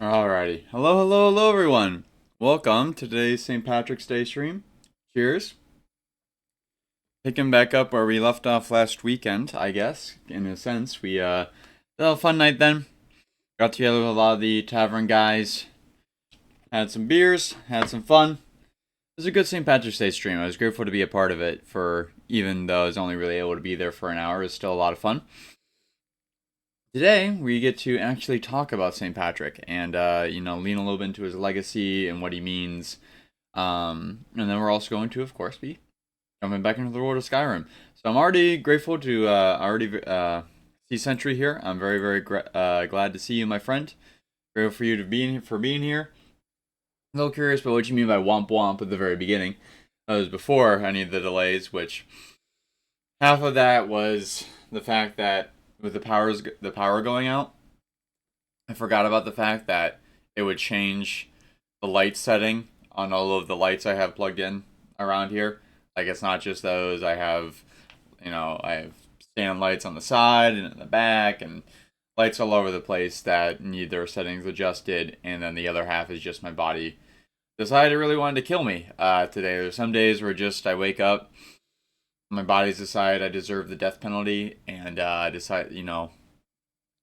Alrighty. Hello, everyone. Welcome to today's St. Patrick's Day stream. Cheers. Picking back up where we left off last weekend, I guess, in a sense. We had a fun night then. Got together with a lot of the tavern guys. Had some beers, had some fun. It was a good St. Patrick's Day stream. I was grateful to be a part of it even though I was only really able to be there for an hour. It was still a lot of fun. Today, we get to actually talk about St. Patrick and, lean a little bit into his legacy and what he means. And then we're also going to, of course, be jumping back into the world of Skyrim. So I'm already grateful to see Sentry here. I'm very glad to see you, my friend. Grateful for you for being here. A little curious about what you mean by womp womp at the very beginning. That was before any of the delays, which half of that was the fact that with the power going out, I forgot about the fact that it would change the light setting on all of the lights I have plugged in around here. Like, it's not just those. I have stand lights on the side and in the back and lights all over the place that need their settings adjusted, and then the other half is just my body decided it really wanted to kill me today. There's some days where just I wake up, my body's decided I deserve the death penalty, and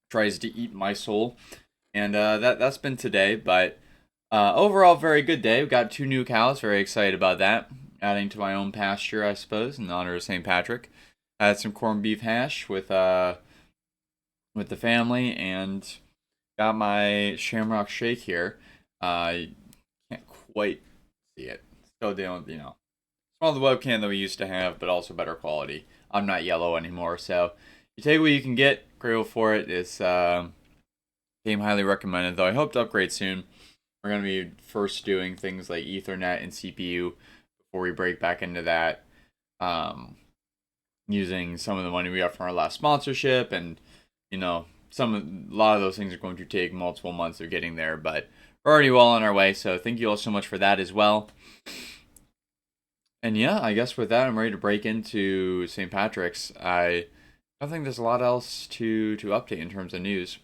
tries to eat my soul. And that's been today, but overall, very good day. We've got 2 new cows, very excited about that. Adding to my own pasture, I suppose, in honor of St. Patrick. I had some corned beef hash with the family, and got my shamrock shake here. You can't quite see it. Still dealing with, small the webcam that we used to have, but also better quality. I'm not yellow anymore, so you take what you can get. Grateful for it. It's game highly recommended, though I hope to upgrade soon. We're going to be first doing things like Ethernet and CPU before we break back into that, using some of the money we got from our last sponsorship, and a lot of those things are going to take multiple months of getting there, but we're already well on our way, so thank you all so much for that as well. And yeah, I guess with that, I'm ready to break into St. Patrick's. I don't think there's a lot else to update in terms of news.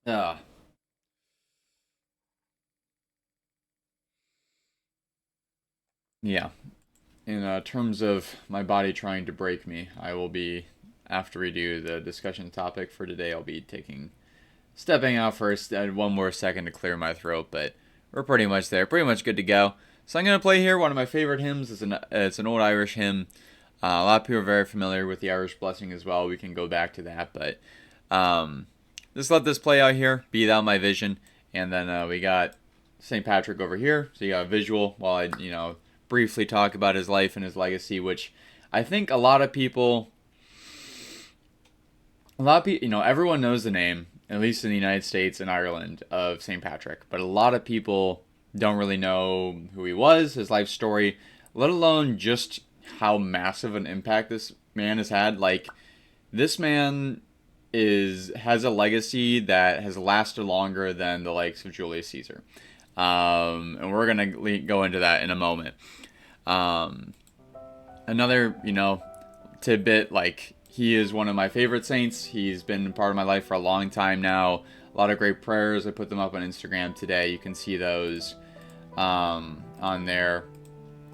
Yeah. Yeah. In terms of my body trying to break me, I will be, after we do the discussion topic for today, I'll be stepping out first. I had one more second to clear my throat, but we're pretty much there, pretty much good to go. So I'm going to play here one of my favorite hymns. It's an old Irish hymn. A lot of people are very familiar with the Irish Blessing as well. We can go back to that, but just let this play out here. Be thou my vision. And then we got St. Patrick over here. So you got a visual while I, briefly talk about his life and his legacy, which I think a lot of people, everyone knows the name, at least in the United States and Ireland, of St. Patrick, but a lot of people don't really know who he was, his life story, let alone just how massive an impact this man has had. Like, this man has a legacy that has lasted longer than the likes of Julius Caesar. And we're going to go into that in a moment. Another, tidbit, like, he is one of my favorite saints. He's been part of my life for a long time now. A lot of great prayers. I put them up on Instagram today. You can see those on there.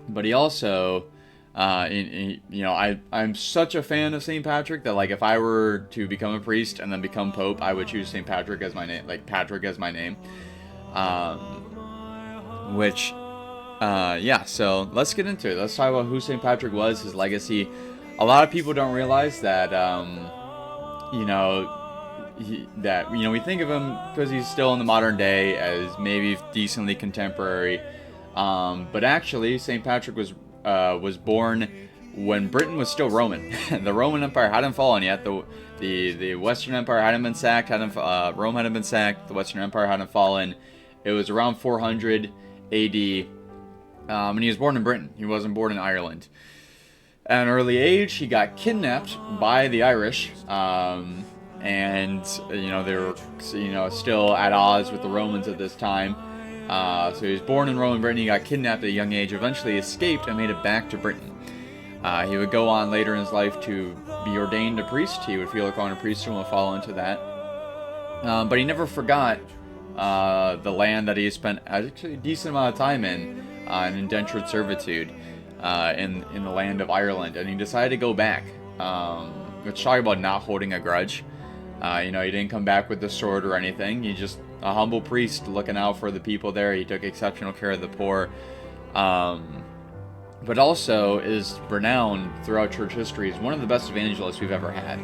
But he also, I'm such a fan of St. Patrick that, like, if I were to become a priest and then become Pope, I would choose St. Patrick as my name, like Patrick as my name. So let's get into it. Let's talk about who St. Patrick was, his legacy. A lot of people don't realize that, we think of him because he's still in the modern day as maybe decently contemporary. But actually, St. Patrick was born when Britain was still Roman. The Roman Empire hadn't fallen yet. The Western Empire hadn't been sacked. Rome hadn't been sacked. The Western Empire hadn't fallen. It was around 400 AD. And he was born in Britain. He wasn't born in Ireland. At an early age, he got kidnapped by the Irish. They were, still at odds with the Romans at this time. So he was born in Roman Britain. He got kidnapped at a young age, eventually escaped and made it back to Britain. He would go on later in his life to be ordained a priest. He would feel like going to priesthood and would fall into that. But he never forgot the land that he spent actually a decent amount of time in indentured servitude in the land of Ireland, and he decided to go back. Which talk about not holding a grudge. He didn't come back with the sword or anything. He just a humble priest looking out for the people there. He took exceptional care of the poor. But also is renowned throughout church history as one of the best evangelists we've ever had.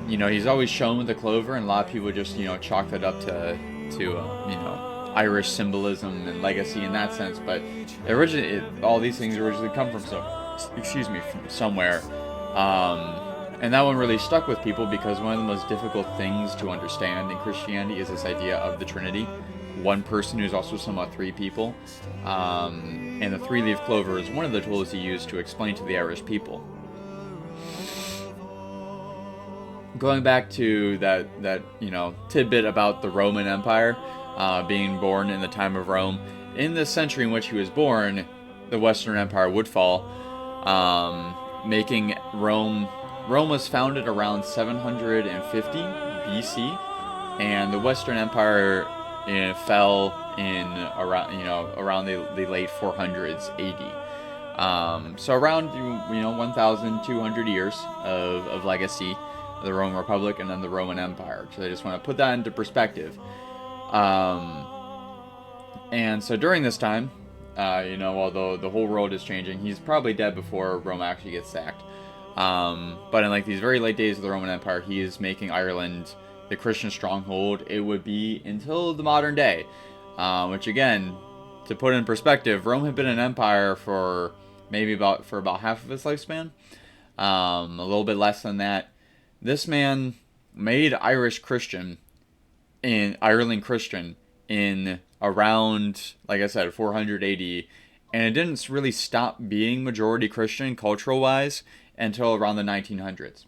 He's always shown with the clover, and a lot of people just, chalk that up to Irish symbolism and legacy in that sense. But originally, all these things originally come from from somewhere. And that one really stuck with people because one of the most difficult things to understand in Christianity is this idea of the Trinity. One person who's also somewhat three people. And the three-leaf clover is one of the tools he used to explain to the Irish people. Going back to that tidbit about the Roman Empire being born in the time of Rome, in the century in which he was born, the Western Empire would fall, making Rome was founded around 750 BC, and the Western Empire fell in around the late 400s AD. So around 1,200 years of legacy of the Roman Republic and then the Roman Empire. So I just want to put that into perspective. And so during this time, although the whole world is changing, he's probably dead before Rome actually gets sacked. But in these very late days of the Roman Empire, he is making Ireland the Christian stronghold it would be until the modern day. Which again, to put in perspective, Rome had been an empire for about half of its lifespan. A little bit less than that. This man made Ireland Christian in around, like I said, 400 AD, and it didn't really stop being majority Christian cultural-wise until around the 1900s.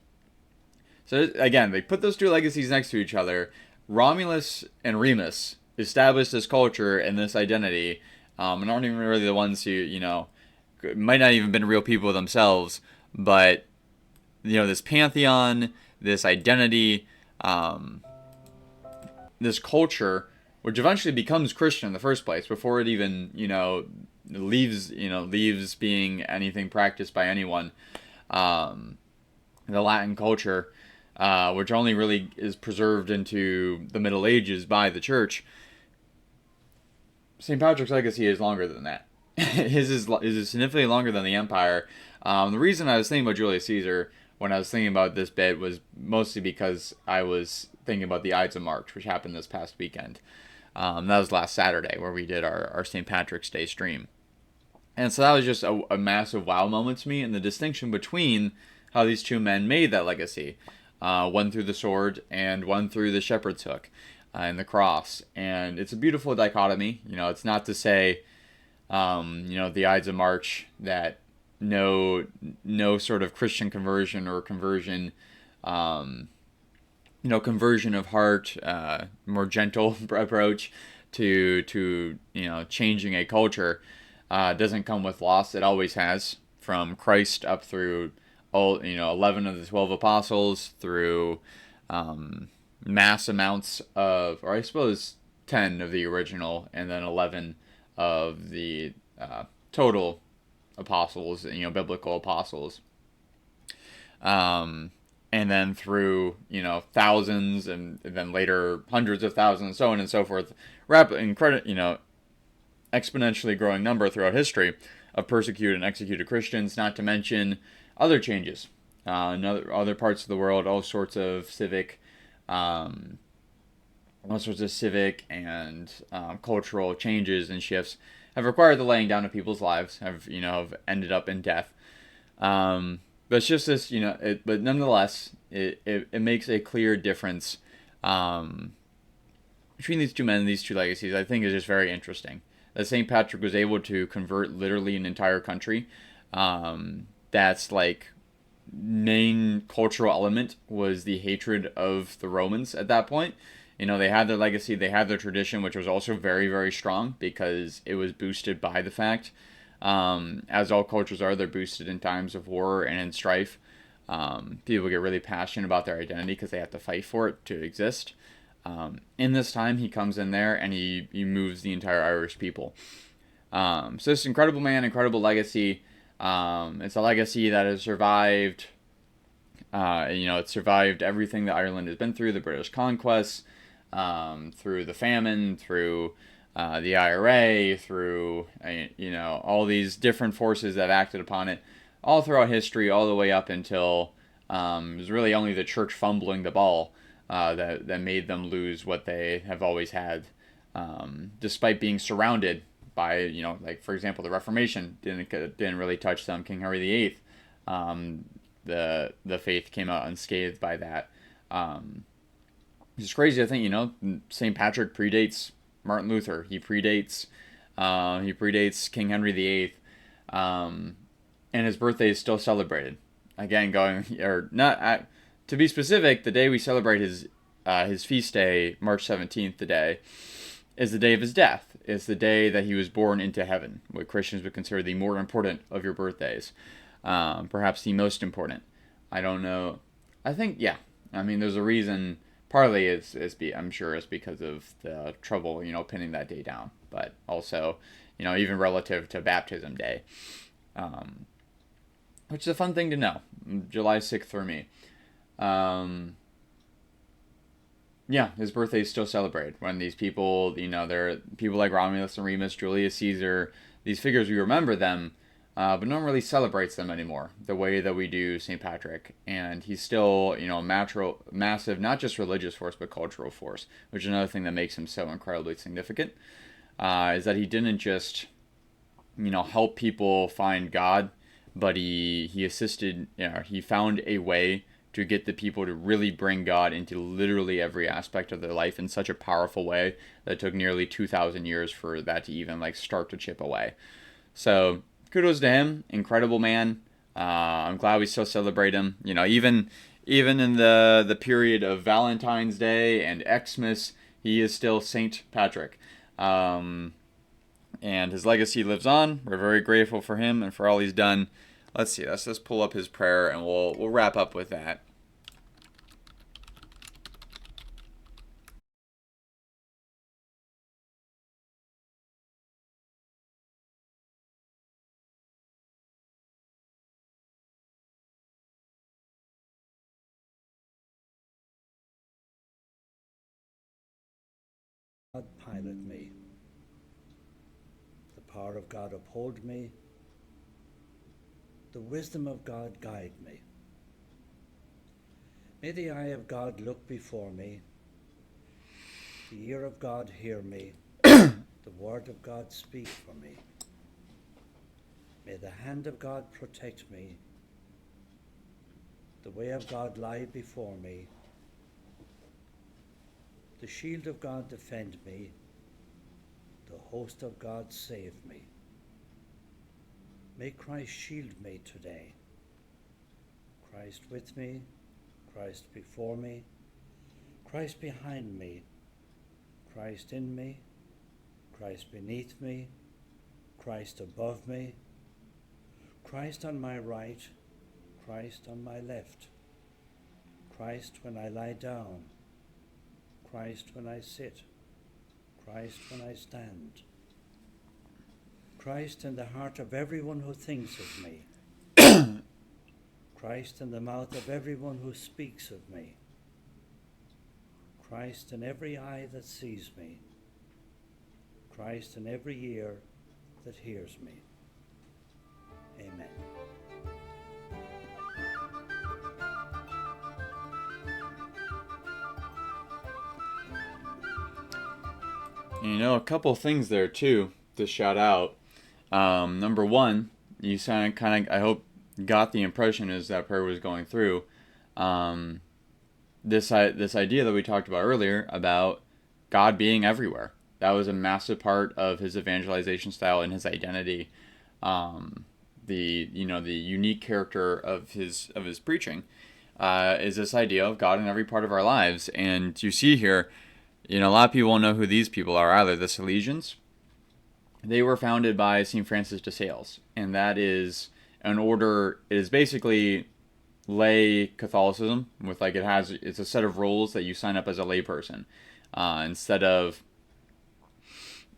So again, they put those two legacies next to each other. Romulus and Remus established this culture and this identity, and aren't even really the ones who, might not even been real people themselves, but, this pantheon, this identity, this culture, which eventually becomes Christian in the first place, before it even, leaves being anything practiced by anyone. The Latin culture, which only really is preserved into the Middle Ages by the Church. St. Patrick's legacy is longer than that. His is significantly longer than the Empire. The reason I was thinking about Julius Caesar when I was thinking about this bit was mostly because I was thinking about the Ides of March, which happened this past weekend. That was last Saturday, where we did our St. Patrick's Day stream. And so that was just a massive wow moment to me, and the distinction between how these two men made that legacy. One through the sword, and one through the shepherd's hook and the cross. And it's a beautiful dichotomy. It's not to say, the Ides of March, that no sort of Christian conversion or conversion of heart, more gentle approach to changing a culture doesn't come with loss. It always has, from Christ up through 11 of the 12 apostles, through mass amounts of, or I suppose 10 of the original, and then 11 of the total apostles, biblical apostles. And then through, thousands, and then later hundreds of thousands, so on and so forth. Exponentially growing number throughout history of persecuted and executed Christians, not to mention other changes in other parts of the world, all sorts of civic and cultural changes and shifts have required the laying down of people's lives, have ended up in death. But it's just this, but nonetheless, it makes a clear difference between these two men and these two legacies. I think is just very interesting that St. Patrick was able to convert literally an entire country. That's main cultural element was the hatred of the Romans at that point. They had their legacy, they had their tradition, which was also very, very strong because it was boosted by the fact As all cultures are, they're boosted in times of war and in strife. People get really passionate about their identity because they have to fight for it to exist. In this time, he comes in there and he moves the entire Irish people. So this incredible man, incredible legacy. It's a legacy that has survived. It survived everything that Ireland has been through, the British conquests, through the famine, through the IRA, through all these different forces that acted upon it, all throughout history, all the way up until it was really only the church fumbling the ball that made them lose what they have always had, despite being surrounded by like for example the Reformation didn't really touch them. King Henry VIII, the faith came out unscathed by that. It's crazy. I think St. Patrick predates Martin Luther. He predates King Henry VIII, and his birthday is still celebrated. Again, going or not to be specific, the day we celebrate his feast day, March 17th, today, is the day of his death. It's the day that he was born into heaven, what Christians would consider the more important of your birthdays, perhaps the most important. I don't know. I think yeah. I mean, there's a reason. Partly I'm sure it's because of the trouble pinning that day down, but also even relative to baptism day, which is a fun thing to know. July 6th for me. Yeah, his birthday is still celebrated when these people, they're people like Romulus and Remus, Julius Caesar, these figures, we remember them, but no one really celebrates them anymore the way that we do St. Patrick. And he's still, a massive, not just religious force, but cultural force, which is another thing that makes him so incredibly significant, is that he didn't just, help people find God, but he assisted, he found a way to get the people to really bring God into literally every aspect of their life in such a powerful way that it took nearly 2,000 years for that to even start to chip away. So kudos to him, incredible man. I'm glad we still celebrate him. Even in the period of Valentine's Day and Xmas, he is still Saint Patrick. And his legacy lives on. We're very grateful for him and for all he's done. Let's see. Let's just pull up his prayer and we'll wrap up with that. God pilot me, the power of God uphold me, the wisdom of God guide me. May the eye of God look before me, the ear of God hear me, the word of God speak for me. May the hand of God protect me, the way of God lie before me, the shield of God defend me, the host of God save me. May Christ shield me today. Christ with me, Christ before me, Christ behind me, Christ in me, Christ beneath me, Christ above me, Christ on my right, Christ on my left, Christ when I lie down, Christ when I sit, Christ when I stand, Christ in the heart of everyone who thinks of me, Christ in the mouth of everyone who speaks of me, Christ in every eye that sees me, Christ in every ear that hears me. Amen. A couple things there too to shout out. Number one, you sound kind of, I hope, got the impression as that prayer was going through. This idea that we talked about earlier about God being everywhere. That was a massive part of his evangelization style and his identity. The unique character of his preaching is this idea of God in every part of our lives. And you see here, a lot of people won't know who these people are either. The Salesians, they were founded by St. Francis de Sales, and that is an order. It is basically lay Catholicism with like it's a set of rules that you sign up as a layperson instead of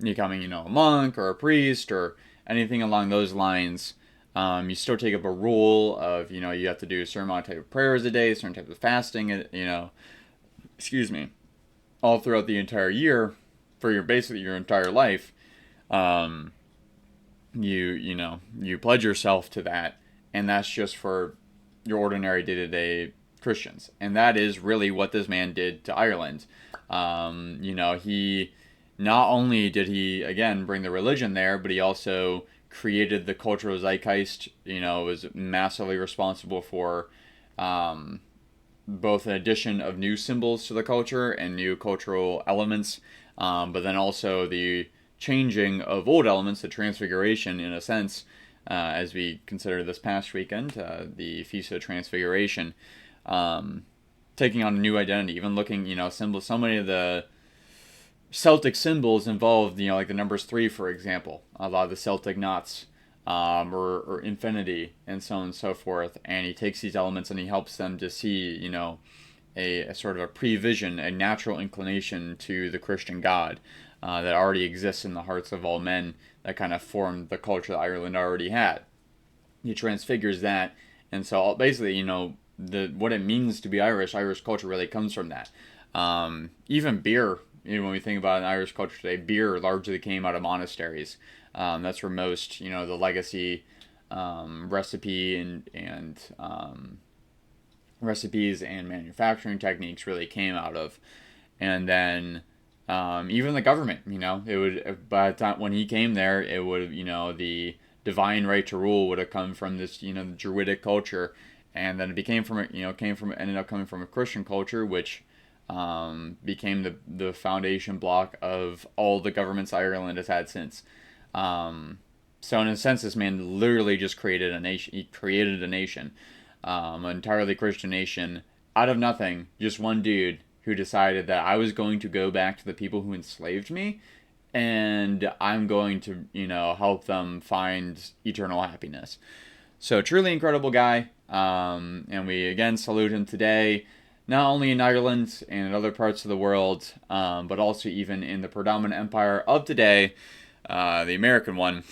becoming a monk or a priest or anything along those lines. You still take up a rule of you have to do a certain amount of type of prayers a day, certain type of fasting, excuse me, all throughout the entire year for basically your entire life. Um, you pledge yourself to that, and that's just for your ordinary day-to-day Christians, and that is really what this man did to Ireland. He not only did he again bring the religion there, but he also created the cultural zeitgeist. Was massively responsible for um, both an addition of new symbols to the culture and new cultural elements, but then also the changing of old elements, the transfiguration in a sense, as we consider this past weekend, the Feast of Transfiguration, taking on a new identity, even looking, symbols, so many of the Celtic symbols involved, like the numbers 3, for example, a lot of the Celtic knots, or infinity, and so on and so forth. And he takes these elements and he helps them to see, a sort of a prevision, a natural inclination to the Christian God that already exists in the hearts of all men that kind of formed the culture that Ireland already had. He transfigures that, and so basically, what it means to be Irish culture really comes from that. Even beer, when we think about an Irish culture today, beer largely came out of monasteries. That's where most, the legacy recipe and recipes and manufacturing techniques really came out of. And then even the government, it would, by the time when he came there, it would, the divine right to rule would have come from this, the Druidic culture, and then it ended up coming from a Christian culture, which became the foundation block of all the governments Ireland has had since. So in a sense, this man literally just created a nation. He created a nation, an entirely Christian nation, out of nothing. Just one dude who decided that I was going to go back to the people who enslaved me, and I'm going to, help them find eternal happiness. So truly incredible guy, and we again salute him today, not only in Ireland and in other parts of the world, but also even in the predominant empire of today, the American one.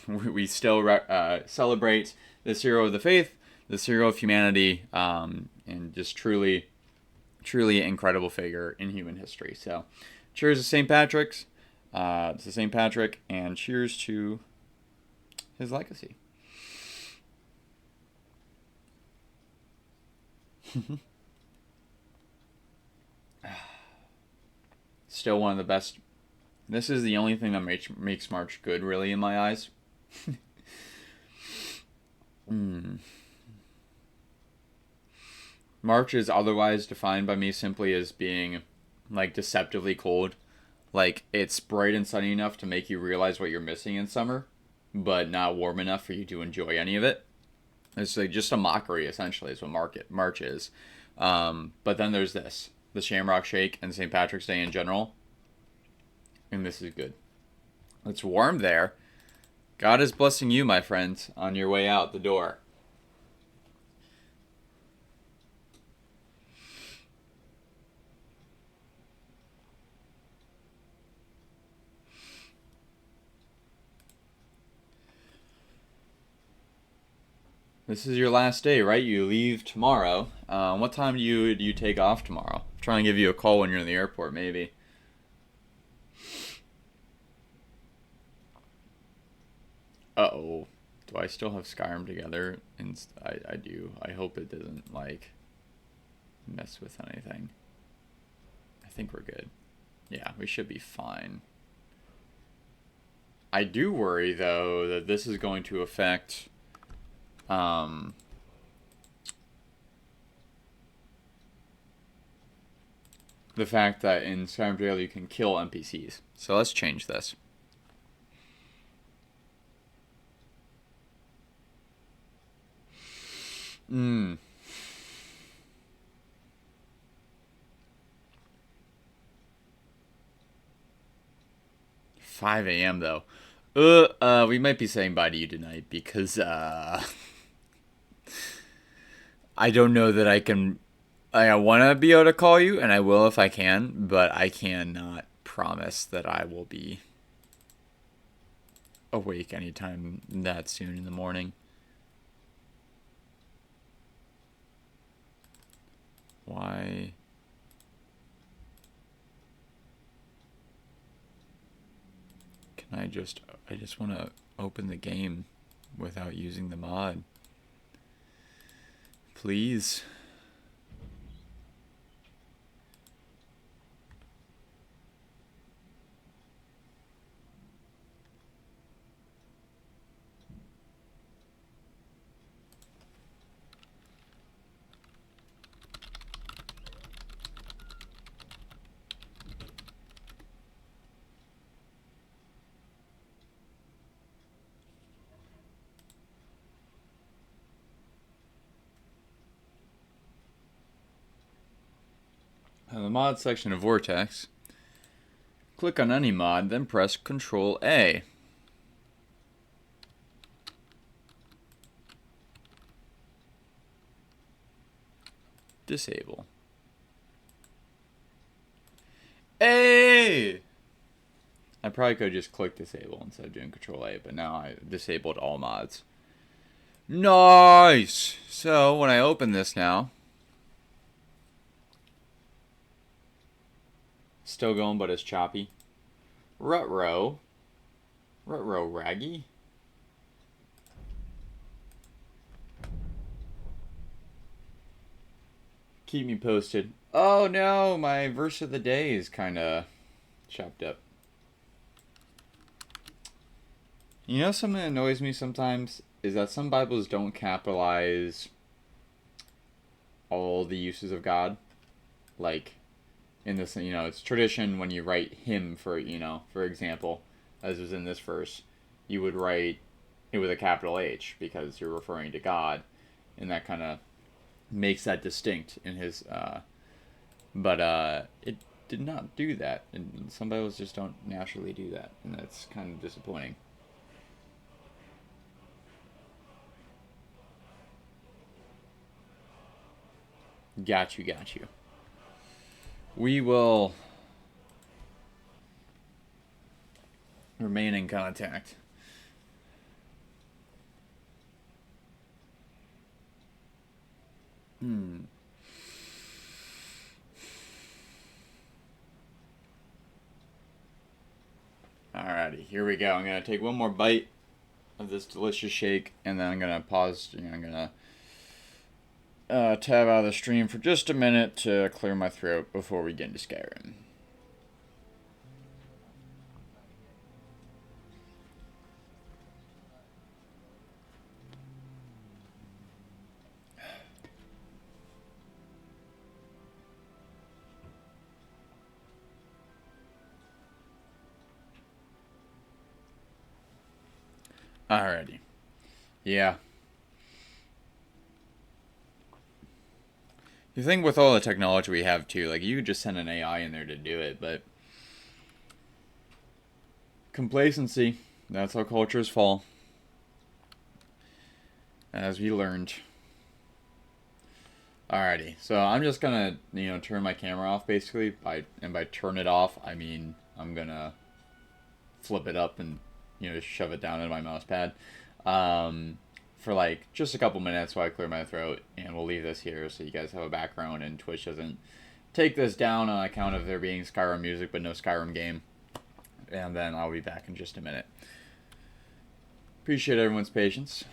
We still celebrate this hero of the faith, this hero of humanity, and just truly, truly incredible figure in human history. So, cheers to St. Patrick's, to St. Patrick, and cheers to his legacy. Still one of the best. This is the only thing that makes March good, really, in my eyes. March is otherwise defined by me simply as being, like, deceptively cold. Like, it's bright and sunny enough to make you realize what you're missing in summer, but not warm enough for you to enjoy any of it. It's like just a mockery, essentially, is what March is. But then there's this, the Shamrock Shake and St. Patrick's Day in general, and this is good. It's warm there. God is blessing you, my friends, on your way out the door. This is your last day, right? You leave tomorrow. What time do you take off tomorrow? I'm trying to give you a call when you're in the airport, maybe. Uh-oh. Do I still have Skyrim together? And I do. I hope it doesn't, like, mess with anything. I think we're good. Yeah, we should be fine. I do worry, though, that this is going to affect um, the fact that in Skyrim Jail you can kill NPCs. So let's change this. Hmm. 5 a.m. though. We might be saying bye to you tonight because, I don't know that I can. I want to be able to call you, and I will if I can, but I cannot promise that I will be awake anytime that soon in the morning. Why? Can I just. I just want to open the game without using the mod. Please. In the mod section of Vortex, click on any mod, then press Ctrl A. Disable. Hey! I probably could just click disable instead of doing Control A, but now I disabled all mods. Nice! So when I open this now, still going, but it's choppy. Rutro Raggy. Keep me posted. Oh no, my verse of the day is kind of chopped up. You know something that annoys me sometimes is that some Bibles don't capitalize all the uses of God. Like, in this, it's tradition when you write him for, for example, as was in this verse, you would write it with a capital H because you're referring to God. And that kind of makes that distinct in his, but it did not do that. And some Bibles just don't naturally do that. And that's kind of disappointing. Got you. We will remain in contact. Alrighty, here we go. I'm going to take one more bite of this delicious shake, and then I'm going to pause. I'm going to tab out of the stream for just a minute to clear my throat before we get into Skyrim. Alrighty. Yeah. You think with all the technology we have too, like you could just send an AI in there to do it, but complacency, that's how cultures fall. As we learned. Alrighty, so I'm just gonna, turn my camera off basically. By turn it off, I mean I'm gonna flip it up and, shove it down into my mouse pad. For like just a couple minutes while I clear my throat, and we'll leave this here so you guys have a background and Twitch doesn't take this down on account of there being Skyrim music but no Skyrim game. And then I'll be back in just a minute. Appreciate everyone's patience.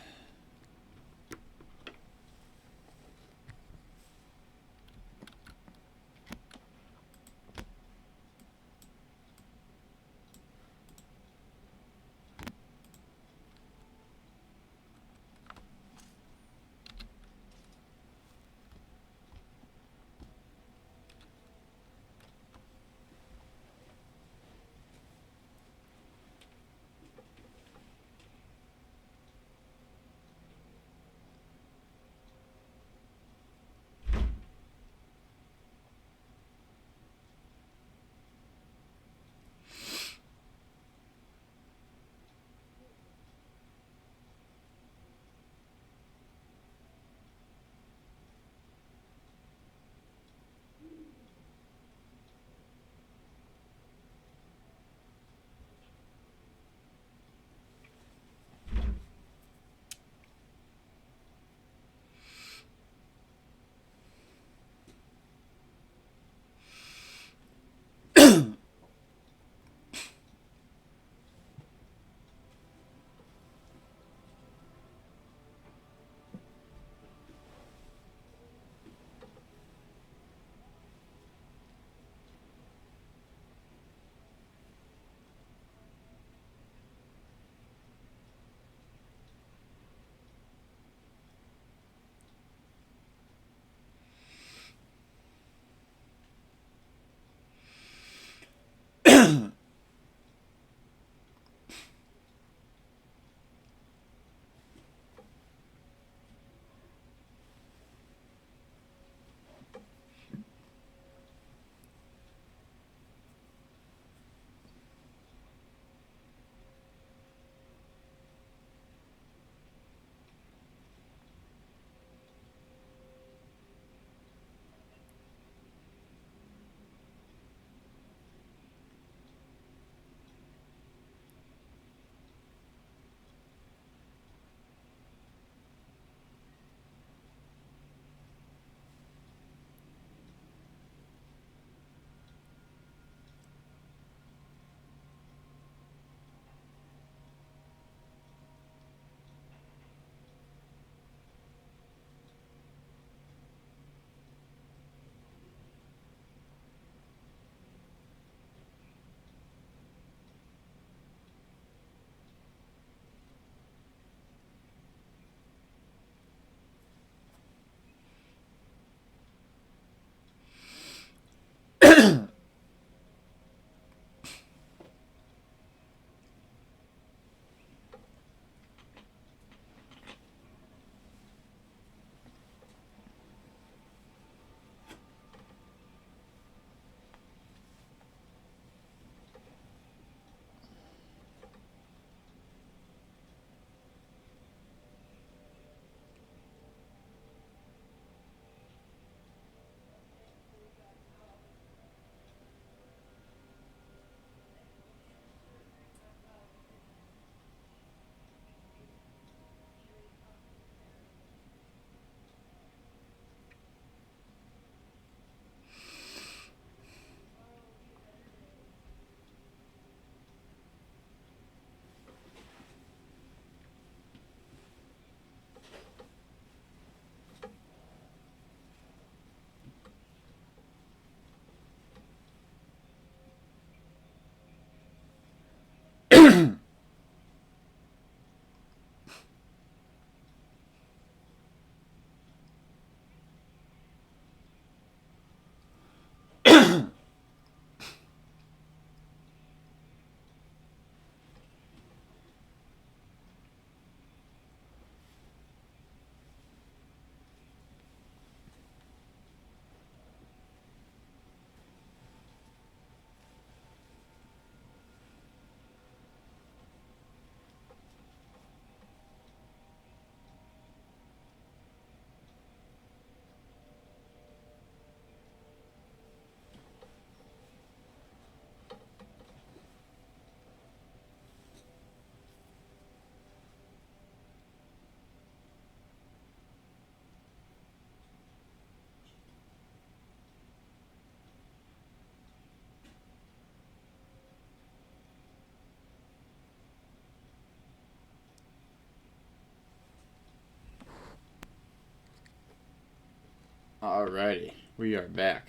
Alrighty, we are back.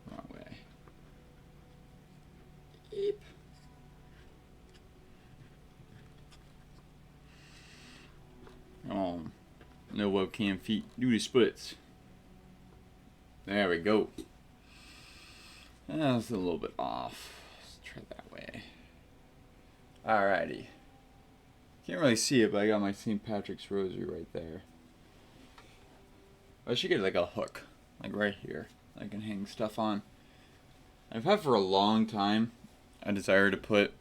Wrong way. Eep. Oh, no webcam feet. Do the splits. There we go. That's a little bit off. Let's try that way. Alrighty. Can't really see it, but I got my St. Patrick's rosary right there. I should get like a hook, like right here. I can hang stuff on. I've had for a long time a desire to put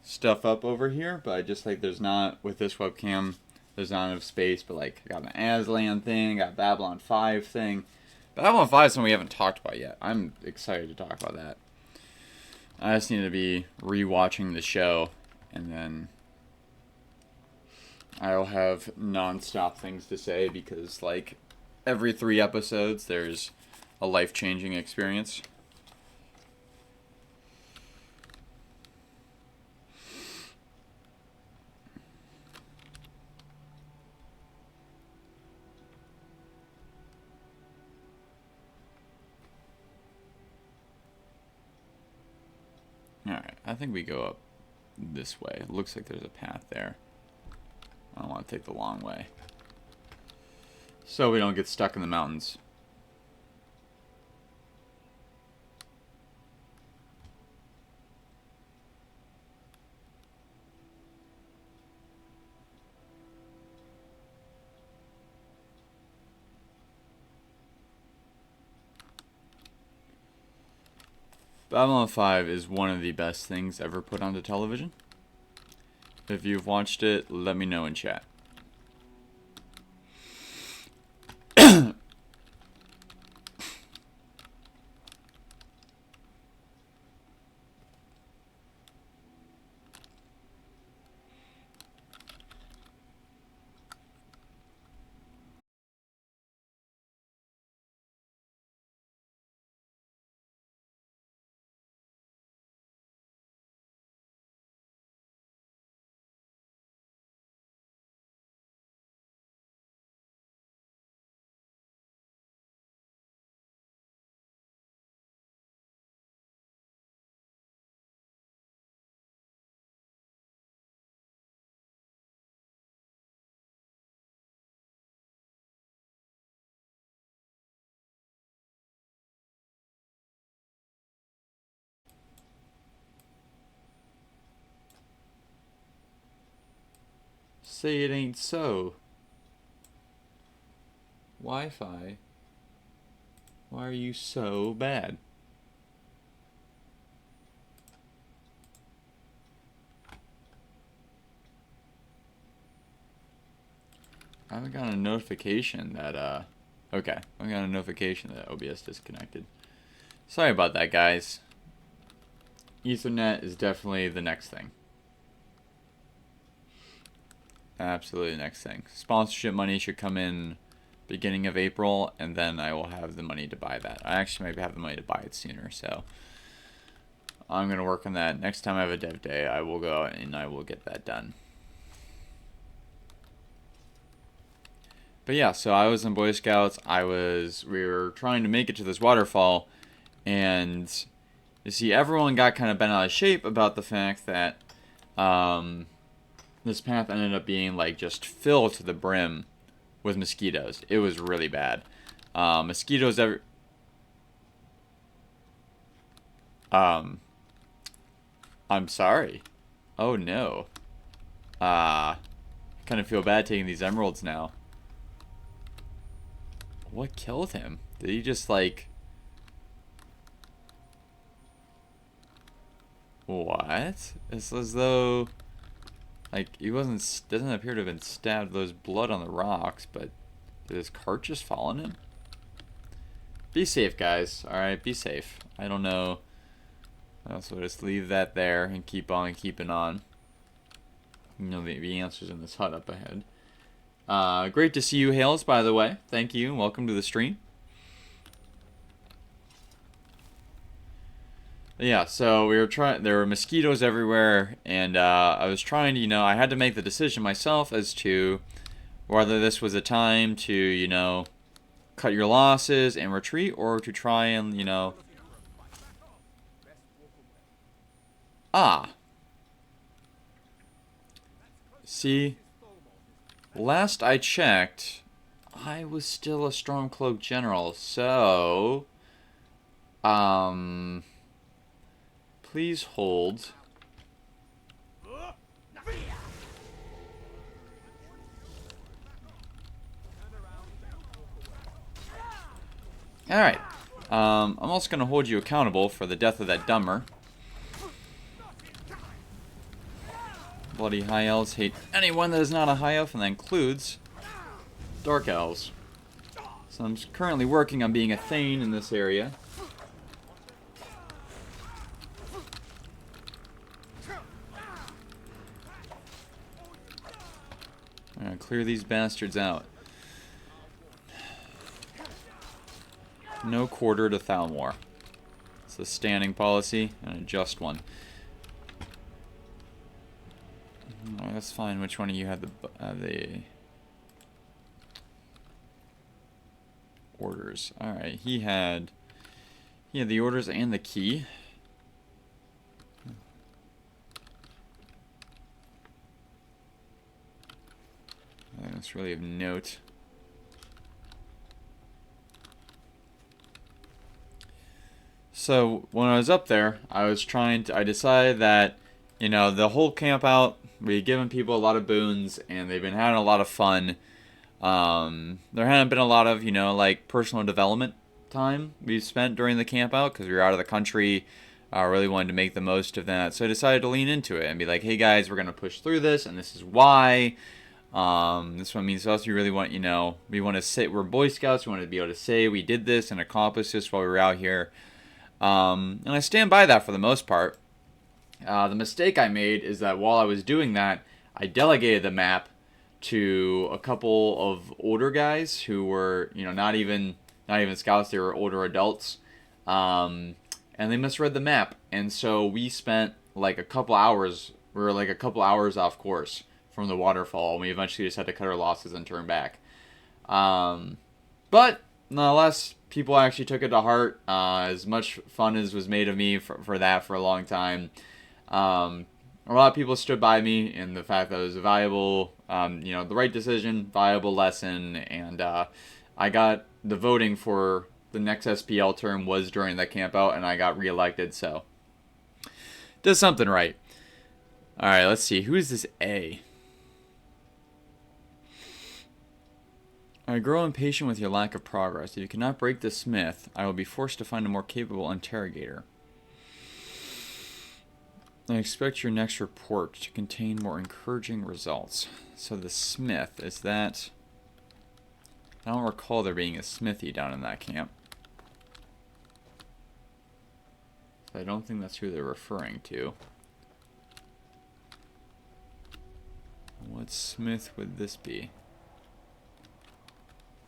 stuff up over here, but I just like there's not, with this webcam, there's not enough space. But like I got an Aslan thing, got Babylon 5 thing. Babylon 5 is something we haven't talked about yet. I'm excited to talk about that. I just need to be rewatching the show, and then I'll have non-stop things to say because like every 3 episodes there's a life-changing experience. Alright, I think we go up this way. It looks like there's a path there. I don't want to take the long way. So we don't get stuck in the mountains. Babylon 5 is one of the best things ever put onto television. If you've watched it, let me know in chat. Say it ain't so. Wi-Fi. Why are you so bad? I haven't gotten a notification that, okay. I got a notification that OBS disconnected. Sorry about that, guys. Ethernet is definitely the next thing. Absolutely the next thing. Sponsorship money should come in beginning of April, and then I will have the money to buy that. I actually maybe have the money to buy it sooner, so I'm going to work on that. Next time I have a dev day, I will go out and I will get that done. But yeah, so I was in Boy Scouts. We were trying to make it to this waterfall, and you see everyone got kind of bent out of shape about the fact that this path ended up being like just filled to the brim with mosquitoes. It was really bad. Mosquitoes every... I'm sorry. Oh no. I kind of feel bad taking these emeralds now. What killed him? Did he just like... What? It's as though... Like, he doesn't appear to have been stabbed. There's blood on the rocks, but did his cart just fall on him? Be safe, guys. Alright, be safe. I don't know. So just leave that there and keep on keeping on. You know, the answer's in this hut up ahead. Great to see you, Hales, by the way. Thank you, and welcome to the stream. Yeah, so we were trying. There were mosquitoes everywhere, and I was trying to, I had to make the decision myself as to whether this was a time to, cut your losses and retreat, or to try and, ah, see, last I checked, I was still a Stormcloak General, so, um, please hold. Alright. I'm also going to hold you accountable for the death of that dumber. Bloody High Elves hate anyone that is not a High Elf, and that includes Dark Elves. So I'm currently working on being a Thane in this area. I'm going to clear these bastards out. No quarter to Thalmor. It's a standing policy and a just one. Alright, let's find which one of you had the orders. Alright, he had the orders and the key. That's really of note. So when I was up there, I decided that, the whole camp out, we'd given people a lot of boons, and they've been having a lot of fun. There hadn't been a lot of, like personal development time we spent during the camp out because we were out of the country. I really wanted to make the most of that, so I decided to lean into it and be like, "Hey guys, we're gonna push through this, and this is why." This one means to us. We really want, we want to say we're Boy Scouts. We want to be able to say we did this and accomplish this while we were out here. And I stand by that for the most part. The mistake I made is that while I was doing that, I delegated the map to a couple of older guys who were, not even scouts. They were older adults, and they misread the map. And so we spent like a couple hours. We were like a couple hours off course from the waterfall, and we eventually just had to cut our losses and turn back. But nonetheless, people actually took it to heart. As much fun as was made of me for that for a long time. A lot of people stood by me in the fact that it was a valuable, the right decision, valuable lesson, and I got the voting for the next SPL term was during that camp out, and I got reelected, so does something right. All right, let's see. Who is this A? I grow impatient with your lack of progress. If you cannot break the smith, I will be forced to find a more capable interrogator. I expect your next report to contain more encouraging results. So the smith, is that... I don't recall there being a smithy down in that camp. I don't think that's who they're referring to. What smith would this be?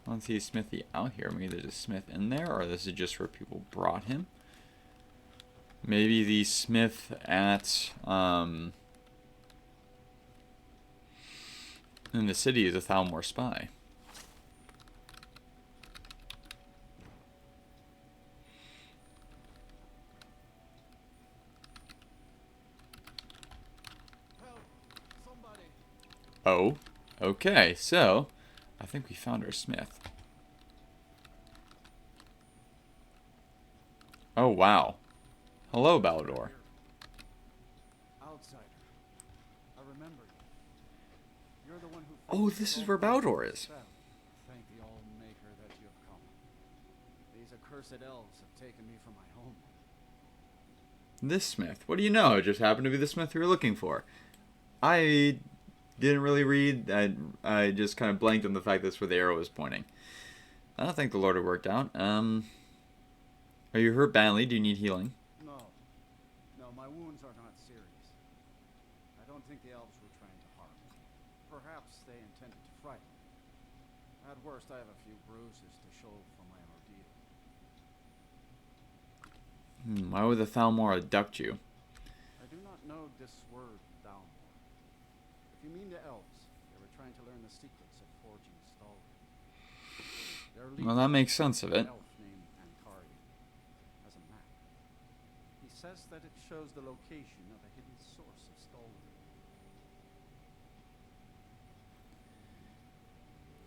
I don't see a smithy out here. Maybe there's a smith in there, or this is just where people brought him. Maybe the smith at, in the city is a Thalmor spy. Oh, okay, so I think we found our smith. Oh, wow. Hello, Balador. Outsider. I remember you. You're the one who... Oh, this is where Balador is. Thank the All-Maker that you have come. These accursed elves have taken me from my home. This smith. What do you know? It just happened to be the smith we were looking for. I didn't really read. I just kind of blanked on the fact that's where the arrow was pointing. I don't think the Lord had worked out. Are you hurt badly? Do you need healing? No, my wounds are not serious. I don't think the elves were trying to harm me. Perhaps they intended to frighten me. At worst, I have a few bruises to show for my ordeal. Why would the Thalmor abduct you? I do not know this word, Dalmor. If you mean the elves, they were trying to learn the secrets of forging Stalwart. Their Well, leader, that makes sense of an it. elf named Ankarian, has a map. He says that it shows the location of a hidden source of Stalwart.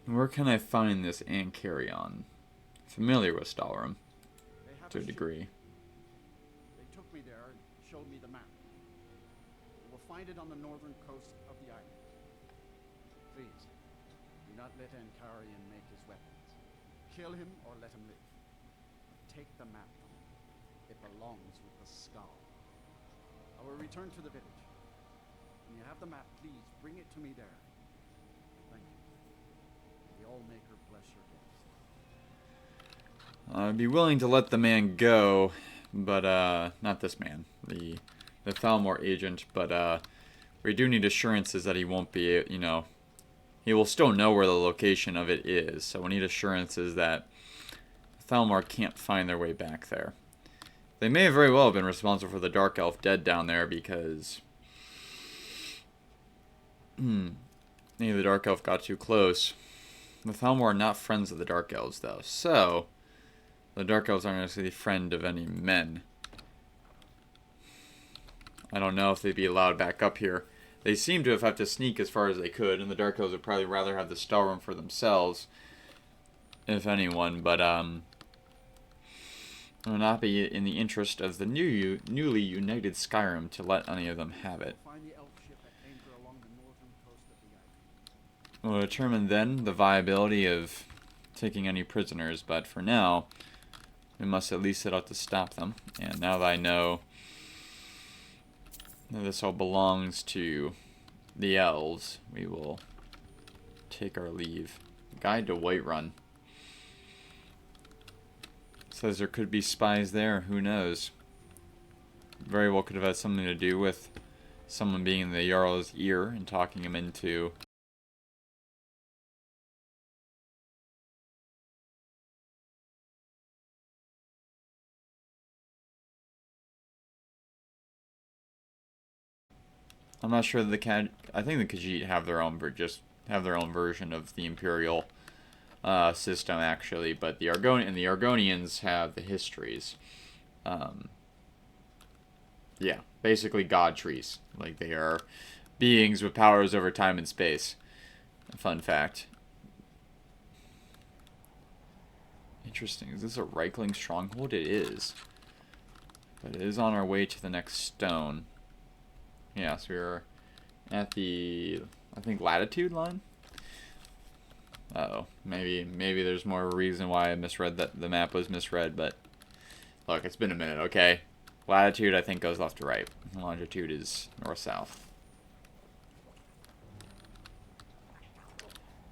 Where can I find this Ankarion? Familiar with Stalrim, They have to a ship. degree. They took me there and showed me the map. You will find it on the northern coast of the island. Please, do not let Ankarian make his weapons. Kill him or let him live. Take the map from him. It belongs with the skull. I will return to the village. When you have the map, please bring it to me there. Thank you. May the Allmaker bless your days. I'd be willing to let the man go, but not this man, the Thalmor agent. But we do need assurances that he won't be, he will still know where the location of it is. So we need assurances that Thalmor can't find their way back there. They may very well have been responsible for the Dark Elf dead down there because maybe the Dark Elf got too close. The Thalmor are not friends of the Dark Elves, though, so the Dark Elves aren't necessarily a friend of any men. I don't know if they'd be allowed back up here. They seem to have had to sneak as far as they could, and the Dark Elves would probably rather have the Stalroom for themselves, if anyone, but it would not be in the interest of the newly united Skyrim to let any of them have it. Find the elf ship at anchor along the northern coast of the island. We'll determine then the viability of taking any prisoners, but for now, we must at least set out to stop them. And now that I know that this all belongs to the elves, we will take our leave. Guide to Whiterun. Says there could be spies there, who knows? Very well could have had something to do with someone being in the Jarl's ear and talking him into I'm not sure that I think the Khajiit have their own, just have their own version of the Imperial system, actually. But the Argonians have the histories. Yeah, basically god trees. Like, they are beings with powers over time and space. A fun fact. Interesting. Is this a Reichling stronghold? It is. But it is on our way to the next stone. Yeah, so we're at the, I think, latitude line? Uh-oh. Maybe there's more of a reason why I misread that the map was misread, but look, it's been a minute, okay? Latitude, I think, goes left to right. Longitude is north-south.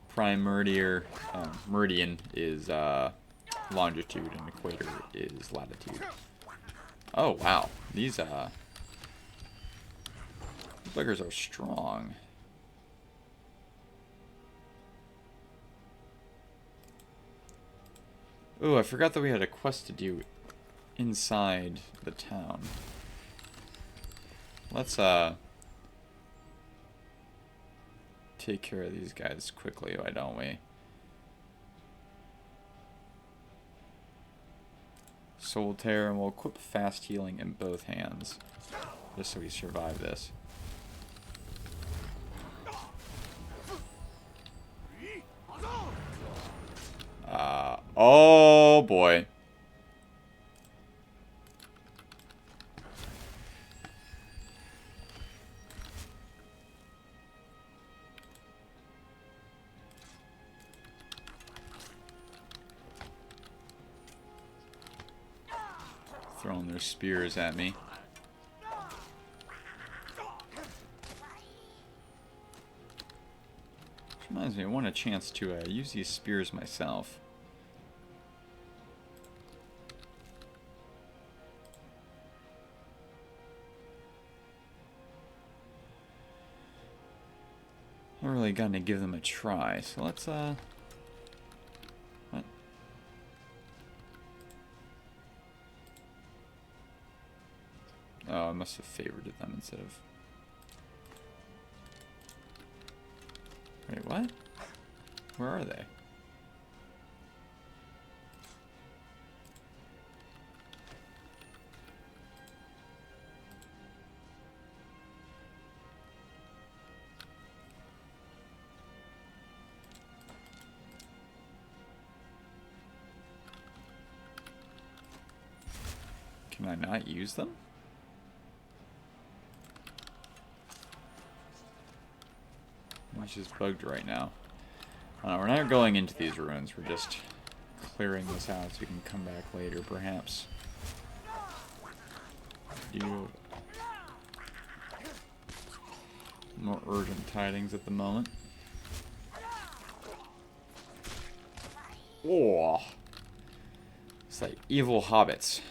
Prime meridian is longitude, and equator is latitude. Oh, wow. These buggers are strong. Ooh, I forgot that we had a quest to do inside the town. Let's take care of these guys quickly, why don't we? Soul Tear, and we'll equip fast healing in both hands, just so we survive this. Oh boy. Throwing their spears at me. Which reminds me, I want a chance to use these spears myself. I'm really gonna give them a try, so let's what? must have favorited them instead of... Wait, what? Where are they? Can I not use them? I'm just bugged right now. We're not going into these ruins. We're just clearing this out so we can come back later, perhaps. More urgent tidings at the moment. Oh, it's like evil hobbits.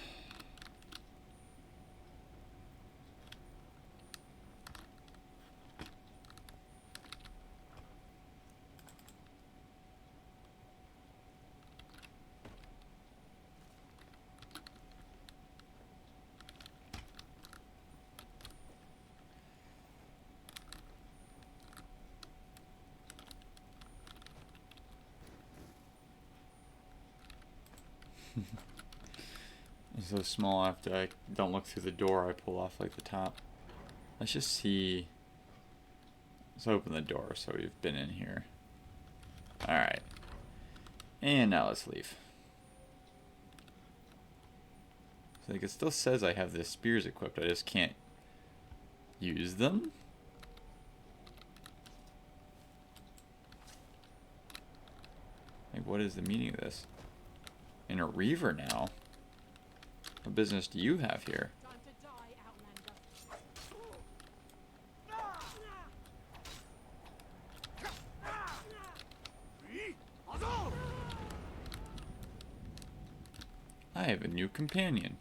It's so small after I don't look through the door, I pull off like the top. Let's just see. Let's open the door so we've been in here. Alright. And now let's leave. So like it still says I have the spears equipped, I just can't use them? Like what is the meaning of this? In a reaver now? What business do you have here? I have a new companion.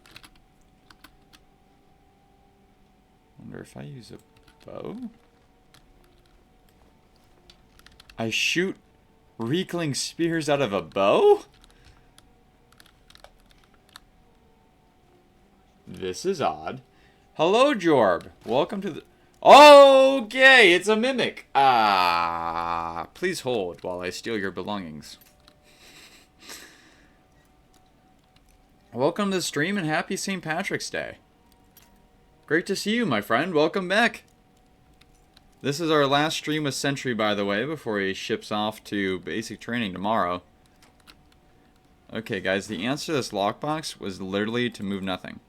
Wonder if I use a bow? I shoot Reekling spears out of a bow? This is odd. Hello, Jorb. Welcome to the... Okay, it's a mimic. Ah, please hold while I steal your belongings. Welcome to the stream and happy St. Patrick's Day. Great to see you, my friend. Welcome back. This is our last stream with Sentry, by the way, before he ships off to basic training tomorrow. Okay, guys, the answer to this lockbox was literally to move nothing.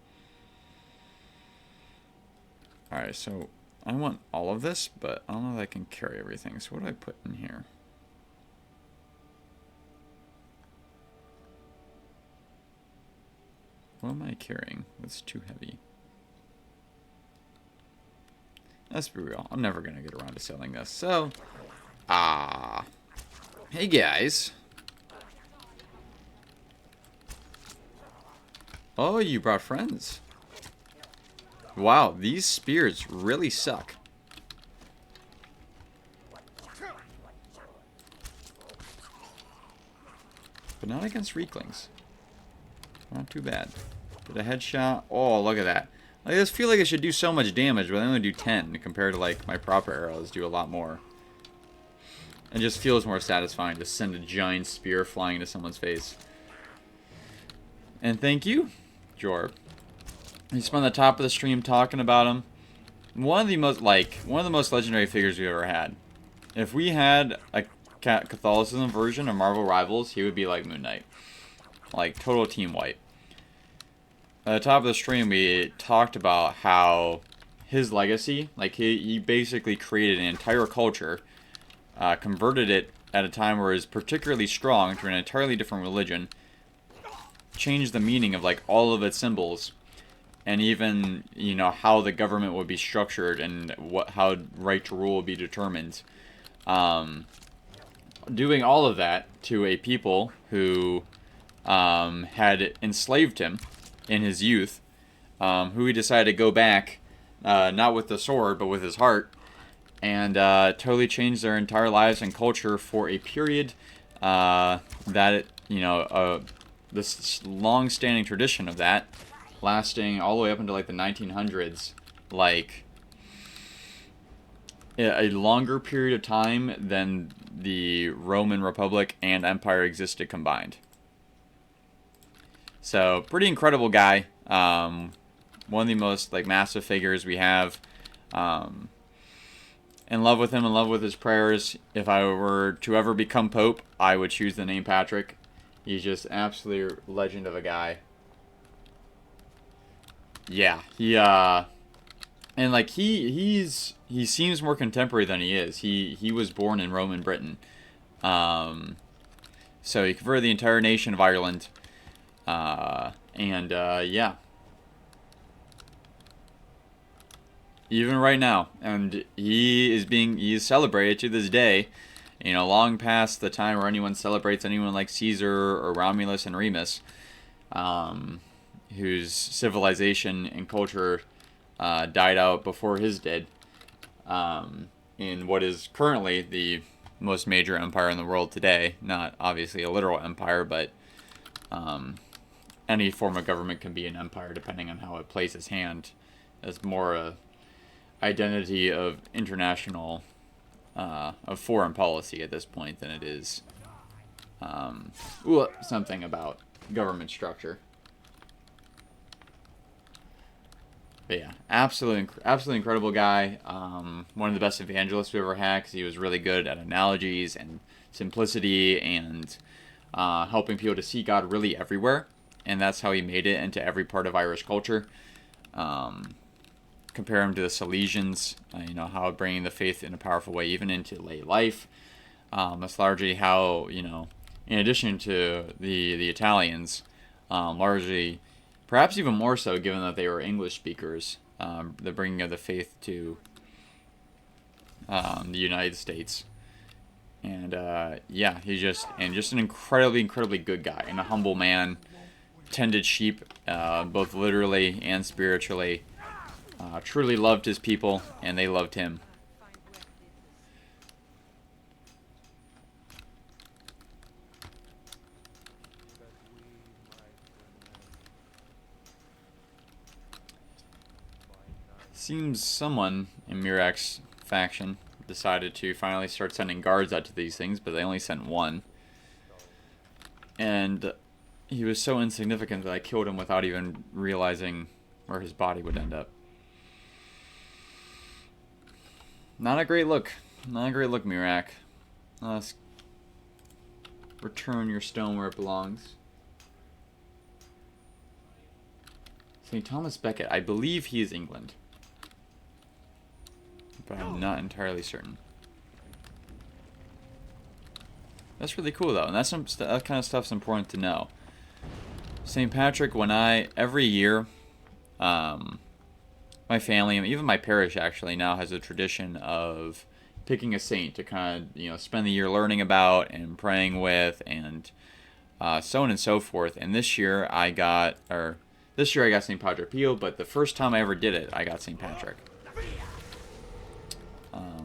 Alright, so I want all of this, but I don't know if I can carry everything. So what do I put in here? What am I carrying? That's too heavy. Let's be real. I'm never going to get around to selling this. So, hey guys. Oh, you brought friends. Wow, these spears really suck. But not against Reeklings. Not too bad. Did a headshot. Oh, look at that. I just feel like it should do so much damage, but I only do 10 compared to like my proper arrows do a lot more. It just feels more satisfying to send a giant spear flying into someone's face. And thank you, Jorb. He spent the top of the stream talking about him. One of the most legendary figures we ever had. If we had a Catholicism version of Marvel Rivals, he would be like Moon Knight. Like total team wipe. At the top of the stream, we talked about how his legacy, like he basically created an entire culture, converted it at a time where it was particularly strong to an entirely different religion, changed the meaning of like all of its symbols, and even, you know, how the government would be structured and how right to rule would be determined. Doing all of that to a people who had enslaved him in his youth, who he decided to go back, not with the sword, but with his heart, and totally changed their entire lives and culture for a period that, you know, this long-standing tradition of that, lasting all the way up into like the 1900s, like a longer period of time than the Roman Republic and Empire existed combined. So, pretty incredible guy. One of the most like massive figures we have. In love with him, in love with his prayers. If I were to ever become Pope, I would choose the name Patrick. He's just absolute legend of a guy. Yeah, and like he seems more contemporary than he is. He was born in Roman Britain. So he converted the entire nation of Ireland. Yeah. Even right now, and he is celebrated to this day, you know, long past the time where anyone celebrates anyone like Caesar or Romulus and Remus, whose civilization and culture died out before his did, in what is currently the most major empire in the world today. Not obviously a literal empire, but any form of government can be an empire depending on how it plays its hand. It's more a identity of international, of foreign policy at this point than it is something about government structure. But yeah, absolutely incredible guy. One of the best evangelists we ever had because he was really good at analogies and simplicity and helping people to see God really everywhere. And that's how he made it into every part of Irish culture. Compare him to the Salesians, you know, how bringing the faith in a powerful way even into lay life. That's largely how, you know, in addition to the Italians, largely, perhaps even more so given that they were English speakers, the bringing of the faith to the United States. And yeah, he's just an incredibly good guy and a humble man, tended sheep, both literally and spiritually. Truly loved his people, and they loved him. Seems someone in Mirak's faction decided to finally start sending guards out to these things, but they only sent one. And he was so insignificant that I killed him without even realizing where his body would end up. Not a great look. Not a great look, Mirak. Let's return your stone where it belongs. St. Thomas Becket. I believe he is England. But I'm not entirely certain. That's really cool, though. And that kind of stuff's important to know. St. Patrick, every year, my family, and even my parish actually now has a tradition of picking a saint to kind of, you know, spend the year learning about and praying with and so on and so forth. And this year I got St. Padre Pio, but the first time I ever did it, I got St. Patrick.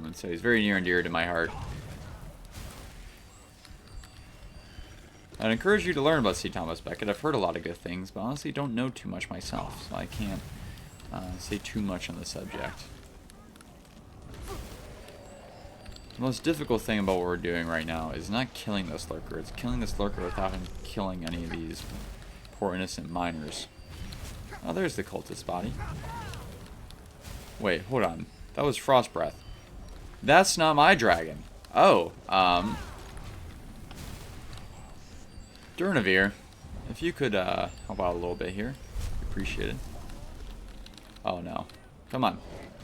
And so he's very near and dear to my heart. I'd encourage you to learn about St. Thomas Becket. I've heard a lot of good things, but honestly don't know too much myself, so I can't say too much on the subject. The most difficult thing about what we're doing right now is not killing this lurker. It's killing this lurker without him killing any of these poor innocent miners. Oh, there's the cultist body. Wait, hold on. That was Frost Breath. That's not my dragon. Oh, Durnavir, if you could help out a little bit here, appreciate it. Oh no. Come on.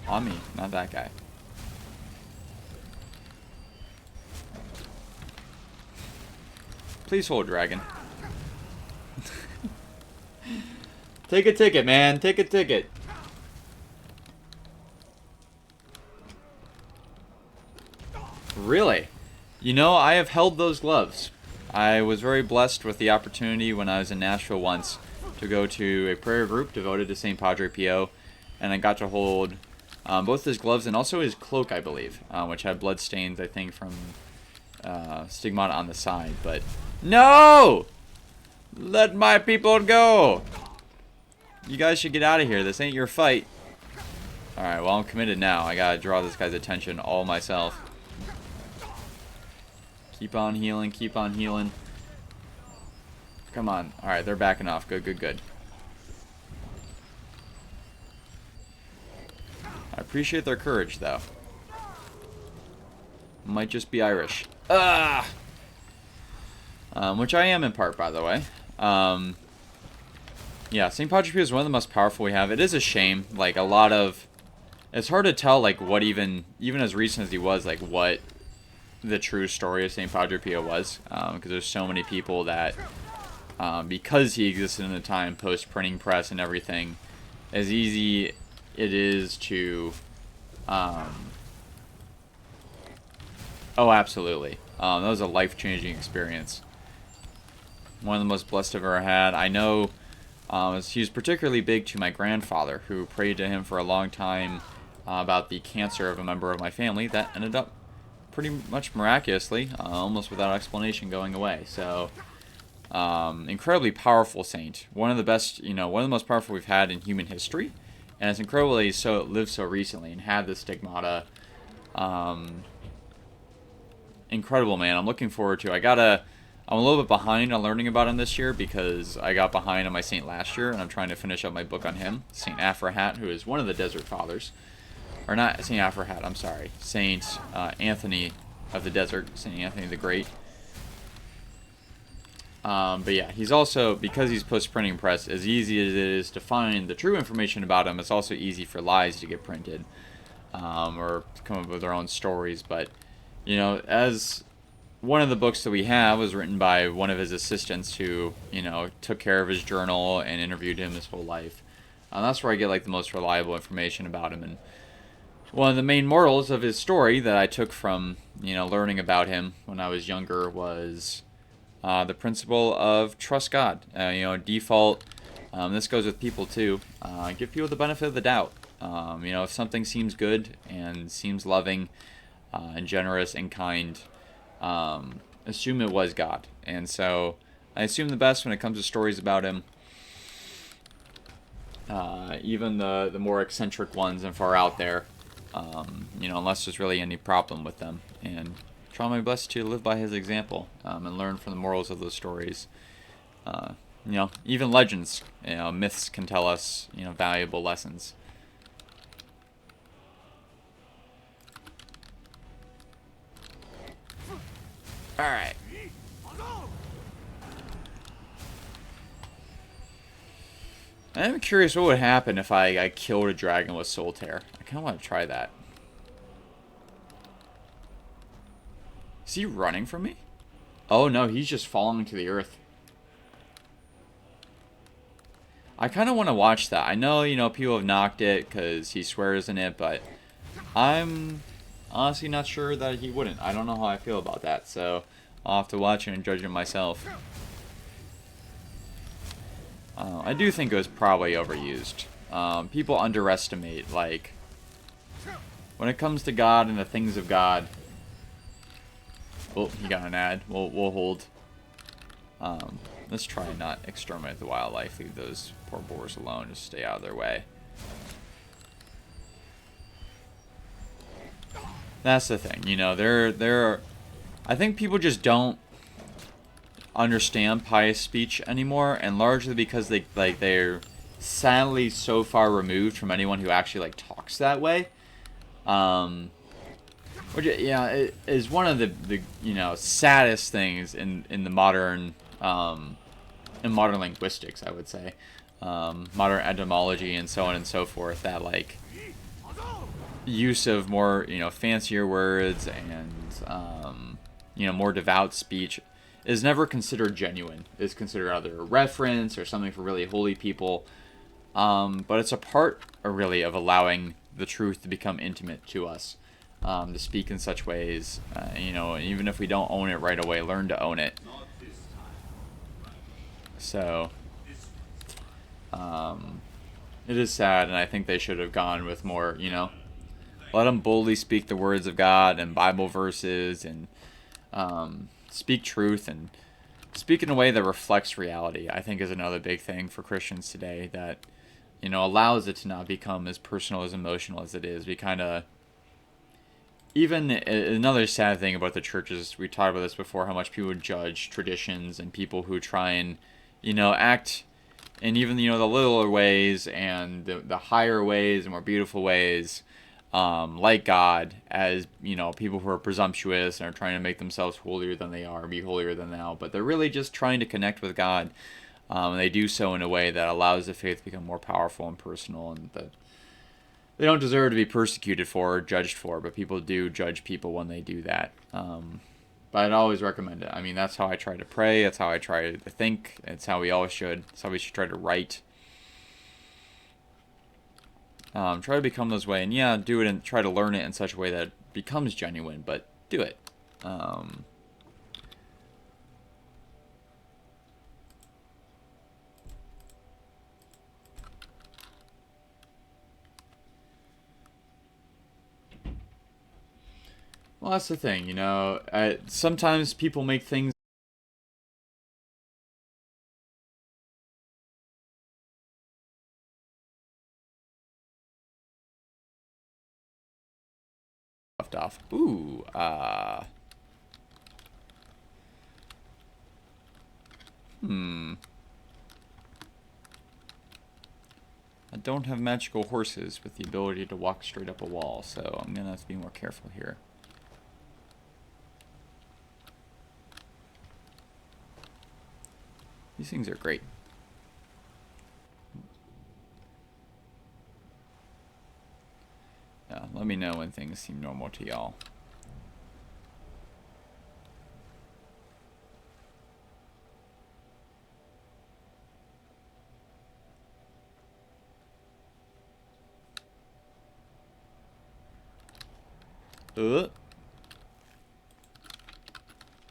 On me, not that guy. Please hold, dragon. Take a ticket, man. Take a ticket. Really? You know, I have held those gloves. I was very blessed with the opportunity when I was in Nashville once to go to a prayer group devoted to St. Padre Pio, and I got to hold both his gloves and also his cloak, I believe, which had blood stains, I think, from stigmata on the side. But no! Let my people go! You guys should get out of here. This ain't your fight. Alright, well, I'm committed now. I gotta draw this guy's attention all myself. Keep on healing, keep on healing. Come on. Alright, they're backing off. Good, good, good. I appreciate their courage, though. Might just be Irish. Ah! Which I am in part, by the way. Yeah, St. Patrick's Day is one of the most powerful we have. It is a shame. Like, a lot of... It's hard to tell, like, what even as recent as he was, like, what the true story of St. Padre Pio was. Because there's so many people that, because he existed in the time post-printing press and everything, as easy it is to... Oh, absolutely. That was a life-changing experience. One of the most blessed I've ever had. I know he was particularly big to my grandfather, who prayed to him for a long time about the cancer of a member of my family that ended up pretty much miraculously, almost without explanation, going away. So, incredibly powerful saint. One of the best, one of the most powerful we've had in human history. And it's incredibly lived so recently and had the stigmata. Incredible, man. I'm looking forward to it. I'm a little bit behind on learning about him this year because I got behind on my saint last year, and I'm trying to finish up my book on him, Saint Aphrahat, who is one of the Desert Fathers. Or not Saint Aphrahat, I'm sorry. Saint Anthony of the Desert, Saint Anthony the Great. But yeah, he's also, because he's post-printing press, as easy as it is to find the true information about him, it's also easy for lies to get printed, or to come up with their own stories. But, as one of the books that we have was written by one of his assistants who, took care of his journal and interviewed him his whole life. That's where I get, like, the most reliable information about him. And one of the main morals of his story that I took from, learning about him when I was younger was the principle of trust God. Default. This goes with people too. Give people the benefit of the doubt. If something seems good and seems loving and generous and kind, assume it was God. And so I assume the best when it comes to stories about him. Even the more eccentric ones and far out there. Unless there's really any problem with them. And try my best to live by his example and learn from the morals of those stories. Even legends, myths can tell us, valuable lessons. Alright. I'm curious what would happen if I killed a dragon with Soul Tear. I kind of want to try that. Is he running from me? Oh no, he's just falling to the earth. I kind of want to watch that. I know, people have knocked it because he swears in it, but I'm honestly not sure that he wouldn't. I don't know how I feel about that, so I'll have to watch it and judge it myself. I do think it was probably overused. People underestimate, like, when it comes to God and the things of God. Oh, he got an ad. We'll hold. Let's try and not exterminate the wildlife. Leave those poor boars alone. Just stay out of their way. That's the thing. They're I think people just don't understand pious speech anymore, and largely because they're sadly so far removed from anyone who actually talks that way. Which, it is one of the saddest things in the modern linguistics, I would say, modern etymology and so on and so forth. That use of more fancier words and more devout speech is never considered genuine. It's considered either a reference or something for really holy people. But it's a part, really, of allowing the truth to become intimate to us. To speak in such ways, even if we don't own it right away, learn to own it. So, it is sad, and I think they should have gone with more, let them boldly speak the words of God and Bible verses and speak truth and speak in a way that reflects reality. I think is another big thing for Christians today that, allows it to not become as personal, as emotional as it is. We kind of, even another sad thing about the church is, we talked about this before, how much people judge traditions and people who try and, act in even, the littler ways and the higher ways and more beautiful ways, like God, as, people who are presumptuous and are trying to make themselves holier than they are, be holier than thou, but they're really just trying to connect with God. And they do so in a way that allows the faith to become more powerful and personal, and that they don't deserve to be persecuted for or judged for, but people do judge people when they do that. But I'd always recommend it. I mean, that's how I try to pray. That's how I try to think. It's how we always should. It's how we should try to write. Try to become those way. And yeah, do it and try to learn it in such a way that it becomes genuine, but do it. Well, that's the thing, sometimes people make things left off. Ooh, I don't have magical horses with the ability to walk straight up a wall, so I'm gonna have to be more careful here. These things are great. Yeah, let me know when things seem normal to y'all.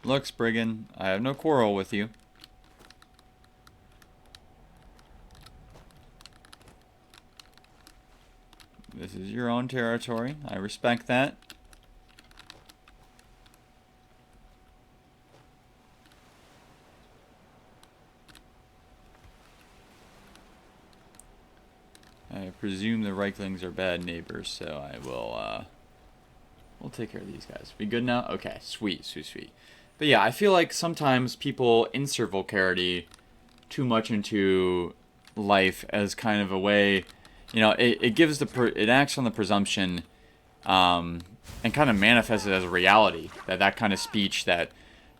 Look, Spriggan, I have no quarrel with you. This is your own territory. I respect that. I presume the Reiklings are bad neighbors, so I will, we'll take care of these guys. We good now? Okay, sweet, sweet, sweet. But yeah, I feel like sometimes people insert vulgarity too much into life as kind of a way, it gives it acts on the presumption, and kind of manifests it as a reality, that kind of speech, that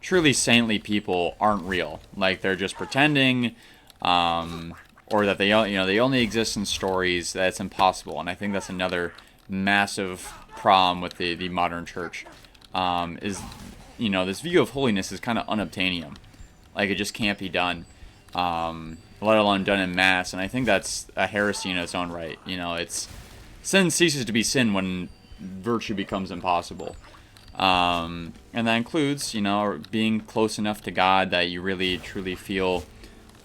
truly saintly people aren't real, like they're just pretending, or that they only exist in stories, that it's impossible. And I think that's another massive problem with the modern church, is this view of holiness is kind of unobtainium, like it just can't be done, let alone done in mass. And I think that's a heresy in its own right. It's sin ceases to be sin when virtue becomes impossible, and that includes being close enough to God that you really truly feel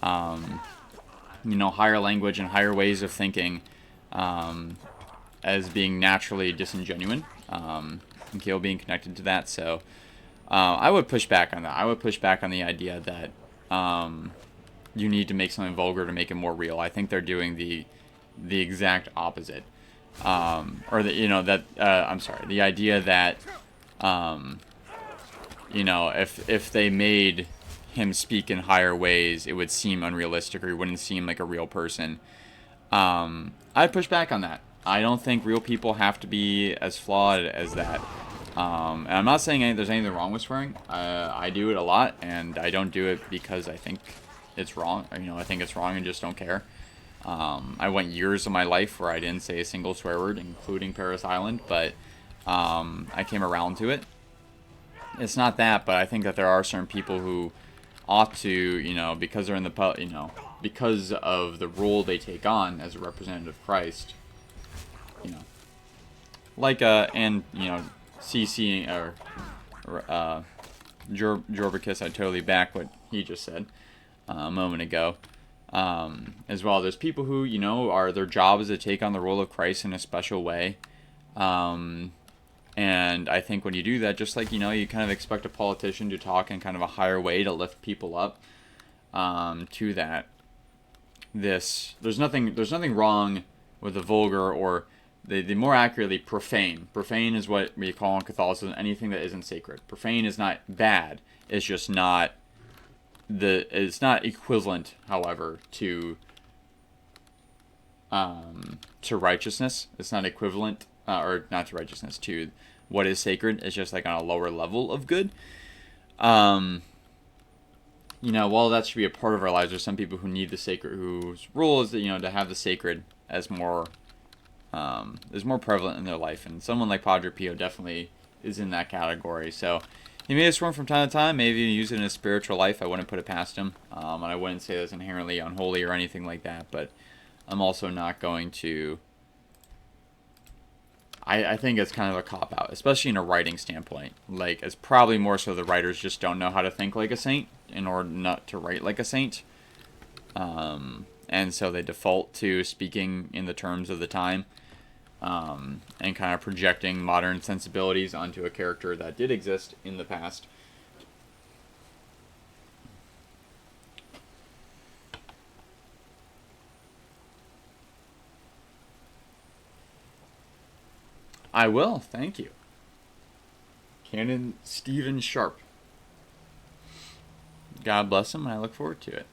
higher language and higher ways of thinking, as being naturally disingenuine, and being connected to that. So I would push back on that. I would push back on the idea that you need to make something vulgar to make it more real. I think they're doing the exact opposite. Or the I'm sorry, the idea that if they made him speak in higher ways, it would seem unrealistic, or he wouldn't seem like a real person. I'd push back on that. I don't think real people have to be as flawed as that. And I'm not saying there's anything wrong with swearing. I do it a lot, and I don't do it because I think it's wrong. I think it's wrong and just don't care. I went years of my life where I didn't say a single swear word, including Paris Island, but I came around to it. It's not that, but I think that there are certain people who ought to, because they're in the, because of the role they take on as a representative of Christ, like, and, CC, or Jorbicus, I totally back what he just said a moment ago. As well, there's people who, are, their job is to take on the role of Christ in a special way. And I think when you do that, just like, you kind of expect a politician to talk in kind of a higher way to lift people up, to that. this. There's nothing wrong with the vulgar, or the more accurately, profane. Profane is what we call in Catholicism anything that isn't sacred. Profane is not bad. It's just not it's not equivalent, however, to righteousness. It's not equivalent, or not to righteousness, to what is sacred. It's just like on a lower level of good. While that should be a part of our lives, there's some people who need the sacred, whose role is that, to have the sacred as more, is more prevalent in their life. And someone like Padre Pio definitely is in that category. So he may have sworn from time to time, maybe use it in his spiritual life. I wouldn't put it past him. And I wouldn't say that's inherently unholy or anything like that. But I'm also not going to... I think it's kind of a cop-out, especially in a writing standpoint. Like, it's probably more so the writers just don't know how to think like a saint in order not to write like a saint. And so they default to speaking in the terms of the time, and kind of projecting modern sensibilities onto a character that did exist in the past. I will, thank you. Canon Stephen Sharp. God bless him, and I look forward to it.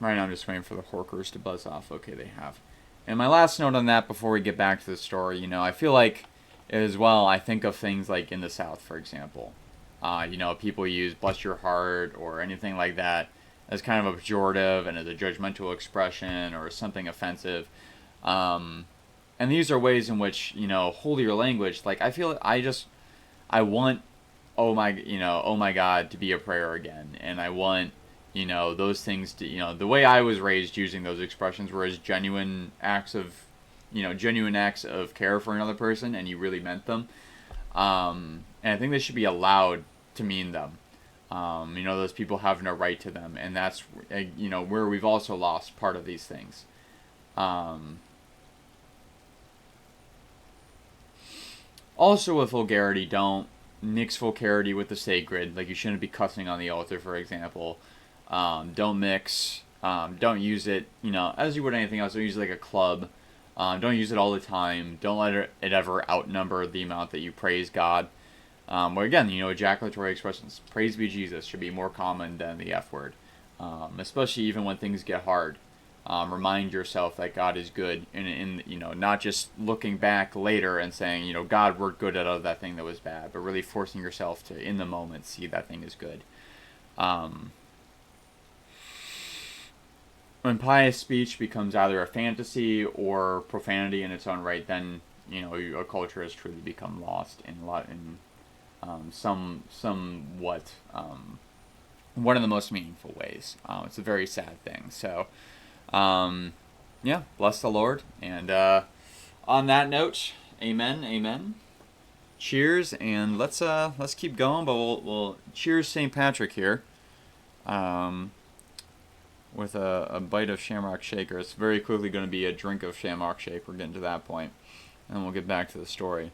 Right now I'm just waiting for the Horkers to buzz off. Okay, they have. And my last note on that before we get back to the story, I feel like as well, I think of things like in the South, for example. People use bless your heart or anything like that as kind of a pejorative and as a judgmental expression or something offensive. And these are ways in which, holier language, like I feel I want, oh my God to be a prayer again. And I want, those things to, the way I was raised using those expressions were as genuine acts of care for another person, and you really meant them. And I think they should be allowed to mean them. Those people have no right to them, and that's, where we've also lost part of these things. Also with vulgarity, don't mix vulgarity with the sacred. Like, you shouldn't be cussing on the altar, for example. Don't mix, don't use it, as you would anything else. Don't use it like a club. Don't use it all the time. Don't let it ever outnumber the amount that you praise God. Where again, ejaculatory expressions, praise be Jesus, should be more common than the F word. Especially even when things get hard. Remind yourself that God is good, and not just looking back later and saying, God worked good out of that thing that was bad, but really forcing yourself to, in the moment, see that thing is good. When pious speech becomes either a fantasy or profanity in its own right, then a culture has truly become lost in somewhat one of the most meaningful ways. It's a very sad thing. So, bless the Lord. And on that note, amen, amen. Cheers, and let's keep going. But we'll cheers St. Patrick here. With a bite of Shamrock Shaker. It's very quickly going to be a drink of Shamrock Shake. We're getting to that point. And we'll get back to the story.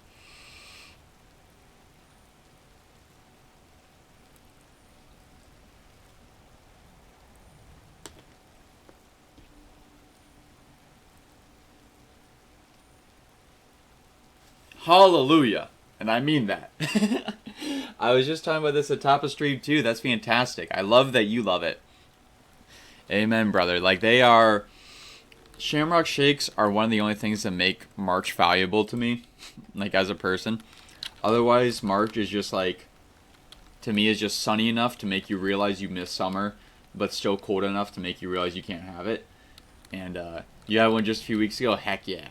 Hallelujah. And I mean that. I was just talking about this at top of stream too. That's fantastic. I love that you love it. Amen, brother. Like, they are... Shamrock Shakes are one of the only things that make March valuable to me, like, as a person. Otherwise, March is just, like, to me, is just sunny enough to make you realize you miss summer, but still cold enough to make you realize you can't have it. And, you had one just a few weeks ago. Heck yeah.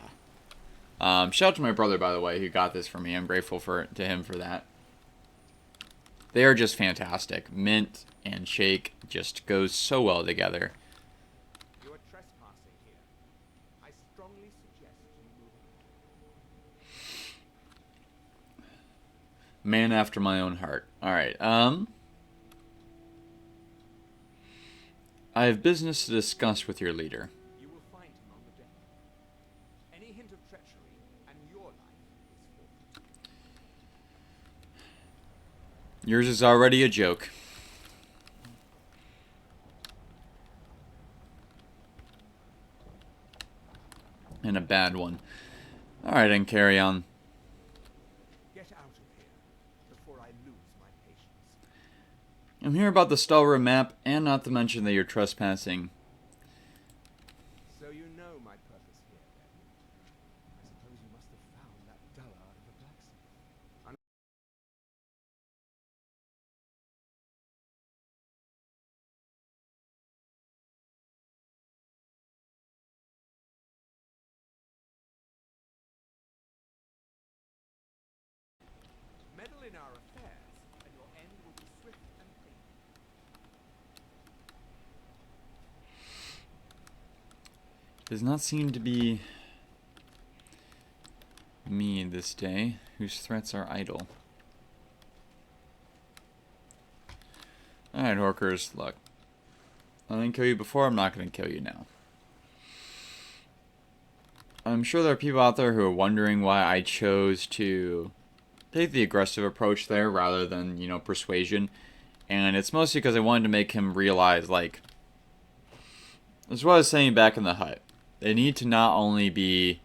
Shout out to my brother, by the way, who got this for me. I'm grateful to him for that. They are just fantastic. Mint and shake just goes so well together. You are trespassing here. I strongly suggest you move. Man after my own heart. Alright, I have business to discuss with your leader. You will find him on the deck. Any hint of treachery, and your life is forfeit. Yours is already a joke. And a bad one. Alright, and carry on. Get out of here before I lose my patience. I'm here about the Stalwart map, and not to mention that you're trespassing. So you know my purpose here, then? I suppose you must have found that dullard of a blacksmith. Meddle in our affairs, and your end will be swift and painful. Does not seem to be me this day, whose threats are idle. Alright, Horkers, look. I didn't kill you before, I'm not going to kill you now. I'm sure there are people out there who are wondering why I chose to take the aggressive approach there rather than, you know, persuasion. And it's mostly because I wanted to make him realize, like, that's what I was saying back in the hut. They need to not only be,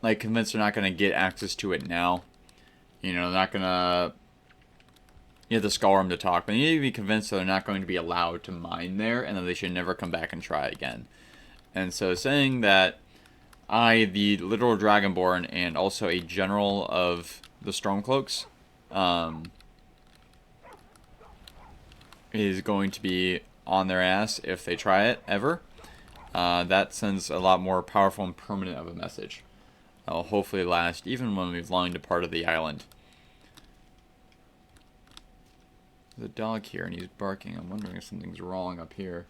like, convinced they're not going to get access to it now. You know, they're not going to, you have to scour them to talk. But they need to be convinced that they're not going to be allowed to mine there and that they should never come back and try again. And so saying that I, the literal Dragonborn, and also a general of the Stormcloaks, is going to be on their ass if they try it, ever. That sends a lot more powerful and permanent of a message. That'll hopefully last even when we've long departed the island. There's a dog here and he's barking. I'm wondering if something's wrong up here.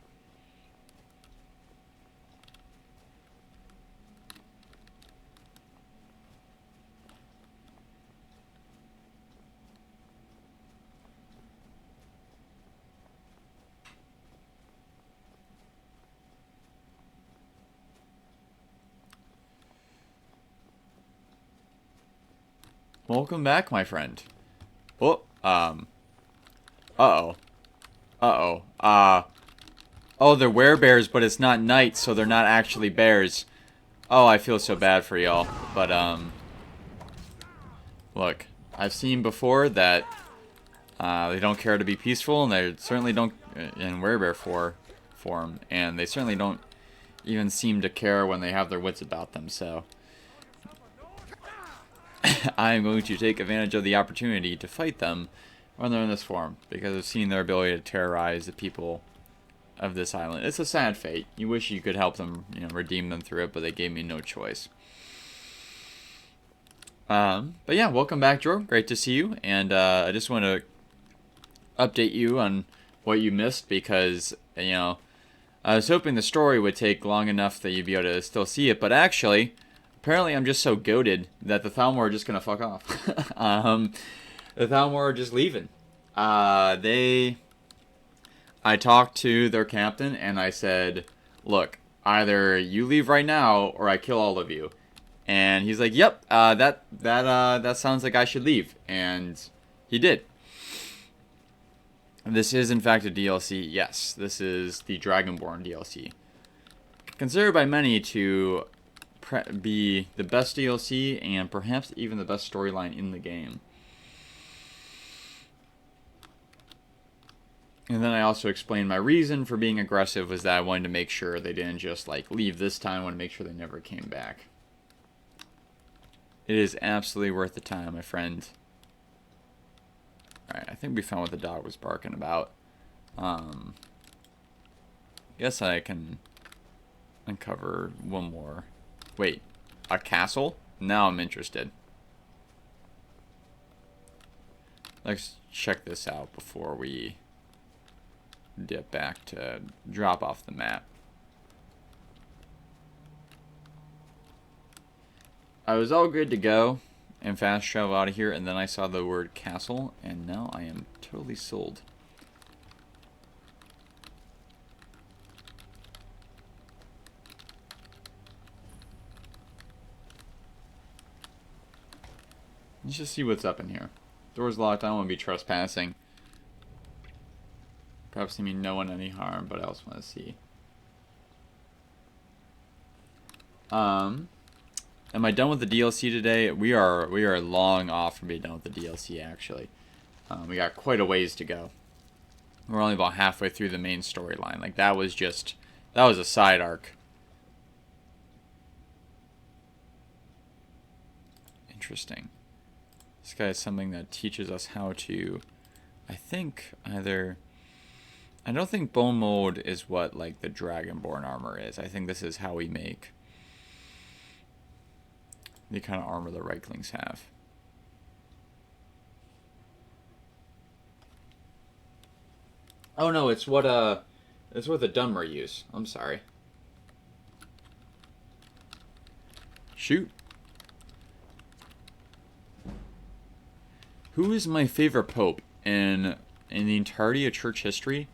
Welcome back, my friend. Oh, uh-oh. Uh-oh. Oh, they're werebears, but it's not night, so they're not actually bears. Oh, I feel so bad for y'all. But, look, I've seen before that, they don't care to be peaceful, and they certainly don't, in werebear form, and they certainly don't even seem to care when they have their wits about them, so I am going to take advantage of the opportunity to fight them when they're in this form, because I've seen their ability to terrorize the people of this island. It's a sad fate. You wish you could help them, you know, redeem them through it, but they gave me no choice. But yeah, welcome back, Jorg. Great to see you, and I just want to update you on what you missed, because, you know, I was hoping the story would take long enough that you'd be able to still see it, but actually, apparently I'm just so goated that the Thalmor are just going to fuck off. The Thalmor are just leaving. I talked to their captain and I said, look, either you leave right now or I kill all of you. And he's like, yep, that sounds like I should leave. And he did. This is, in fact, a DLC. Yes, this is the Dragonborn DLC. Considered by many to be the best DLC and perhaps even the best storyline in the game. And then I also explained my reason for being aggressive was that I wanted to make sure they didn't just, like, leave this time. I wanted to make sure they never came back. It is absolutely worth the time, my friend. Alright, I think we found what the dog was barking about. Guess I can uncover one more. Wait, a castle? Now I'm interested. Let's check this out before we dip back to drop off the map. I was all good to go and fast travel out of here, and then I saw the word castle, and now I am totally sold. Let's just see what's up in here. Door's locked. I don't want to be trespassing. Perhaps they mean no one any harm, but I also want to see. Am I done with the DLC today? We are long off from being done with the DLC, actually. We got quite a ways to go. We're only about halfway through the main storyline. Like, that was a side arc. Interesting. This guy is something that teaches us how to, I think, either... I don't think bone mold is what, like, the Dragonborn armor is. I think this is how we make the kind of armor the Reiklings have. Oh no, it's what the Dunmer use. I'm sorry. Shoot. Who is my favorite pope in the entirety of church history?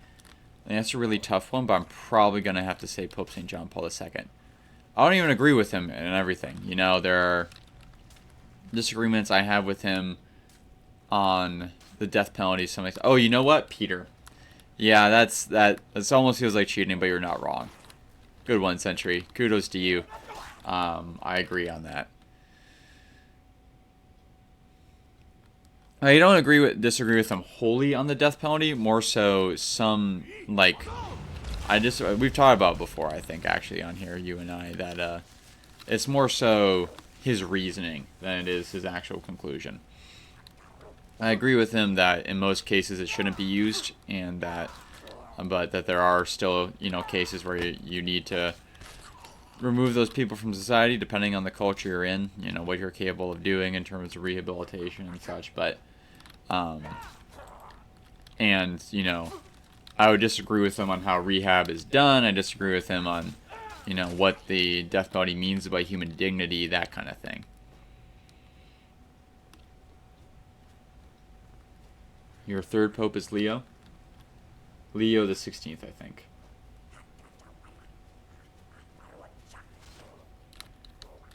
And that's a really tough one, but I'm probably gonna have to say Pope St. John Paul II. I don't even agree with him and everything. You know, there are disagreements I have with him on the death penalty. Something like, oh, you know what, Peter? Yeah, that almost feels like cheating, but you're not wrong. Good one, Sentry. Kudos to you. I agree on that. I don't disagree with him wholly on the death penalty. More so, some like we've talked about it before. I think actually on here, you and I, that it's more so his reasoning than it is his actual conclusion. I agree with him that in most cases it shouldn't be used, and but that there are still cases where you need to remove those people from society depending on the culture you're in, what you're capable of doing in terms of rehabilitation and such. But and I would disagree with him on how rehab is done. I disagree with him on what the death penalty means about human dignity, that kind of thing. Your third pope is Leo? Leo the 16th, I think.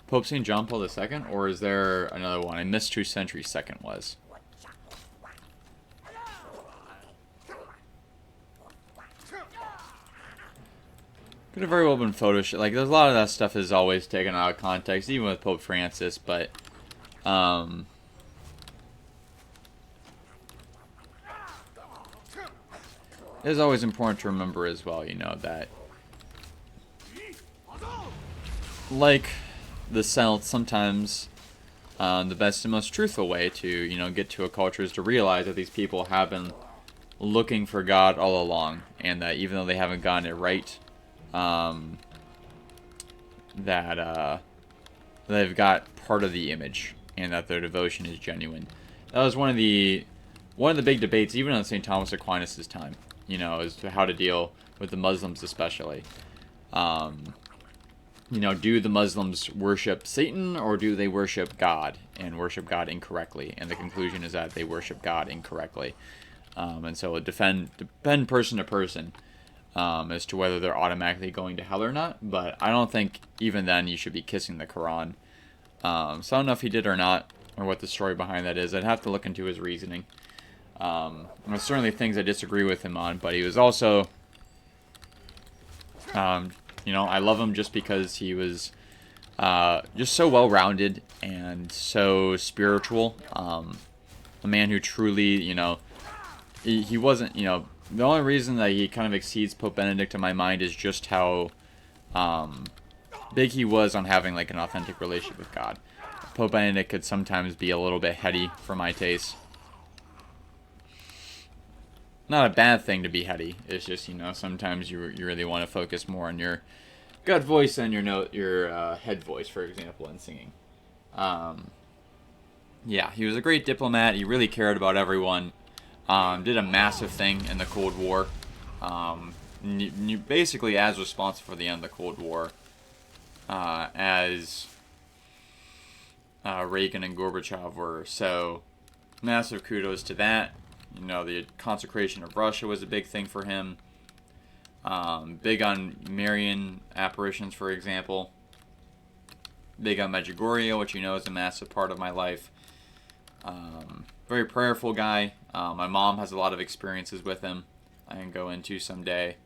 Pope St. John Paul II? Or is there another one? I missed who Century Second was. Could have very well been Photoshop. Like, there's a lot of that stuff is always taken out of context, even with Pope Francis, but... it is always important to remember as well, that... like the South, sometimes the best and most truthful way to, get to a culture is to realize that these people have been looking for God all along, and that even though they haven't gotten it right, that they've got part of the image, and that their devotion is genuine. That was one of the big debates, even on St. Thomas Aquinas' time, as to how to deal with the Muslims especially. Do the Muslims worship Satan, or do they worship God, and worship God incorrectly? And the conclusion is that they worship God incorrectly. And so it depend person to person as to whether they're automatically going to hell or not. But I don't think even then you should be kissing the Quran. So I don't know if he did or not, or what the story behind that is. I'd have to look into his reasoning. There's certainly things I disagree with him on, but he was also... I love him just because he was just so well-rounded and so spiritual. A man who truly, he wasn't, the only reason that he kind of exceeds Pope Benedict in my mind is just how big he was on having like an authentic relationship with God. Pope Benedict could sometimes be a little bit heady for my taste. Not a bad thing to be heady. It's just, sometimes you really want to focus more on your gut voice than your head voice, for example, in singing. Yeah, he was a great diplomat. He really cared about everyone. Did a massive thing in the Cold War. Basically as responsible for the end of the Cold War as Reagan and Gorbachev were. So, massive kudos to that. The consecration of Russia was a big thing for him. Big on Marian apparitions, for example. Big on Medjugorje, which is a massive part of my life. Very prayerful guy. My mom has a lot of experiences with him I can go into someday.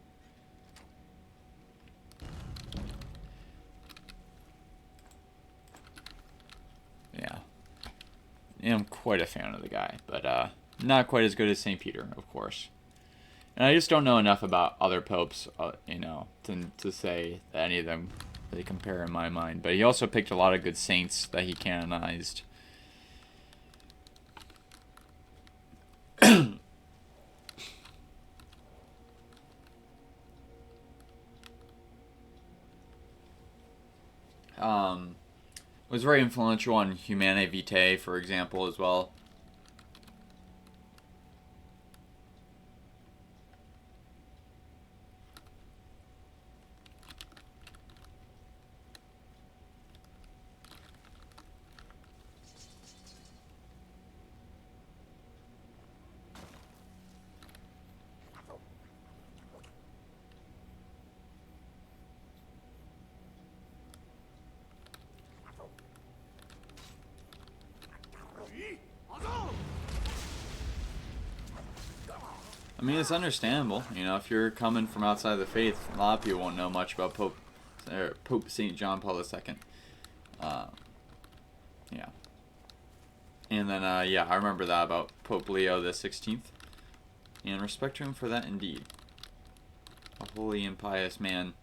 Yeah. I'm quite a fan of the guy, but not quite as good as St. Peter, of course. And I just don't know enough about other popes, to say that any of them they compare in my mind. But he also picked a lot of good saints that he canonized. Was very influential on Humanae Vitae, for example, as well. I mean, it's understandable. If you're coming from outside the faith, a lot of people won't know much about Pope St. John Paul II. Yeah. And then, I remember that about Pope Leo the 16th. And respect to him for that indeed. A holy and pious man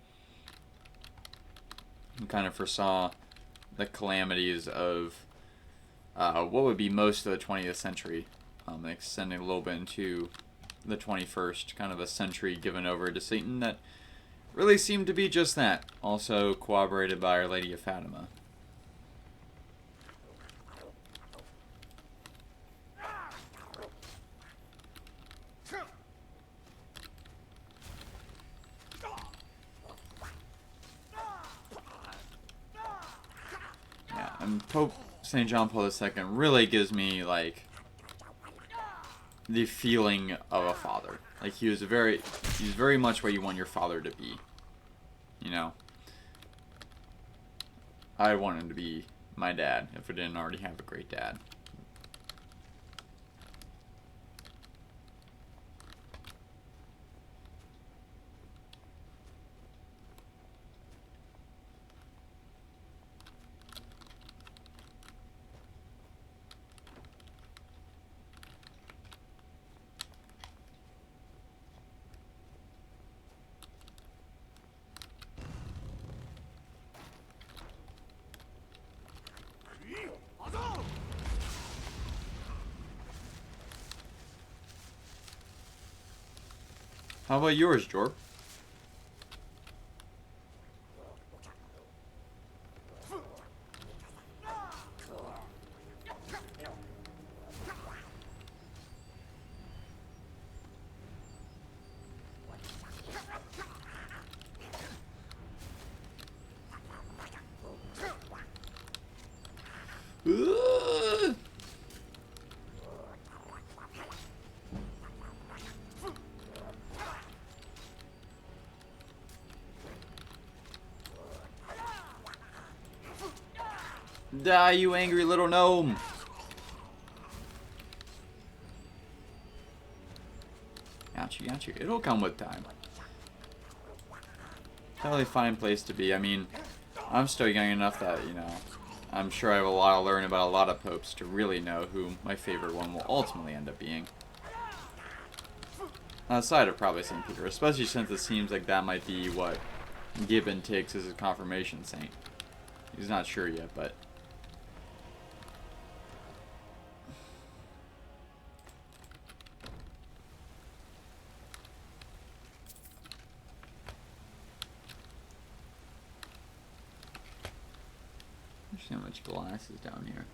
who kind of foresaw the calamities of what would be most of the 20th century, extending a little bit into the 21st, kind of a century given over to Satan that really seemed to be just that, also corroborated by Our Lady of Fatima. Yeah, and Pope St. John Paul II really gives me, like, the feeling of a father. Like, he's very much what you want your father to be. I want him to be my dad, if I didn't already have a great dad. How about yours, Jorb? Die, you angry little gnome! Got you. It'll come with time. Totally fine place to be. I mean, I'm still young enough that, I'm sure I have a lot to learn about a lot of popes to really know who my favorite one will ultimately end up being. Outside of probably St. Peter, especially since it seems like that might be what Gibbon takes as his confirmation saint. He's not sure yet, but... How much glass is down here.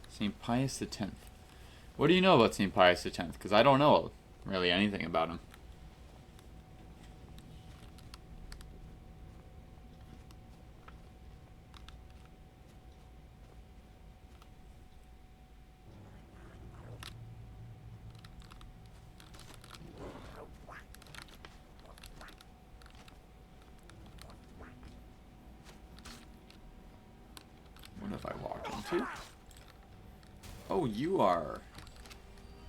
St. Pius X. What do you know about St. Pius X? Because I don't know really anything about him. too? Oh, you are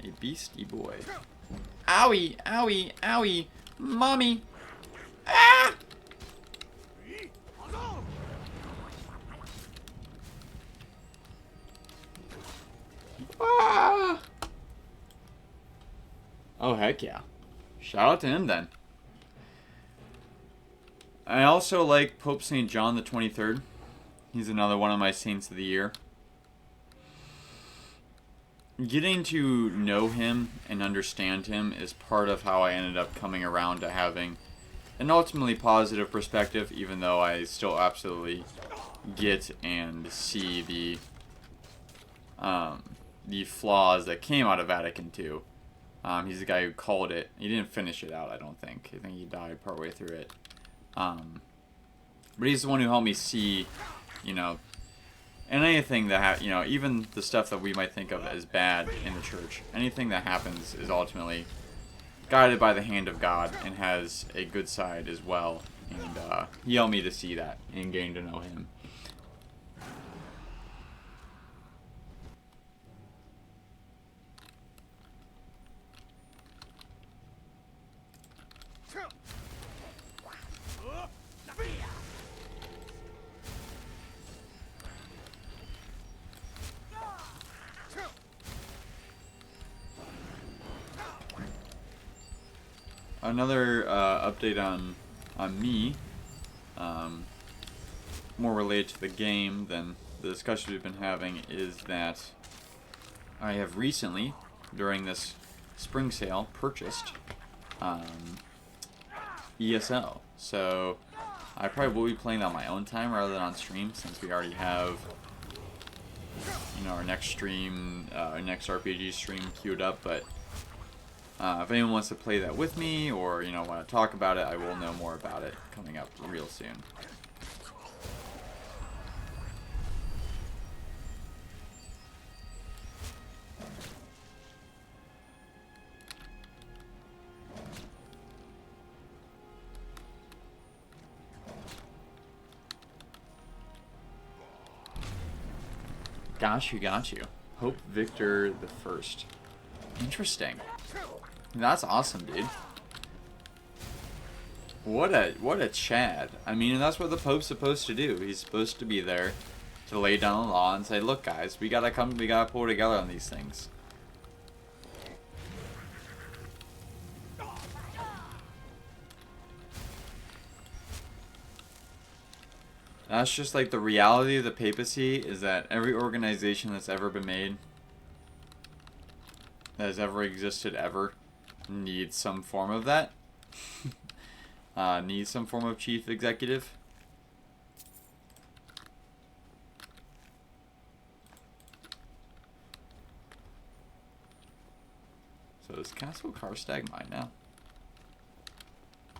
a beastie boy. Owie, owie, owie. Mommy. Ah! Ah! Oh, heck yeah. Shout out to him then. I also like Pope St. John the 23rd. He's another one of my saints of the year. Getting to know him and understand him is part of how I ended up coming around to having an ultimately positive perspective, even though I still absolutely get and see the flaws that came out of Vatican II. He's the guy who called it. He didn't finish it out, I don't think. I think he died partway through it. But he's the one who helped me see, you know, and anything that, you know, even the stuff that we might think of as bad in the church, anything that happens is ultimately guided by the hand of God and has a good side as well. And he helped me to see that and getting to know him. Another update on me, more related to the game than the discussion we've been having, is that I have recently, during this spring sale, purchased ESL. So I probably will be playing that on my own time rather than on stream, since we already have, you know, our next stream, our next RPG stream queued up. But if anyone wants to play that with me, or, you know, want to talk about it, I will know more about it coming up real soon. Got you. Hope Victor the First. Interesting. That's awesome, dude. What a Chad. I mean, that's what the Pope's supposed to do. He's supposed to be there to lay down the law and say, look, guys, we gotta pull together on these things. That's just like the reality of the papacy, is that every organization that's ever been made, that has ever existed ever, needs some form of that. Needs some form of chief executive. So is Castle Karstag mine now?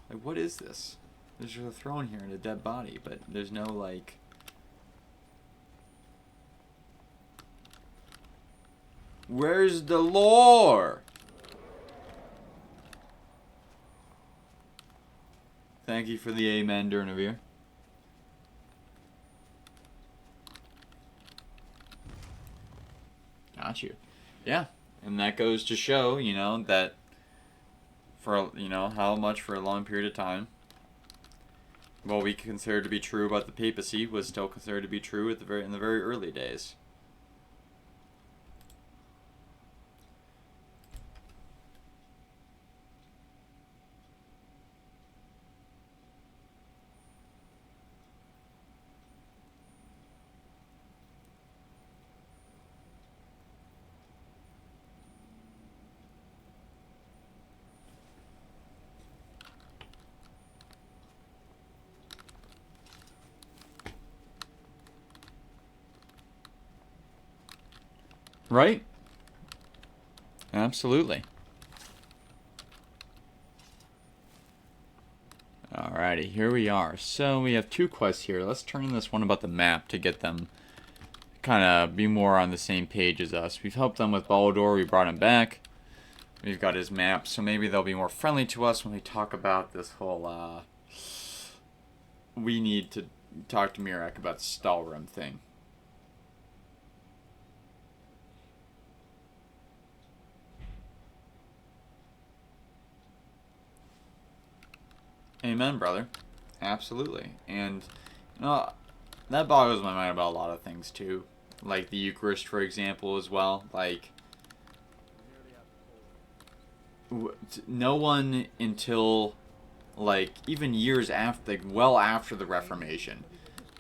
Like, what is this? There's a throne here and a dead body, but there's no, like... Where's the lore? Thank you for the amen, Durnavir. Got you. Yeah, and that goes to show, you know, that for, you know, how much for a long period of time what we considered to be true about the papacy was still considered to be true at in the very early days. Right? Absolutely. Alrighty, here we are. So we have two quests here. Let's turn in this one about the map to get them kind of be more on the same page as us. We've helped them with Baldur. We brought him back. We've got his map, so maybe they'll be more friendly to us when we talk about this whole, we need to talk to Mirak about the Stalrim thing. Amen, brother. Absolutely. And, you know, that boggles my mind about a lot of things, too. Like the Eucharist, for example, as well. Like, no one until, like, even years after, like, well after the Reformation.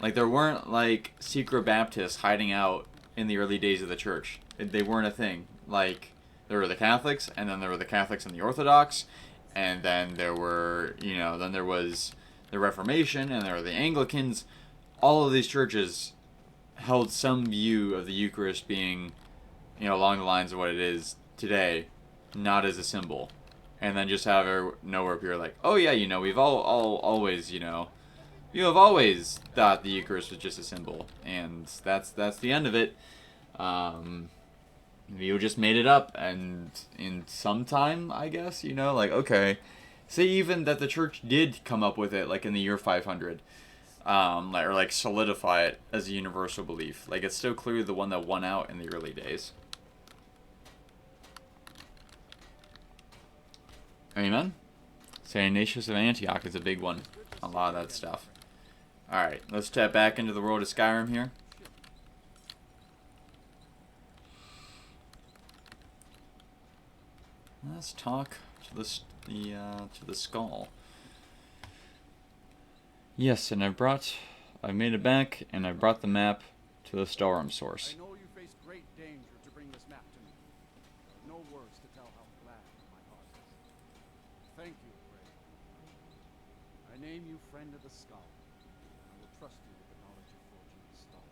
Like, there weren't, like, secret Baptists hiding out in the early days of the church. They weren't a thing. Like, there were the Catholics, and then there were the Catholics and the Orthodox, and then there were, you know, then there was the Reformation, and there were the Anglicans. All of these churches held some view of the Eucharist being, you know, along the lines of what it is today, not as a symbol. And then just have nowhere appear like, oh yeah, you know, we've all always, you know, you have always thought the Eucharist was just a symbol, and that's the end of it. You just made it up, and in some time, I guess, you know, like, okay, say even that the church did come up with it, like in the year 500, or like solidify it as a universal belief. Like, it's still clearly the one that won out in the early days. Amen. Saint Ignatius of Antioch is a big one. A lot of that stuff. Alright, let's step back into the world of Skyrim here. Let's talk to the skull. Yes, and I made it back, and I brought the map to the Skyrim source. I know you face great danger to bring this map to me. No words to tell how glad my heart is. Thank you, Ray. I name you friend of the skull. I will trust you with the knowledge of forging the skull.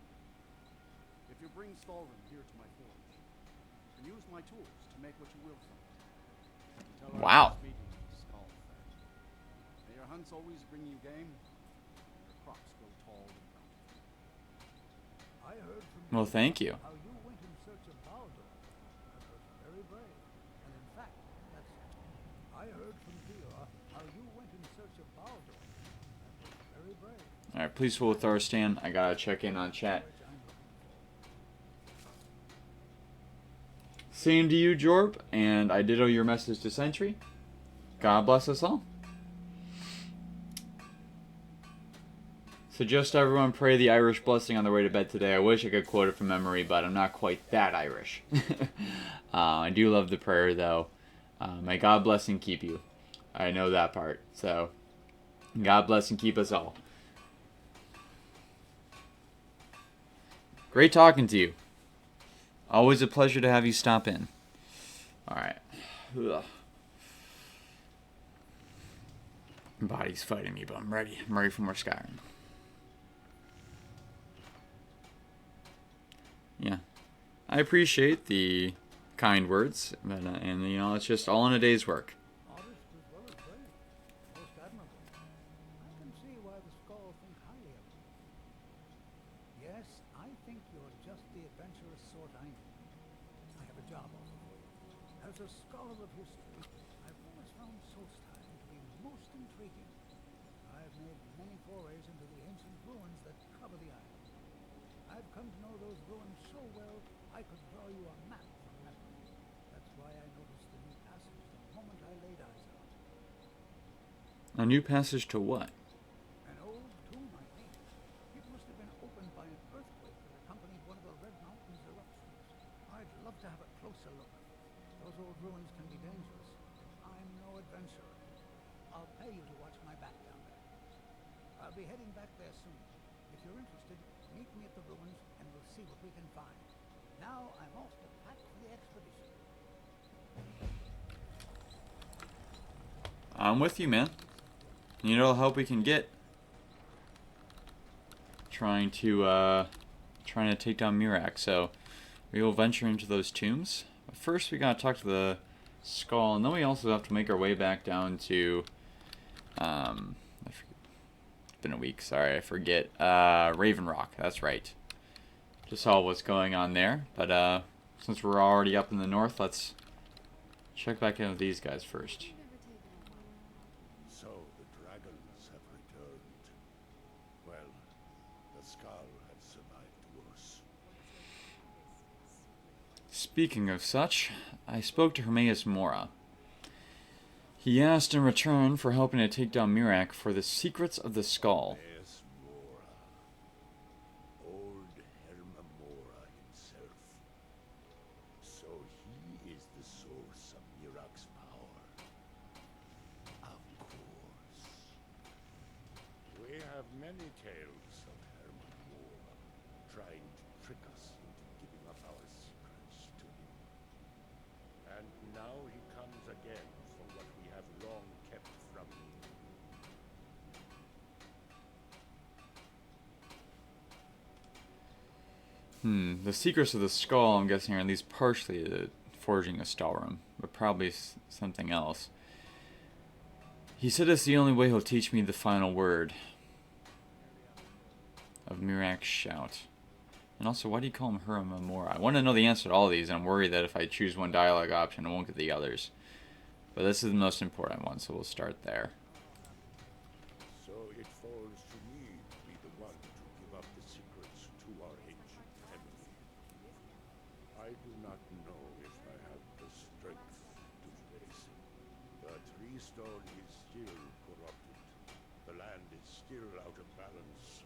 If you bring Stalrim here to my forge, you can use my tools to make what you will from it. Until our Wow. next meeting, skull friend. May your hunts always bring you game, and your crops grow tall and bountiful. I heard from Well, thank you. how you went in search of Baldur. That was very brave. And in fact, that's I heard from Theor how you went in search of Baldur. That was very brave. Alright, please hold Thorstan. I gotta check in on chat. Which I'm looking for. Same to you, Jorb, and I ditto your message to Sentry. God bless us all. Suggest everyone pray the Irish blessing on their way to bed today. I wish I could quote it from memory, but I'm not quite that Irish. I do love the prayer, though. May God bless and keep you. I know that part. So, God bless and keep us all. Great talking to you. Always a pleasure to have you stop in. Alright. Ugh. My body's fighting me, but I'm ready. I'm ready for more Skyrim. Yeah. I appreciate the kind words, but, and, you know, it's just all in a day's work. Honest as well as brave. Most admirable. I can see why the skull think highly of you. Yes, I think you're just the adventurous sort I need. I have a job offer for you. As a scholar of history, I've always found Solstheim to be most intriguing. I've made many forays into the ancient ruins that cover the island. I've come to know those ruins so well, I could draw you a map from memory. That's why I noticed the new passage the moment I laid eyes on it. A new passage to what? An old tomb, I think. It must have been opened by an earthquake that accompanied one of the Red Mountain's eruptions. I'd love to have a closer look. Those old ruins can be dangerous. I'm no adventurer. I'll pay you to watch my back down there. I'll be heading back there soon. If you're interested, meet me at the ruins and we'll see what we can find. Now I'm off to pack for the expedition. I'm with you, man. You know the help we can get. Trying to take down Mirak, so we will venture into those tombs. But first we gotta talk to the skull, and then we also have to make our way back down to it's been a week, sorry, I forget. Raven Rock, that's right. To solve what's going on there. But since we're already up in the north, let's check back in with these guys first. So the dragons have returned. Well, the skull has survived worse. Speaking of such, I spoke to Hermaeus Mora. He asked in return for helping to take down Mirak for the secrets of the skull. Yes, Mora. Old Hermamora himself. So he is the source of Mirak's power. Of course. We have many tales of Hermamora trying to trick us into giving up our secrets to him. And now he comes again for what we have long kept from him. The secrets of the skull, I'm guessing, are at least partially the forging a Stalrum, but probably something else. He said it's the only way he'll teach me the final word of Mirak's shout. And also, why do you call him Hermamora? I want to know the answer to all these, and I'm worried that if I choose one dialogue option, I won't get the others. But this is the most important one, so we'll start there. So it falls to me to be the one to give up the secrets to our ancient enemy. I do not know if I have the strength to face him, but Restone is still corrupted. The land is still out of balance.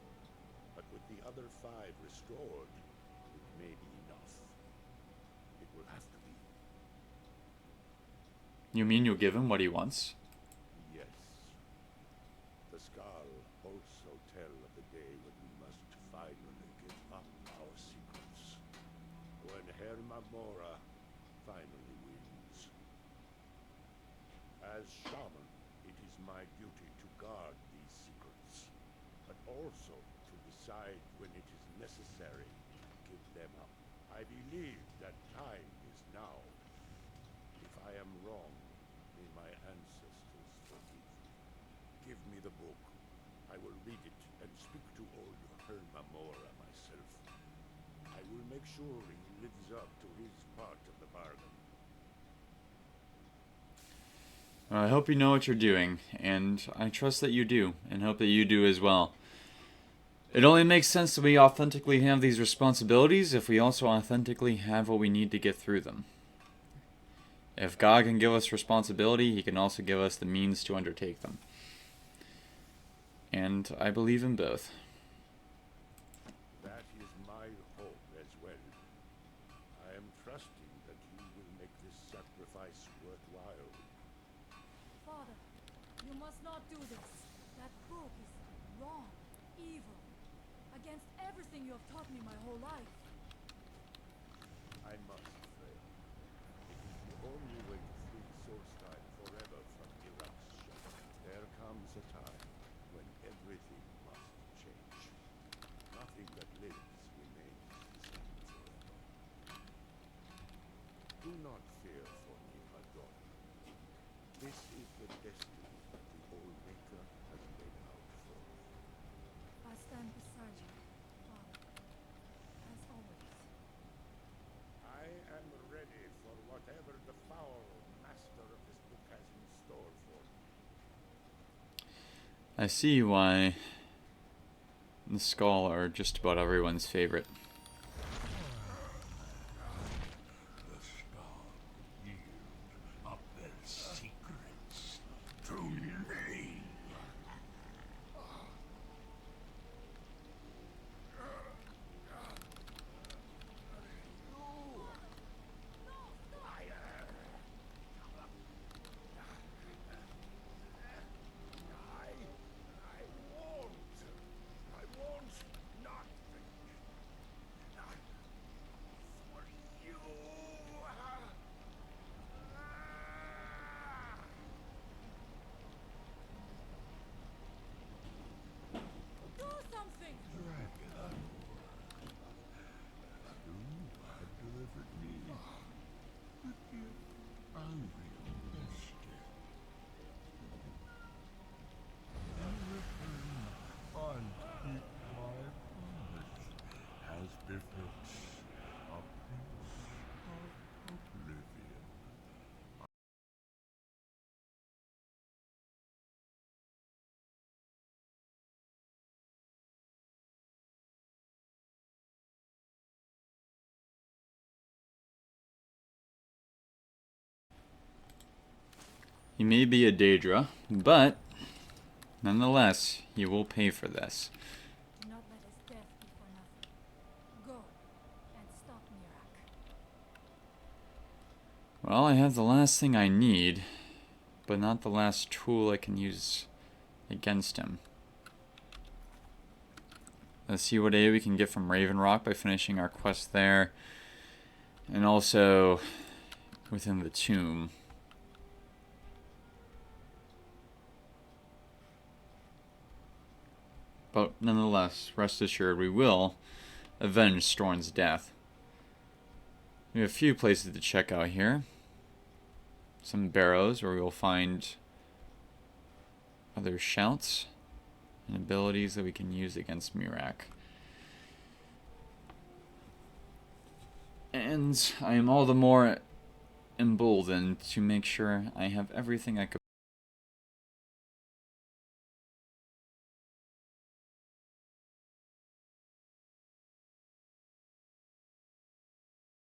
But with the other 5 restored, it may be enough. It will have to be. You mean you'll give him what he wants? Yes. The Skal also tell of the day when we must finally give up our secrets. When Hermamora finally wins. As shaman, it is my duty to guard these secrets, but also to decide when it is necessary to give them up. I believe that time is now. If I am wrong, may my ancestors forgive me. Give me the book. I will read it and speak to old Hermamora myself. I will make sure he lives up to his part of the bargain. I hope you know what you're doing, and I trust that you do, and hope that you do as well. It only makes sense that we authentically have these responsibilities if we also authentically have what we need to get through them. If God can give us responsibility, He can also give us the means to undertake them. And I believe in both. That is my hope as well. I am trusting that you will make this sacrifice worthwhile. Father, you must not do this. That book is wrong, evil, against everything you have taught me my whole life. I must, Freya. It is the only way to free Solstein forever from Mirak's shadow. There comes a time when everything must change. Nothing that lives remains the same forever. Do not fear for me, my daughter. This is the destiny that the Old Maker has laid out for me. I stand beside you, Father, as always. I am ready for whatever the foul master of this book has in store for me. I see why the Skull are just about everyone's favorite. The Skal yield up their secrets to me. I want nothing. He may be a Daedra, but nonetheless, he will pay for this. Do not let his death be for nothing. Go and stop Mirak. Well, I have the last thing I need, but not the last tool I can use against him. Let's see what aid we can get from Raven Rock by finishing our quest there. And also within the tomb. But nonetheless, rest assured, we will avenge Storn's death. We have a few places to check out here. Some barrows where we will find other shouts and abilities that we can use against Mirak. And I am all the more emboldened to make sure I have everything I could.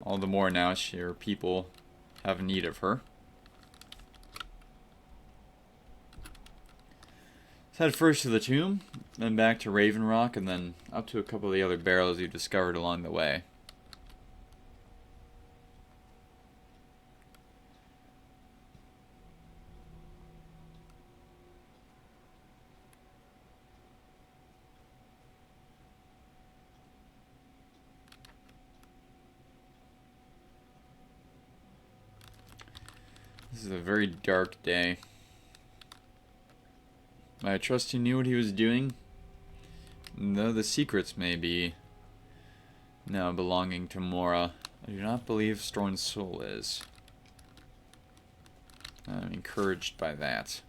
All the more now her people have need of her. Let's head first to the tomb, then back to Raven Rock, and then up to a couple of the other barrels you discovered along the way. This is a very dark day. I trust he knew what he was doing, though the secrets may be now belonging to Mora. I do not believe Storn's soul is. I'm encouraged by that.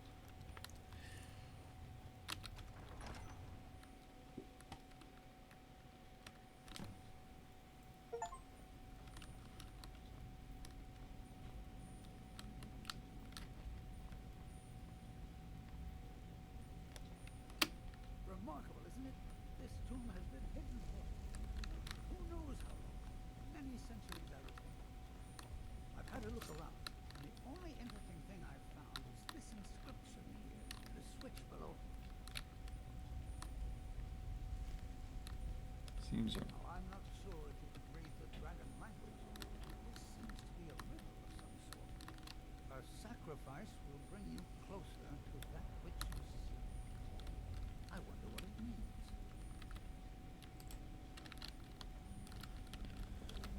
Remarkable, isn't it? This tomb has been hidden for who knows how long? Many centuries, I reckon. I've had a look around, and the only interesting thing I've found is this inscription here, the switch below. Seems Now, I'm not sure if you can read the dragon language. This seems to be a riddle of some sort. A sacrifice will bring you closer to that which you seek. I wonder what it means.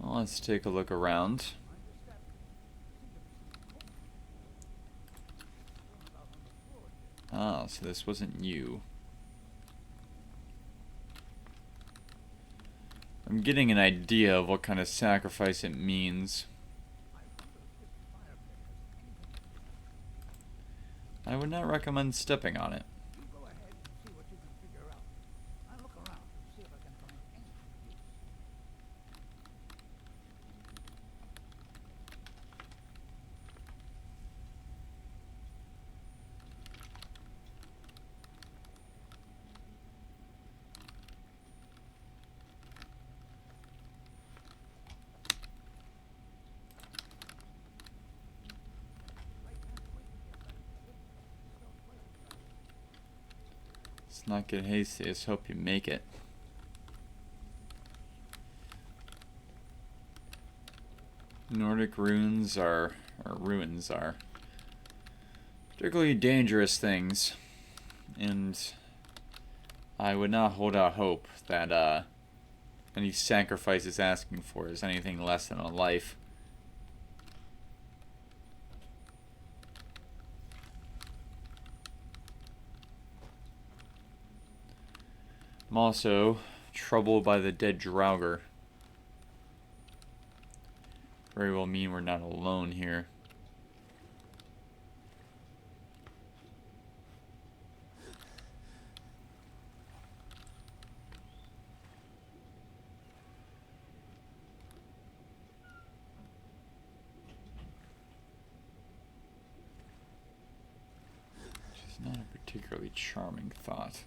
well, let's take a look around. Ah, so this wasn't you. I'm getting an idea of what kind of sacrifice it means. I would not recommend stepping on it. You go ahead and see what you can figure out. I'll look around and see if I can find anything of use. Let's not get hasty. Let's hope you make it. Nordic ruins are, or ruins are, particularly dangerous things, and I would not hold out hope that any sacrifice is asking for is anything less than a life. I'm also troubled by the dead Draugr. Very well mean we're not alone here. Which is not a particularly charming thought.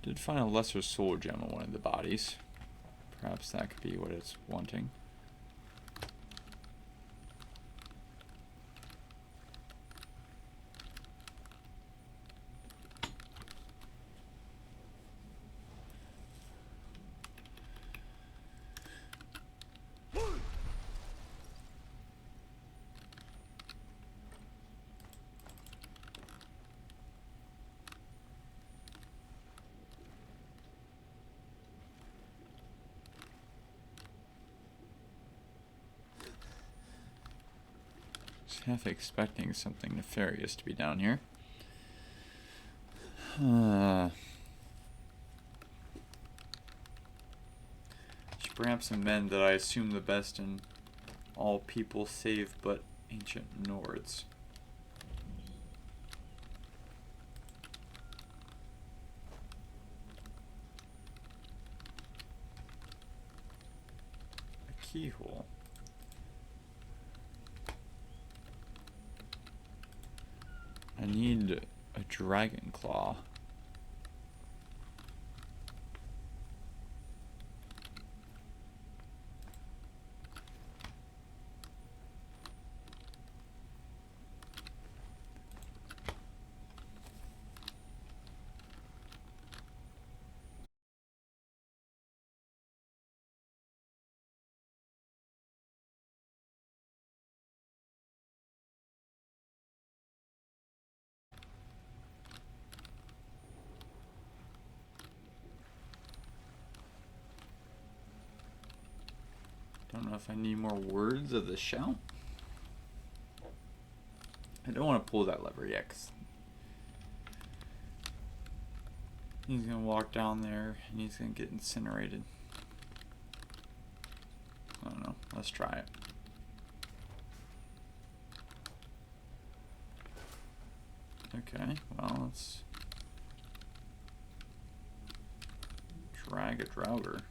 Did find a lesser soul gem on one of the bodies. Perhaps that could be what it's wanting. Half expecting something nefarious to be down here. Perhaps some men that I assume the best in all people save but ancient Nords. A keyhole. I need a dragon claw. Don't know if I need more words of the shout. I don't want to pull that lever yet, 'cause he's gonna walk down there and he's gonna get incinerated. I don't know. Let's try it. Okay, well, let's drag a Draugar.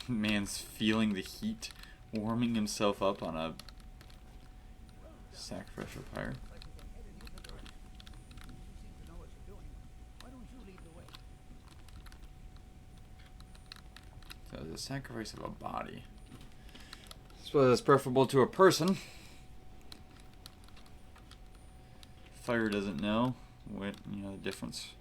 Man's feeling the heat, warming himself up on a sacrificial pyre. You seem to know what you're doing. Why don't you lead the way? So the sacrifice of a body. I suppose that's preferable to a person. Fire doesn't know what, the difference.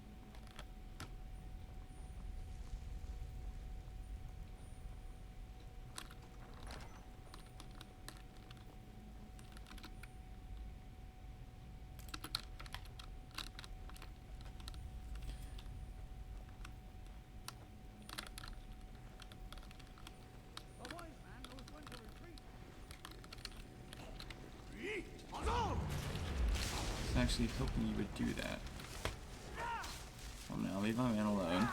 A wise man knows when to retreat. I was actually hoping you would do that. Well, now leave my man alone.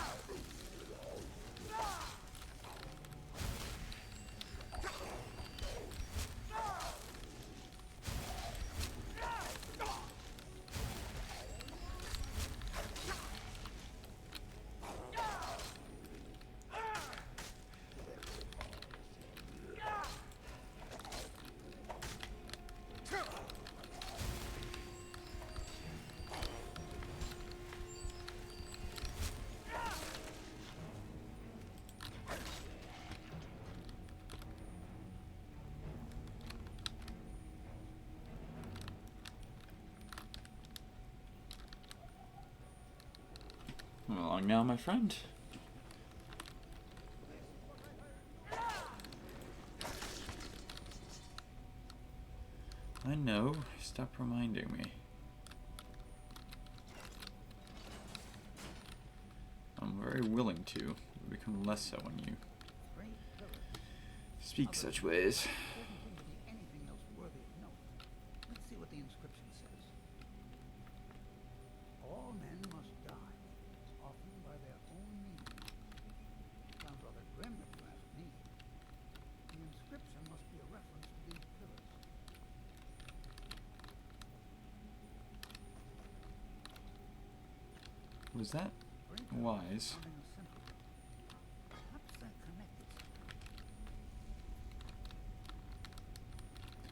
Come along now, my friend. I know. Stop reminding me. I'm very willing to. Become less so when you Great pillars. speak such ways. Doesn't seem to be anything else worthy of note. Let's see what the inscription says. All men must die, often by their own means. Sounds rather grim if you ask me. The inscription must be a reference to these pillars. Was that wise? Forming a center. Perhaps they're connected.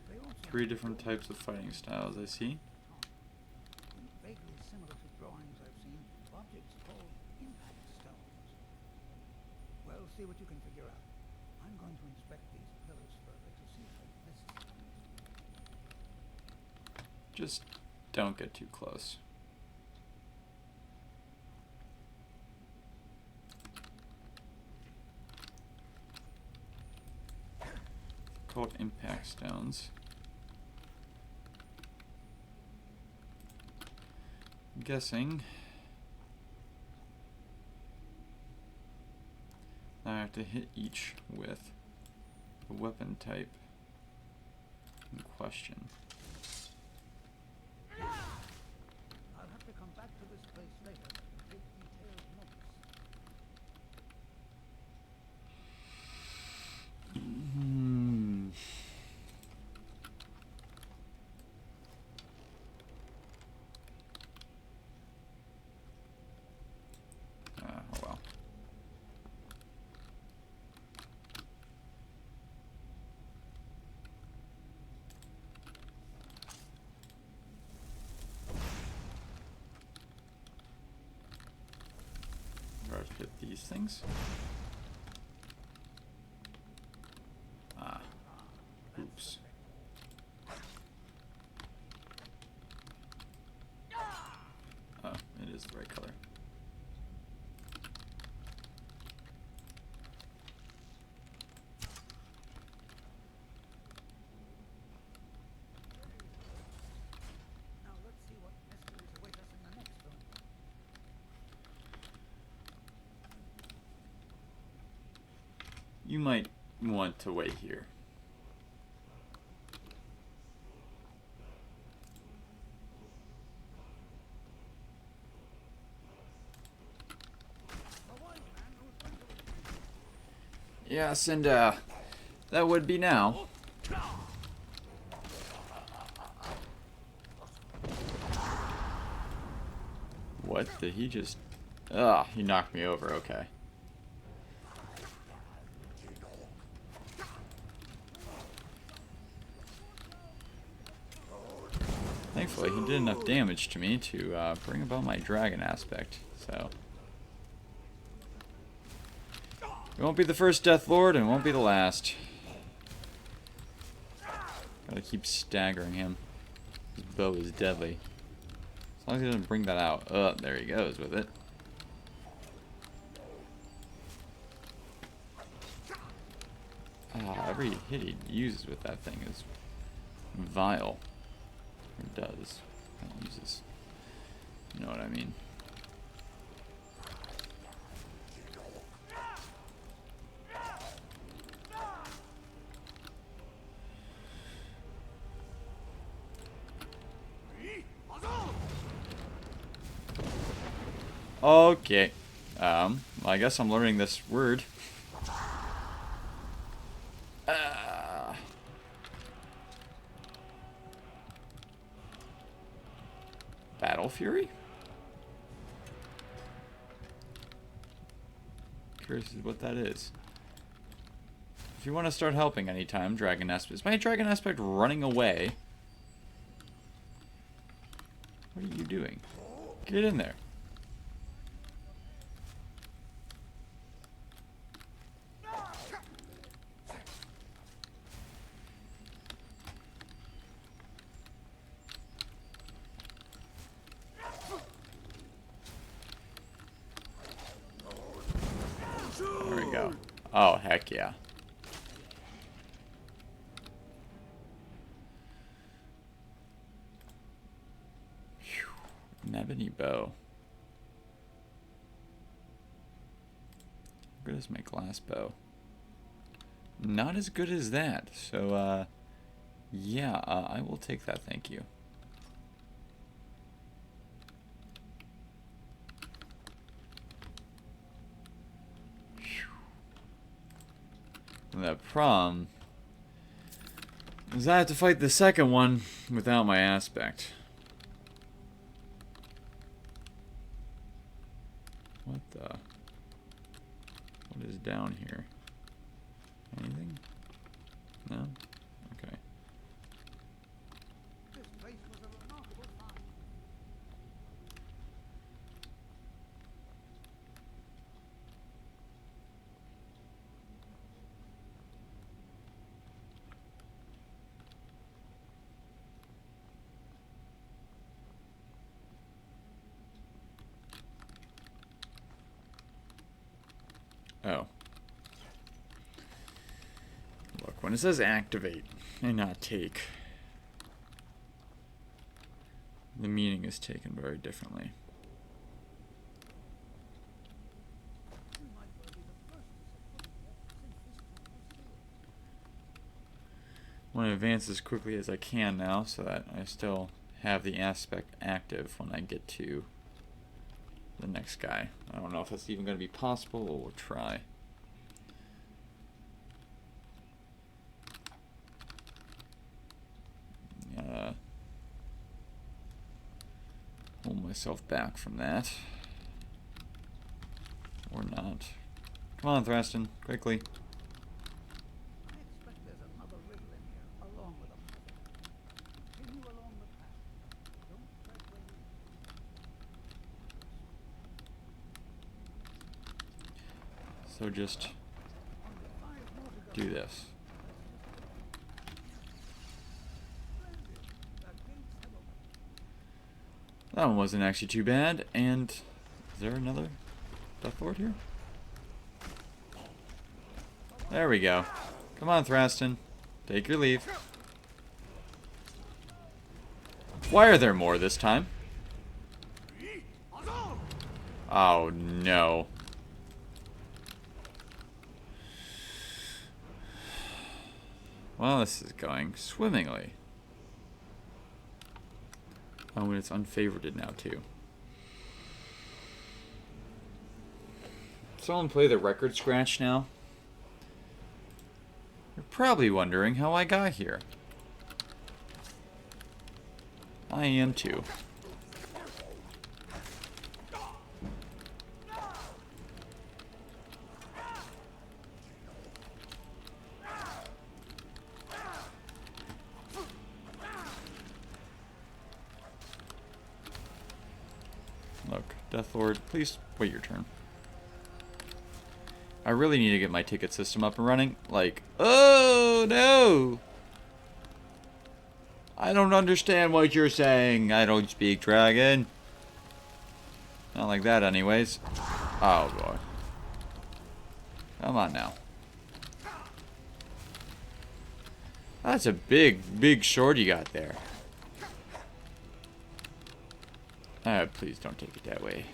They also 3 different types of fighting styles, I see. vaguely similar to drawings I've seen, objects called impact stones. Well, see what you can figure out. I'm going to inspect these pillars further to see if I've missed something. Just don't get too close. Called impact stones. I'm guessing I have to hit each with the weapon type in question. I'll have to come back to this place later and take detailed notes. Oh well. Try to hit these things. Ah. Oops. Oh, it is the right color. Now let's see what mysteries await us in the next room. You might want to wait here. Yes, and that would be now. What did he just... Ah, he knocked me over, okay. Thankfully, he did enough damage to me to bring about my dragon aspect, so... It won't be the first Death Lord, and it won't be the last. Gotta keep staggering him. His bow is deadly. As long as he doesn't bring that out. Oh, there he goes with it. Ah, every hit he uses with that thing is vile. Or does. Not uses. You know what I mean. Okay. Well, I guess I'm learning this word. Battle Fury? Curious what that is. If you want to start helping anytime, Dragon Aspect. Is my Dragon Aspect running away? What are you doing? Get in there. There we go. Oh, heck yeah. An ebony bow. How good is my glass bow? Not as good as that. So, yeah, I will take that, thank you. And the problem is I have to fight the second one without my aspect. What the? What is down here? Anything? No? Okay. This place was a remarkable find. Oh. Look, when it says activate and not take, the meaning is taken very differently. We might well be the first to set foot here since this town was here. I want to advance as quickly as I can now so that I still have the aspect active when I get to the next guy. I don't know if that's even going to be possible, but we'll try. Hold myself back from that. Or not. Come on, Thraston, quickly. I expect there's another riddle in here, along with a puzzle. Continue along the path. Don't tread where you So just only 5 more to go. do this. Splendid. The gates have opened. That one wasn't actually too bad. And is there another Death Lord here? There we go. Come on, Thraston. Take your leave. Why are there more this time? Oh no. Well, this is going swimmingly. Oh, and it's unfavorited now, too. Someone play the record scratch now? You're probably wondering how I got here. I am too. Look, Death Lord, please wait your turn. I really need to get my ticket system up and running. Like, oh no! I don't understand what you're saying. I don't speak dragon. Not like that anyways. Oh boy. Come on now. That's a big sword you got there. Please don't take it that way.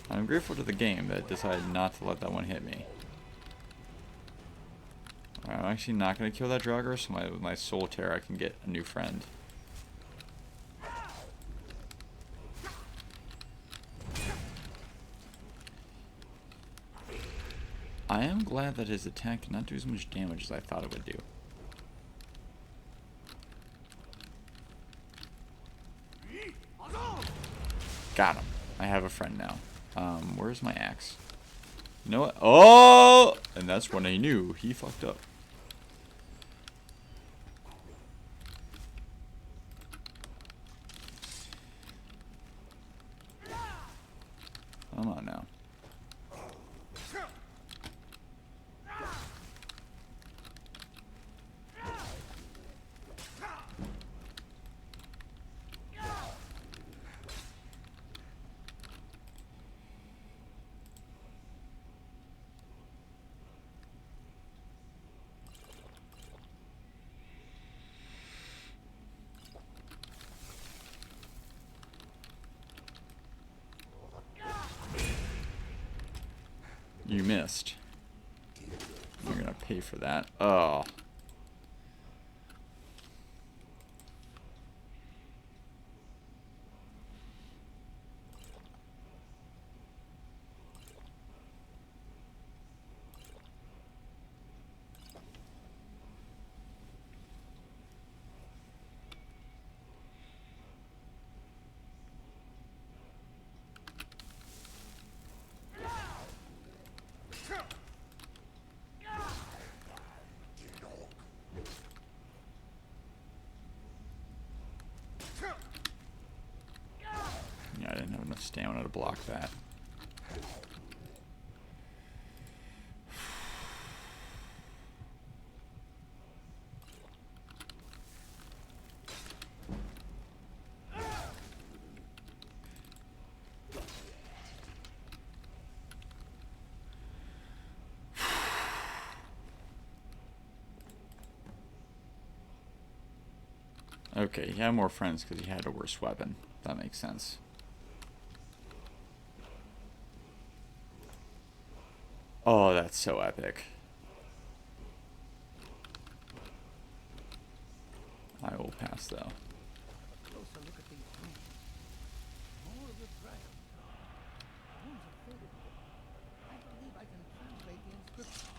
I'm grateful to the game that decided not to let that one hit me. Alright, I'm actually not going to kill that Draugr, so with my Soul Tear I can get a new friend. I am glad that his attack did not do as much damage as I thought it would do. Got him. I have a friend now. Where's my axe? You know what? Oh! And that's when I knew he fucked up. Come on now. You missed. You're gonna pay for that. Oh. stamina to block that. Okay, he had more friends because he had a worse weapon. That makes sense. Oh, that's so epic. I will pass, though. Closer look at these runes. More of the dragon. The runes are faded. I believe I can translate the inscription.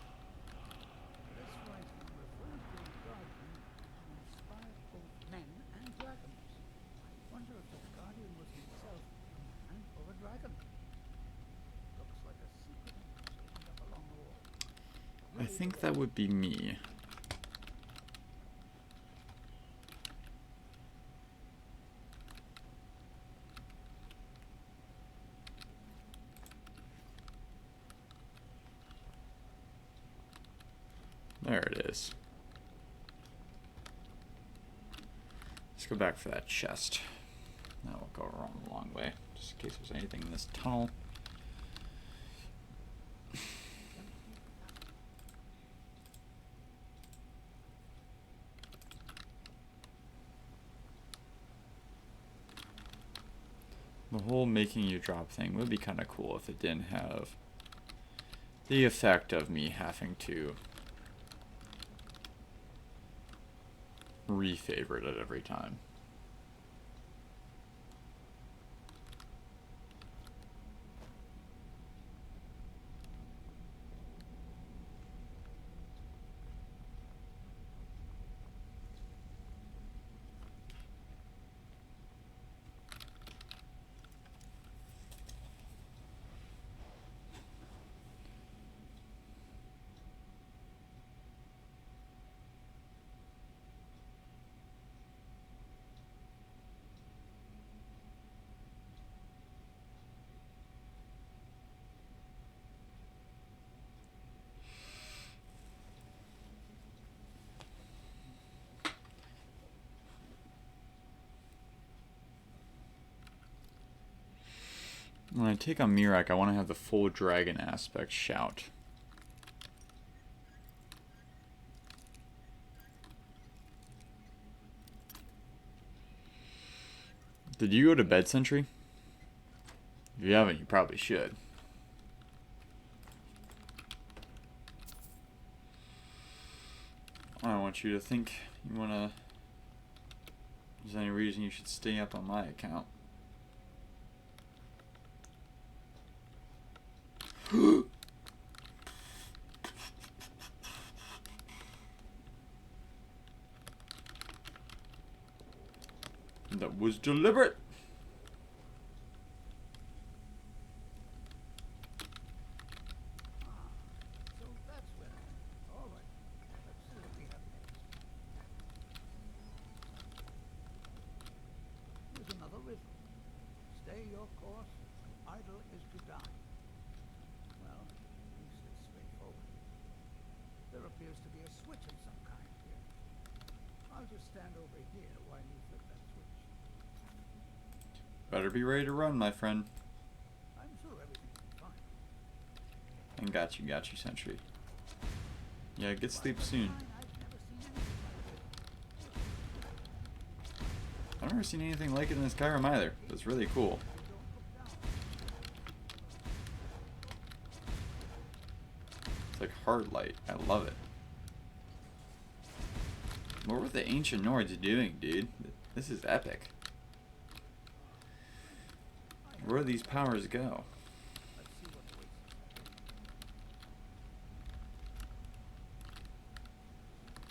This writing refers to a guardian who inspired both men and dragons. I wonder if this guardian was himself a man or a dragon. Looks like a secret entrance up along the wall. I think that would be me. There it is. Let's go back for that chest. Now we'll go around the long way, just in case there's anything in this tunnel. The whole making you drop thing would be kind of cool if it didn't have the effect of me having to re-favorite it every time. When I take on Mirak, I want to have the full dragon aspect shout. Did you go to bed, Sentry? If you haven't, you probably should. I don't want you to think you want to... There's any reason you should stay up on my account. That was deliberate. So that's where. All right. Let's see what we have next. Here's another riddle. Stay your course. Idle is to die. Well, at least it's straightforward. There appears to be a switch of some kind here. I'll just stand over here while you flip that switch. Better be ready to run, my friend. I'm sure everything will be fine. And got you, Sentry. Yeah, get sleep soon. I've never seen anything like it in Skyrim either. It's really cool. It's like hard light. I love it. What were the ancient Nords doing, dude? This is epic. Where do these powers go? Let's see what awaits us.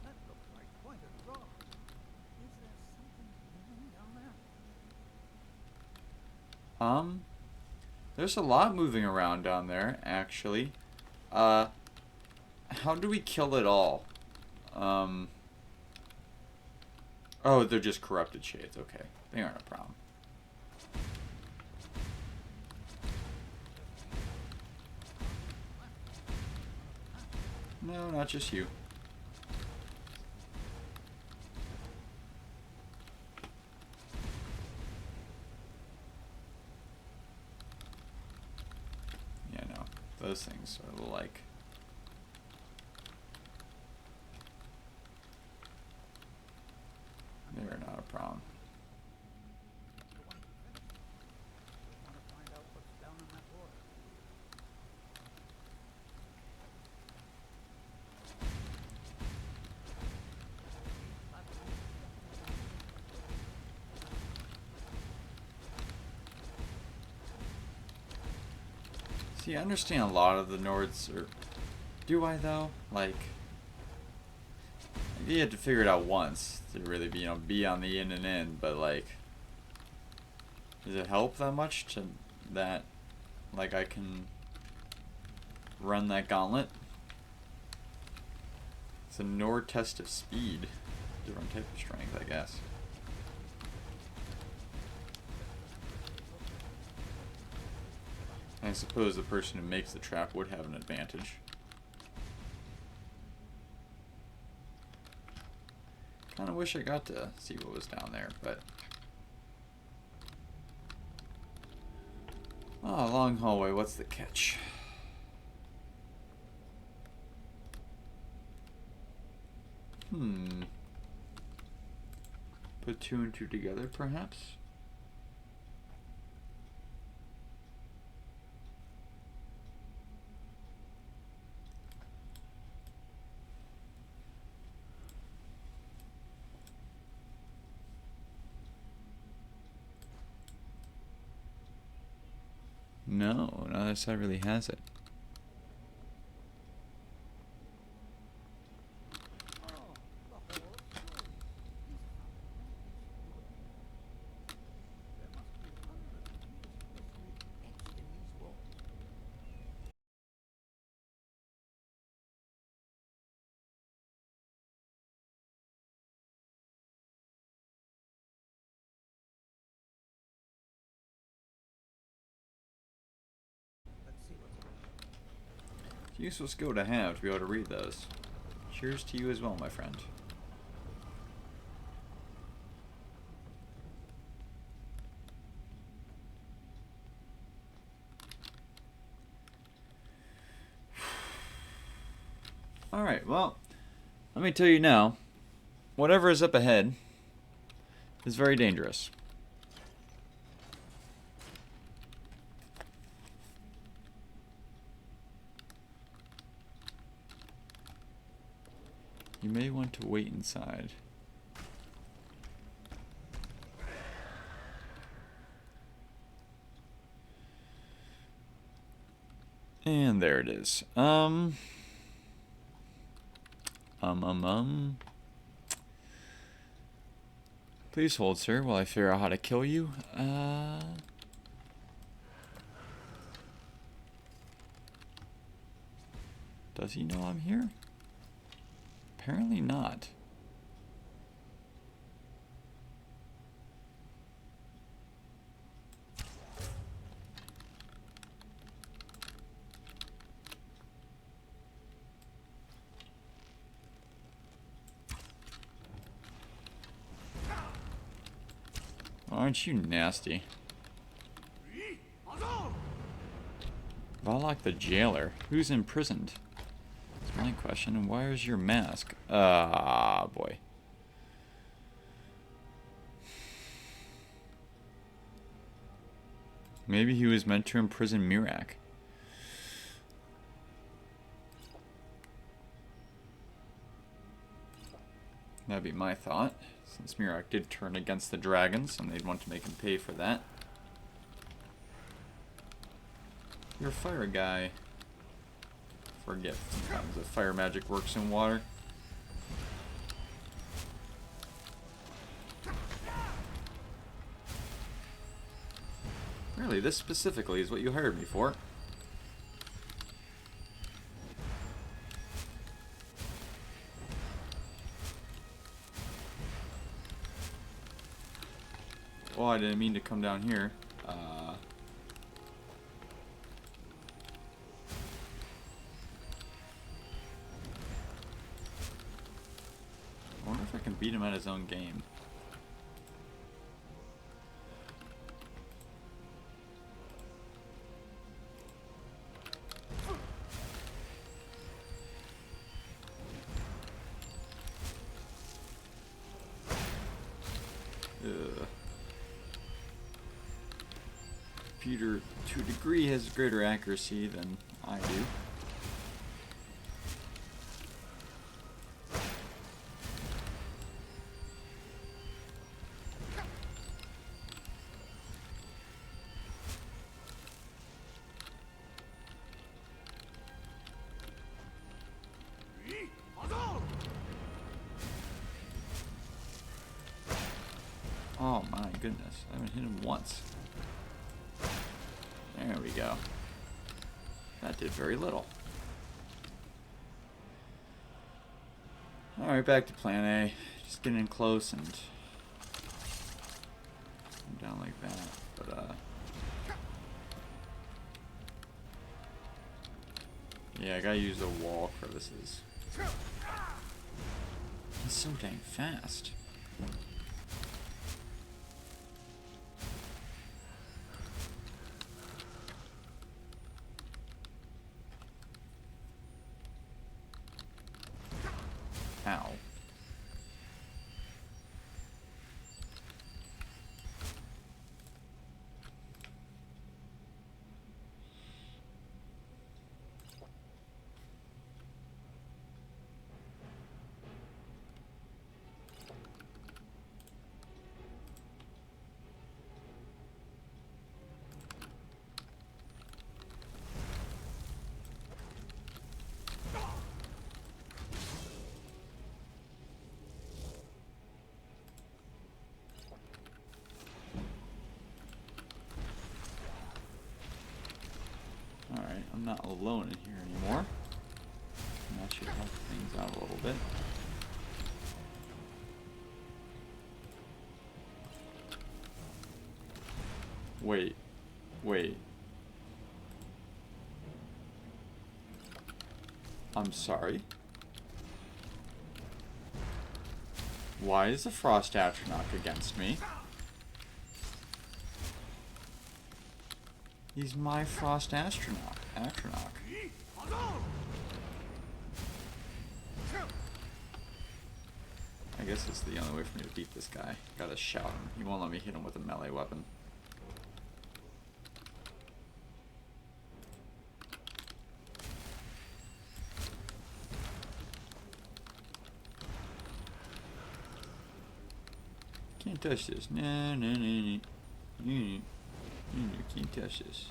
That looks like quite a draw. Is there something moving down there? There's a lot moving around down there, actually. How do we kill it all? Oh, they're just corrupted shades. Okay, they aren't a problem. No, not just you. Yeah, no. Those things are like... They're not a problem. The one who finished. I want to find out what's down in that water. See, I understand a lot of the Nords, or do I though? Like, you had to figure it out once to really be, be on the in and in, but like, does it help that much to that, like, I can run that gauntlet? It's a Nord test of speed. Different type of strength, I guess. I suppose the person who makes the trap would have an advantage. Kinda wish I got to see what was down there, but... Oh, long hallway, what's the catch? Put two and two together, perhaps? No, neither side really has it. Oh, the hole of souls. There must be hundreds of years of history etched in these walls. Let's see what's around. It's a useful skill to have to be able to read those. Cheers to you as well, my friend. Alright, well, let me tell you now, whatever is up ahead is very dangerous. You may want to wait inside. And there it is. Please hold, sir, while I figure out how to kill you. Does he know I'm here? Apparently not. Aren't you nasty? Valak the jailer. Who's imprisoned? That's my question. And why is your mask? Ah, boy. Maybe he was meant to imprison Mirak. That'd be my thought, since Mirak did turn against the dragons, and they'd want to make him pay for that. You're a fire guy. Forget sometimes that fire magic works in water. Really, this specifically is what you hired me for. Oh, I didn't mean to come down here. wonder if I can beat him at his own game. Computer, to a degree, has greater accuracy than I do. Oh my goodness, I haven't hit him once. There we go. That did very little. Alright, back to plan A. Just getting in close and I'm down like that. But yeah, I gotta use the wall crevices. He's so dang fast. Ow. Alright, I'm not alone in here anymore. And that should help things out a little bit. Wait. Wait. I'm sorry. Why is the Frost Atronach against me? He's my Frost Atronach. I guess it's the only way for me to beat this guy. Gotta shout him. He won't let me hit him with a melee weapon. Can't touch this. No, no, no, no. You can't touch this.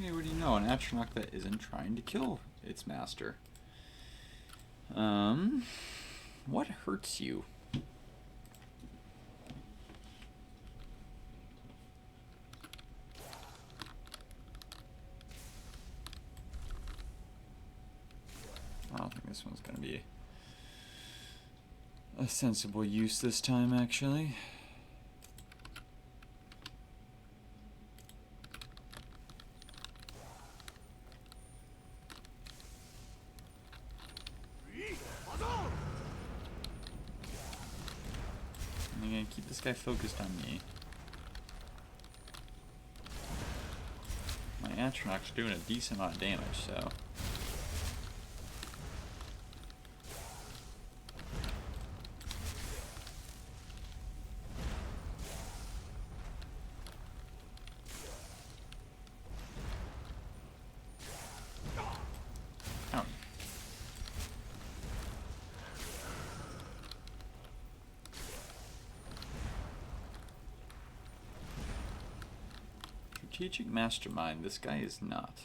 Hey, what do you know? An Atronach that isn't trying to kill its master. What hurts you? I don't think this one's gonna be a sensible use this time, actually. keep this guy focused on me. My Atronach's doing a decent amount of damage, so... Oh. Strategic mastermind. This guy is not.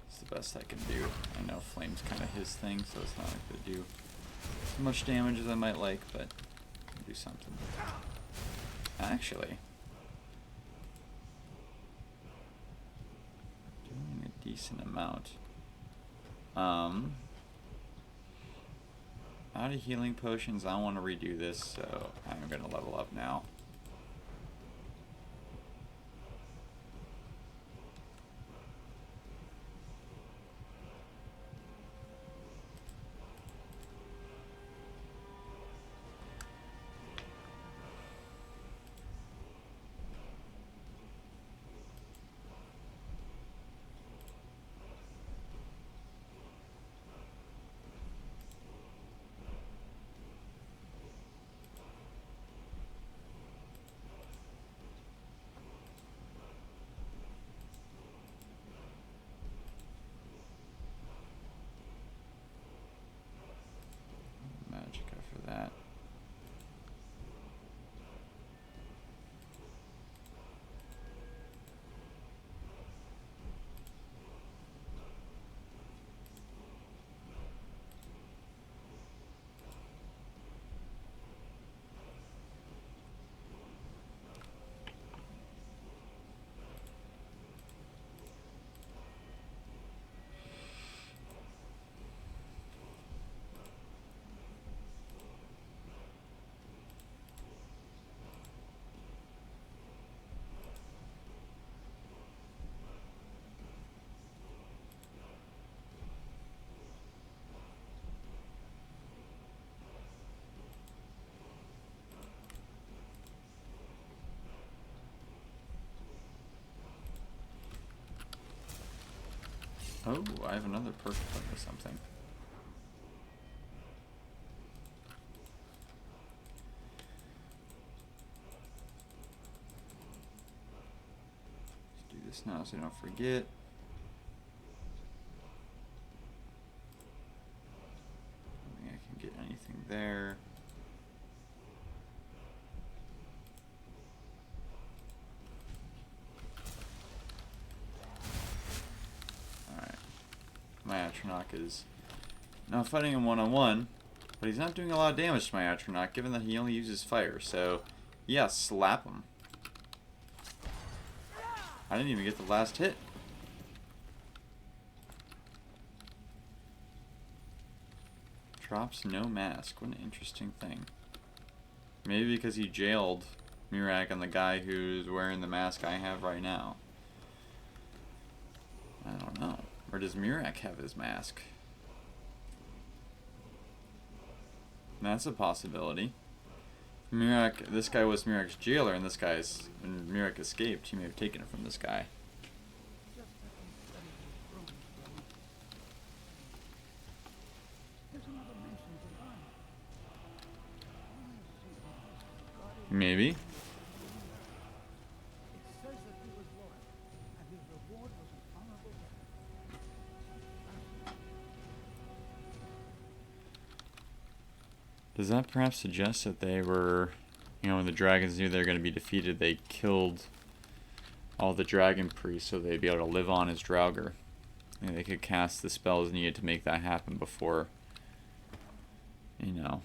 It's the best I can do. I know flame's kind of his thing, so it's not like to do as much damage as I might like, but I'll do something. Actually, doing a decent amount. Out of healing potions, I want to redo this, so I'm gonna level up now. Magicka for that. Oh, I have another perk play or something. Let's do this now so I don't forget. I don't think I can get anything there. My Atronach is now fighting him one-on-one, but he's not doing a lot of damage to my Atronach, given that he only uses fire, so yeah, slap him. I didn't even get the last hit. Drops no mask. What an interesting thing. Maybe because he jailed Mirak and the guy who's wearing the mask I have right now. I don't know. Or does Mirak have his mask? That's a possibility. Mirak, this guy was Mirak's jailer, and this guy's, when Mirak escaped, he may have taken it from this guy. Maybe. It says that he was loyal, and his reward was an honorable death. Does that perhaps suggest that they were, you know, when the dragons knew they were going to be defeated, they killed all the dragon priests so they'd be able to live on as Draugr? And they could cast the spells needed to make that happen before, you know,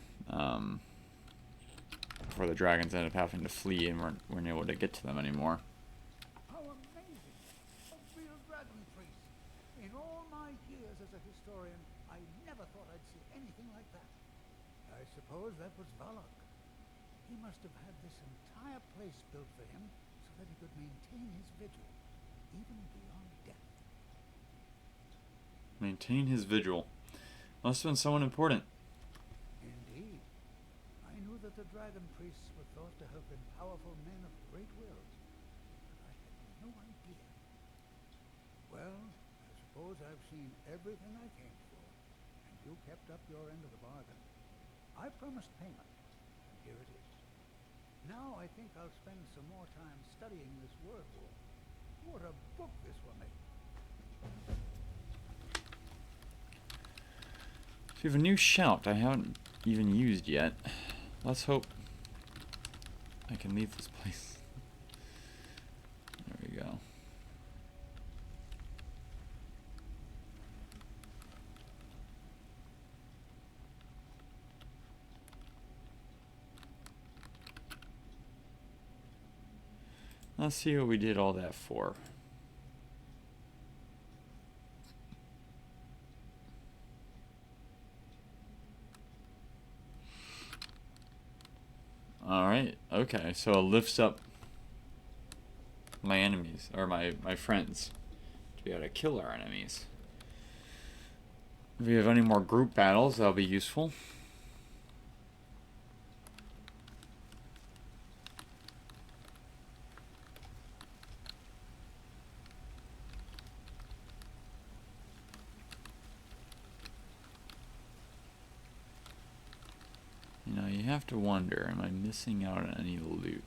before the dragons ended up having to flee and weren't able to get to them anymore. How amazing! A real dragon priest. In all my years as a historian, I never thought I'd see anything like that. I suppose that was Valak. He must have had this entire place built for him so that he could maintain his vigil, even beyond death. Maintain his vigil. Must have been someone important. Indeed. I knew that the dragon priests were thought to have been powerful men of great will, but I had no idea. Well, I suppose I've seen everything I came for, and you kept up your end of the bargain. I promised payment, and here it is. Now I think I'll spend some more time studying this word war. What a book this will make. So we have a new shout I haven't even used yet. Let's hope I can leave this place. There we go. Let's see what we did all that for. Alright, okay, so it lifts up my enemies, or my friends, to be able to kill our enemies. If we have any more group battles, that'll be useful. You know, you have to wonder, am I missing out on any loot?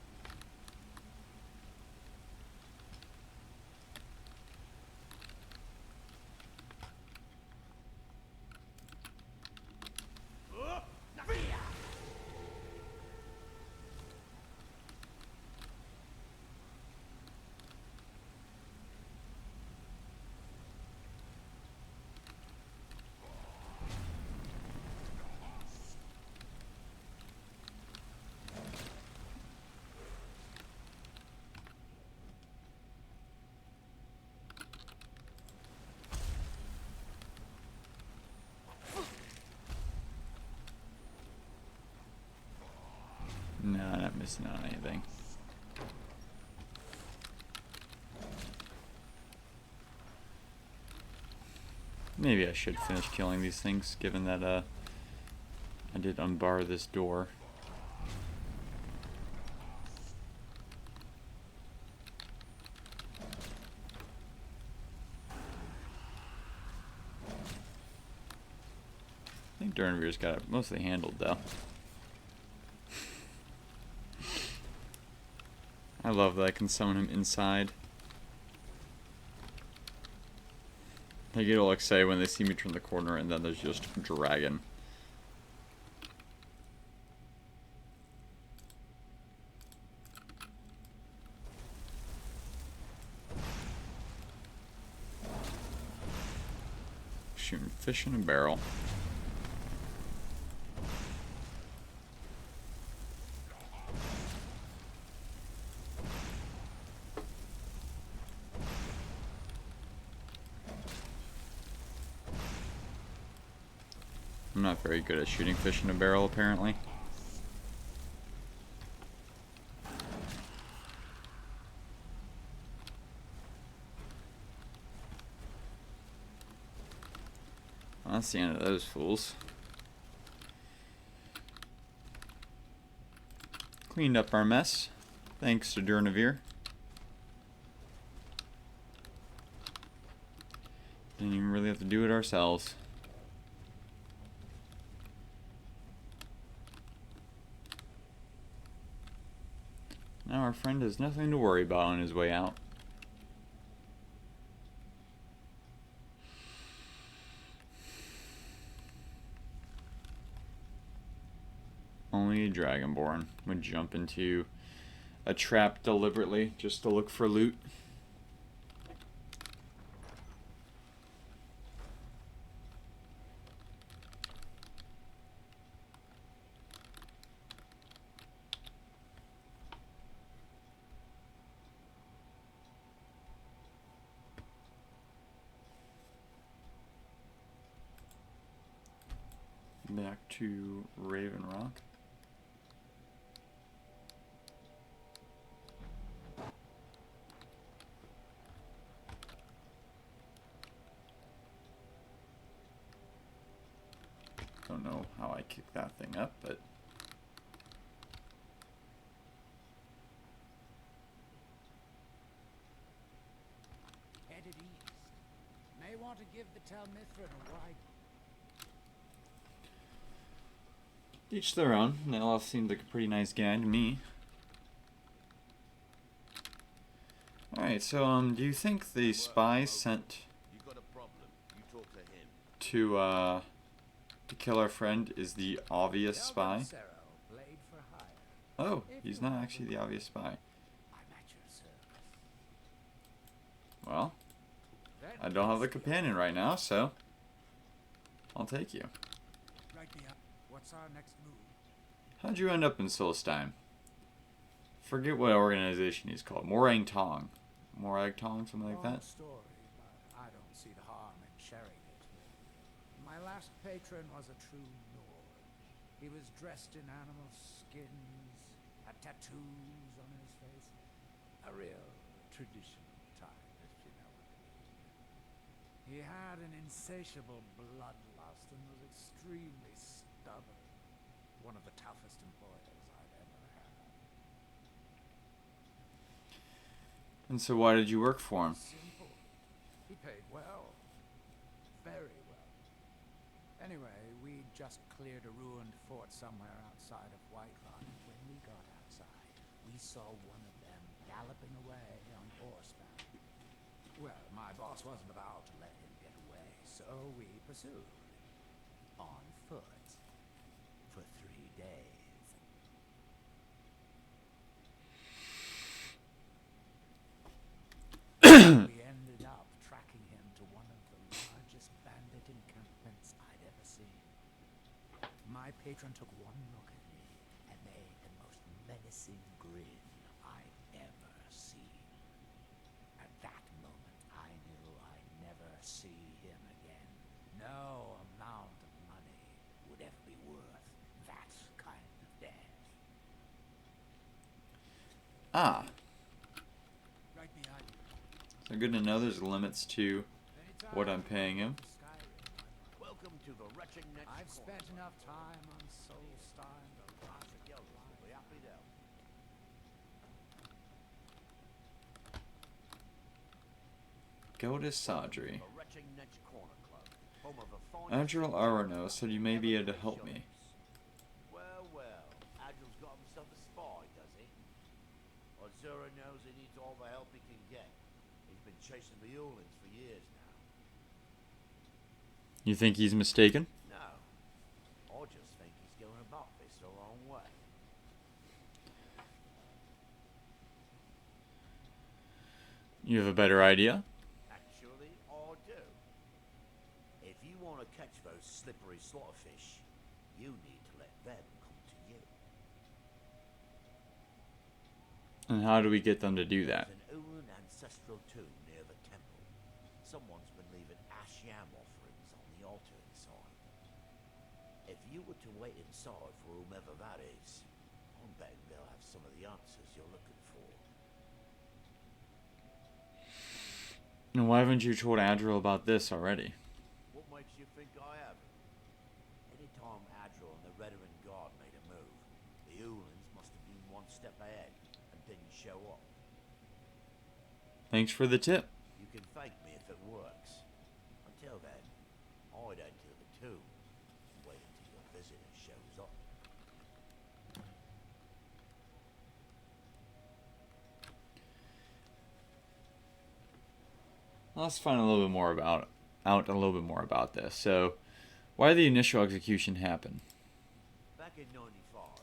No, not missing out on anything. Maybe I should finish killing these things, given that I did unbar this door. I think Durnvir's got it mostly handled, though. I love that I can summon him inside. They get all excited when they see me turn the corner and then there's just a dragon. Shooting fish in a barrel. I'm not very good at shooting fish in a barrel, apparently. Well, that's the end of those fools. Cleaned up our mess, thanks to Durnvir. Didn't even really have to do it ourselves. Now our friend has nothing to worry about on his way out. Only a Dragonborn would jump into a trap deliberately just to look for loot. back to Raven Rock. Don't know how I kicked that thing up, but Headed east. May want to give the Telmithrin a wide. each their own. Neloth seemed like a pretty nice guy to me. Alright, so do you think the spy sent You got a problem. You talk to him. to kill our friend is the obvious spy? Blade for hire. Oh, he's not actually the obvious spy. I'm at your service. Well, I don't have a companion right now, so I'll take you. Right me up. What's our next move? How'd you end up in Solstheim? Forget what organization he's called. Morag Tong, something like Long that. story, but I don't see the harm in sharing it. My last patron was a true Nord. He was dressed in animal skins, had tattoos on his face. A real traditional type, if you know what I mean. He had an insatiable bloodlust and was extremely stubborn. One of the toughest employers I've ever had. And so why did you work for him? Simple. He paid well. Very well. Anyway, we just cleared a ruined fort somewhere outside of Whiterun, and when we got outside, we saw one of them galloping away on horseback. Well, my boss wasn't about to let him get away, so we pursued. On foot. For 3 days. We ended up tracking him to one of the largest bandit encampments I'd ever seen. My patron took one look at me and made the most menacing grin I'd ever seen. At that moment, I knew I'd never see him again. No amount of money would ever be worth that kind of death. Ah, Right behind you. so good to know there's limits to what I'm paying him. Skyrim. Welcome to the wretching next I've corner. spent enough time on Solstheim to Lots of girls will be happy to help. Go to Sadri. The wretching next corner club. Home of the finest. Adriel Arano said you may be able to help me. Well, well. Adril's got himself a spy, does he? Azura knows he needs all the help he can get. He's been chasing the Ulins for years now. You think he's mistaken? No. I just think he's going about this the wrong way. You have a better idea? Actually, I do. If you want to catch those slippery slaughterfish, you need to let them come to you. And how do we get them to do that? There's an Ulin ancestral tomb near the temple. Someone's been leaving ash yam offerings on the altar inside. If you were to wait inside for whomever that is, I'm betting they'll have some of the answers you're looking for. And why haven't you told Adriel about this already? What makes you think I haven't? Anytime Adril and the Redoran Guard made a move, the Ulins must have been one step ahead and didn't show up. Thanks for the tip. You can thank me if it works. Until then, I'd head to the tomb and wait until your visitor shows up. Let's find a little bit more about this. So, why did the initial execution happen? Back in 95,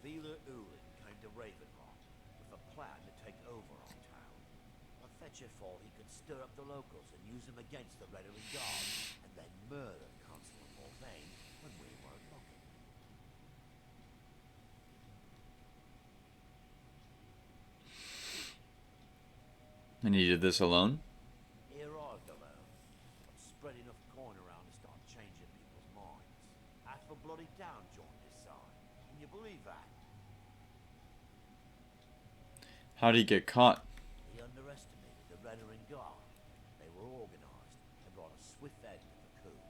Vila Ulin came to Ravenloft with a plan to take over our town. A fetcher thought he could stir up the locals and use them against the Redoran Guard, and then murder Constable Morvain when we weren't looking. And he did this alone? He arrived alone, but spread enough coin around to start changing people's minds. Wrathful bloody down joined this side. Can you believe that? How'd he get caught? He underestimated the Redarin Guard. They were organized and brought a swift end to the coup.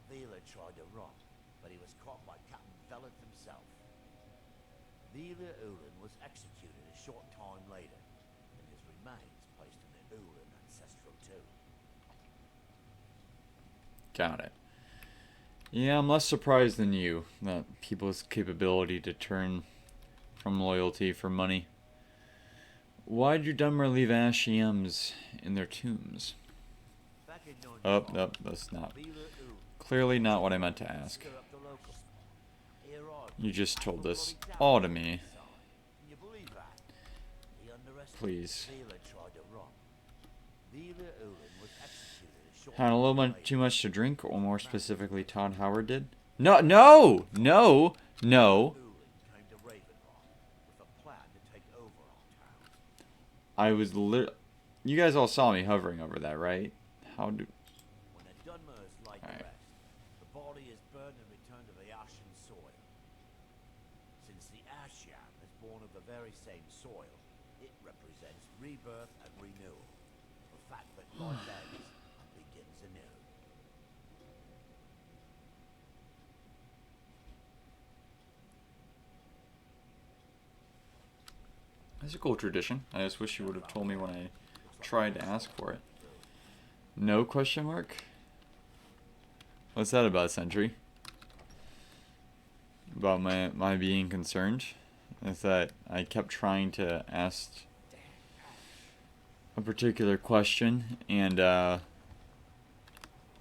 Vila tried to run, but he was caught by Captain Velith himself. Vila Ulan was executed a short time later, and his remains placed in the Ulan ancestral tomb. Got it. Yeah, I'm less surprised than you that people's capability to turn from loyalty for money. Why'd your Dunmer leave Ashiem's in their tombs? Back in Oh, nope, that's not. Vila Ulan Clearly not what I meant to ask. stir up the locals. He arrived You just with told wrathful this bloody down all to joined me. this side. Can you believe that? He underestimated Please. Vila tried to run. Vila Ulan was executed a short Had a little time bit later. too much to drink, or more specifically, Todd Howard did. No, no, no, no. Ulan came to Ravenloft with a plan to take over our town. I was You guys all saw me hovering over that, right? How do? When the Dunmers laid to Alright. rest, the body is burned and returned to the ashen soil. Since the Ashian is born of the very same soil, it represents rebirth and renewal. The fact that life ends and begins anew. That's a cool tradition. I just wish you would have told me when I tried to ask for it. No question mark? What's that about, Sentry? About my being concerned? Is that I kept trying to ask a particular question, and I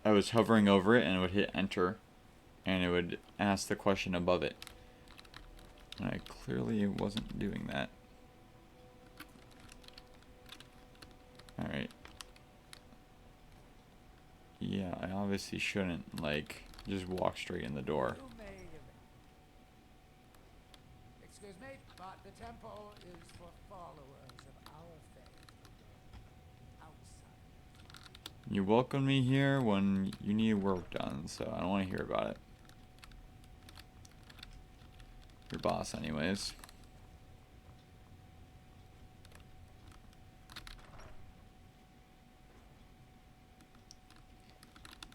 was hovering over it, and it would hit enter, and it would ask the question above it. And I clearly wasn't doing that. Alright. Yeah, I obviously shouldn't, like, just walk straight in the door. Excuse me, but the temple is for followers of our faith. Outside. You welcomed me here when you need work done, so I don't want to hear about it. Your boss, anyways.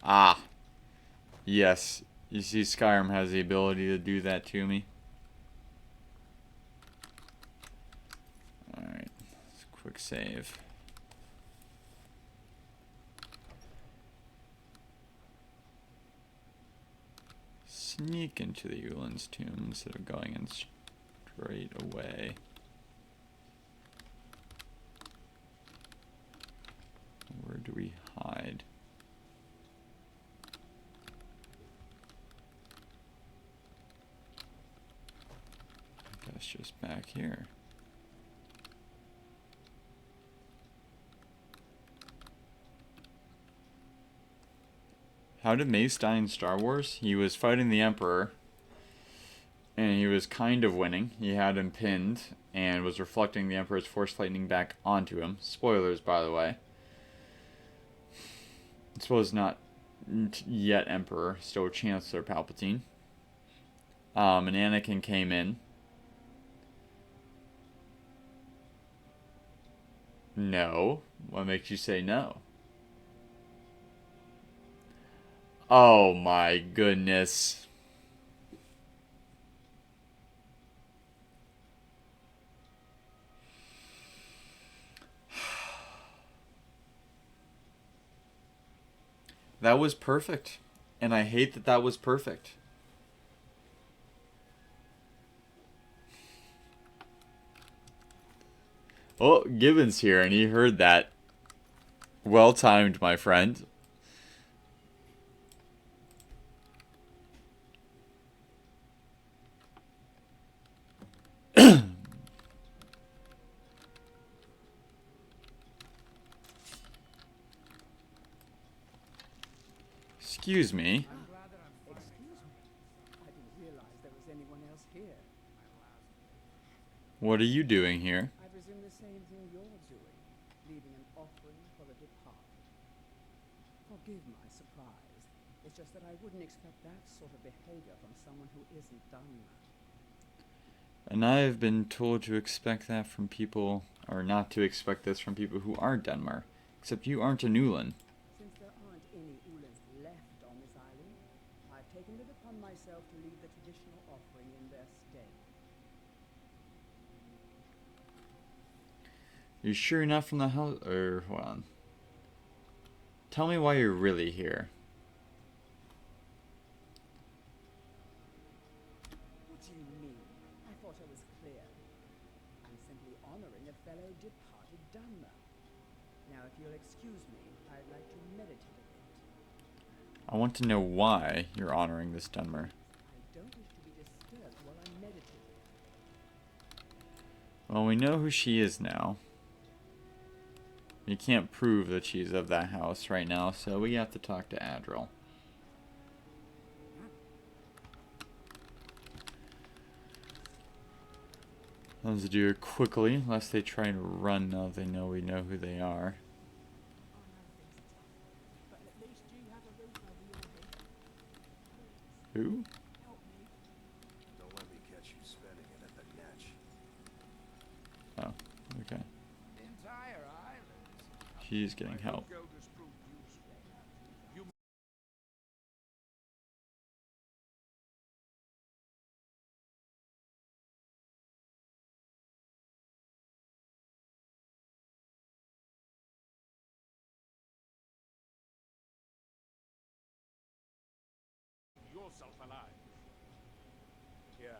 Ah. Yes. You see, Skyrim has the ability to do that to me. Alright. Let's quick save. Sneak into the Ulan's tomb instead of going in straight away. Where do we hide? I guess just back here. How did Mace die in Star Wars? He was fighting the Emperor, and he was kind of winning. He had him pinned, and was reflecting the Emperor's Force Lightning back onto him. Spoilers, by the way. I suppose not yet Emperor, still Chancellor Palpatine. And Anakin came in. No. What makes you say no? Oh my goodness. That was perfect. And I hate that that was perfect. Oh, Gibbon's here and he heard that. Well timed, my friend. Excuse me. I'm glad that I'm Excuse me. I didn't realize there was anyone else here. What are you doing here? I presume the same thing you're doing, leaving an offering for the departed. Forgive my surprise. It's just that I wouldn't expect that sort of behavior from someone who isn't done. And I have been told to expect that from people, or not to expect this from people who are Denmar. Except you aren't a Newland. Since there aren't any Ulans left on this island, I've taken it upon myself to leave the traditional offering in their stead. You sure you're not from the house? Or, hold on. Tell me why you're really here. What do you mean? I thought I was clear. I'm simply honoring a fellow departed Dunmer. Now, if you'll excuse me, I'd like to meditate a bit. I want to know why you're honoring this Dunmer. I don't wish to be disturbed while I'm meditating. Well, we know who she is now. You can't prove that she's of that house right now, so we have to talk to Adril. Let's do it quickly, lest they try to run now they know we know who they are. But at least you have a roof over your head. Who? Help me. Don't let me catch you spending it at the Natch. Oh, okay. The entire island. She's getting help. Golders proved useful. You yourself alive. Here,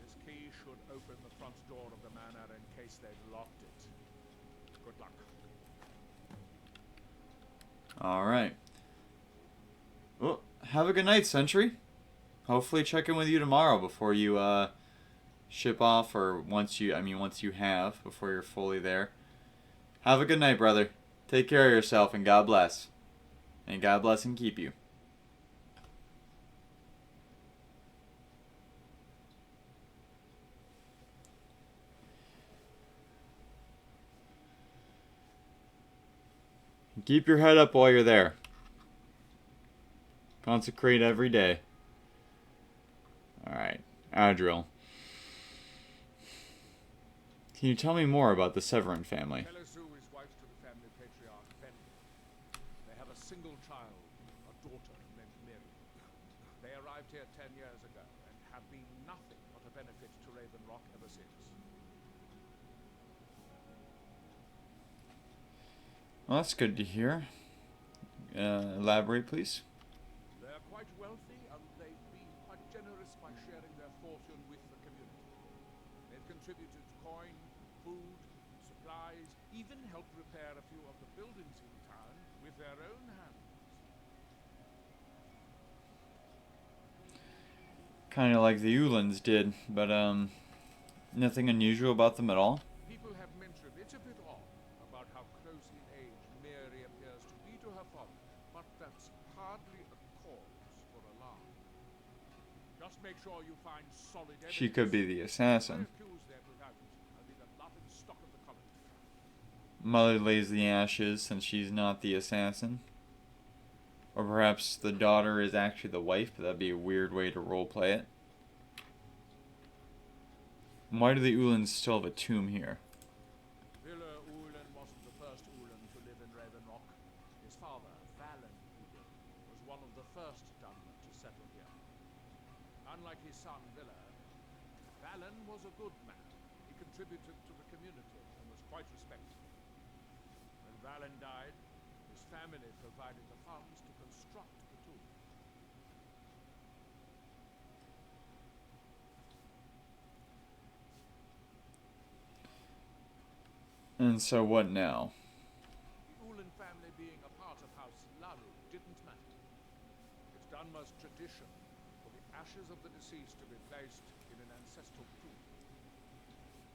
this key should open the front door of the manor in case they've locked it. Good luck. Alright. Well, have a good night, Sentry. Hopefully check in with you tomorrow before you ship off, or once you have, before you're fully there. Have a good night, brother. Take care of yourself, and God bless. And God bless and keep you. Keep your head up while you're there. Consecrate every day. Alright, Adril. Can you tell me more about the Severin family? Pelisu is wife to the family patriarch, Bentley. They have a single child, a daughter named Mary. They arrived here 10 years ago and have been nothing but a benefit to Raven Rock ever since. Well, that's good to hear. Elaborate, please. They're quite wealthy, and they've been quite generous by sharing their fortune with the community. They've contributed coin, food, supplies, even helped repair a few of the buildings in town with their own hands. Kind of like the Ulans did, but nothing unusual about them at all. People have mentioned it's a bit odd about how close in age Mary appears to be to her father, but that's hardly a cause for alarm. Just make sure you find solid evidence. She could be the assassin. Accused them without it. I'll be the laughing stock of the colony. Mother lays the ashes since she's not the assassin. Or perhaps the daughter is actually the wife, but that'd be a weird way to roleplay it. And why do the Ulans still have a tomb here? Villa Ulan wasn't the first Ulan to live in Raven Rock. His father, Valen Ulan, was one of the first Dunmer to settle here. Unlike his son, Villa, Valen was a good man. He contributed to the community and was quite respected. When Valen died, his family provided the funds to construct the tomb. And so what now? The Ulan family being a part of House Laru didn't matter. It's Dunmer's tradition for the ashes of the deceased to be placed in an ancestral tomb.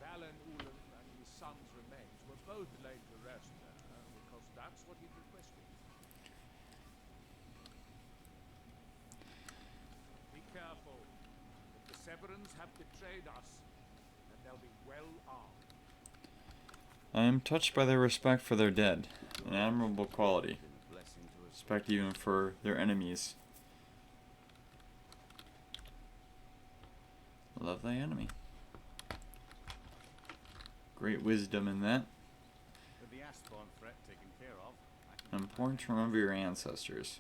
Valen Ulan and his son's remains were both laid to rest there because that's what he'd requested. Be careful. If the Severins have betrayed us, then they'll be well armed. I am touched by their respect for their dead. An admirable quality. Respect even for their enemies. Love thy enemy. Great wisdom in that. With the Asthorn threat taken care of, I can Important to remember your ancestors.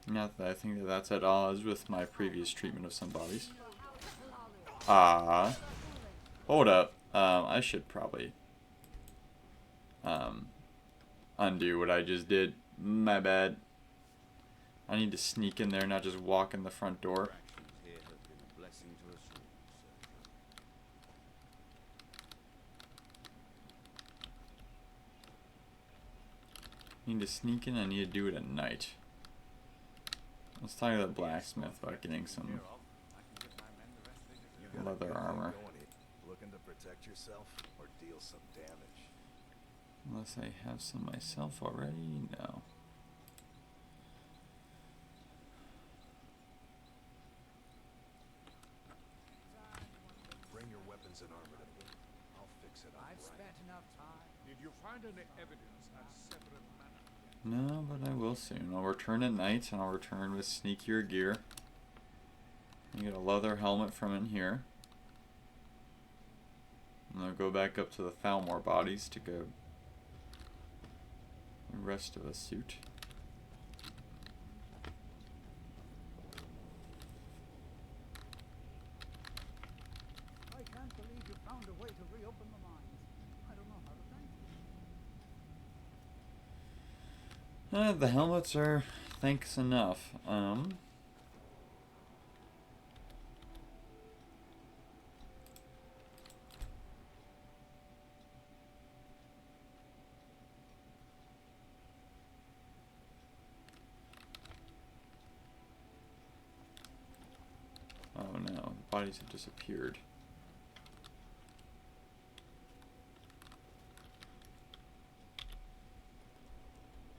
Not that I think that that's at odds with my previous treatment of some bodies. Hold up. I should probably undo what I just did. My bad. I need to sneak in there, not just walk in the front door. Actions here have been a blessing to us all, I need to sneak in, I need to do it at night. Let's talk to the blacksmith about getting some You got a leather good thing armor. going here. Looking to protect yourself or deal some damage? Unless I have some myself already? No. Bring your weapons and armor to me. I'll fix it up I've right. spent enough time. Did you find any evidence at Severin Manor? No, but I will soon. I'll return at night, and I'll return with sneakier gear. You get a leather helmet from in here. And I'll go back up to the Falmore bodies to go the rest of a suit. I can't believe you found a way to reopen the mines. I don't know how to thank you. The helmets are thanks enough. Oh no, the bodies have disappeared.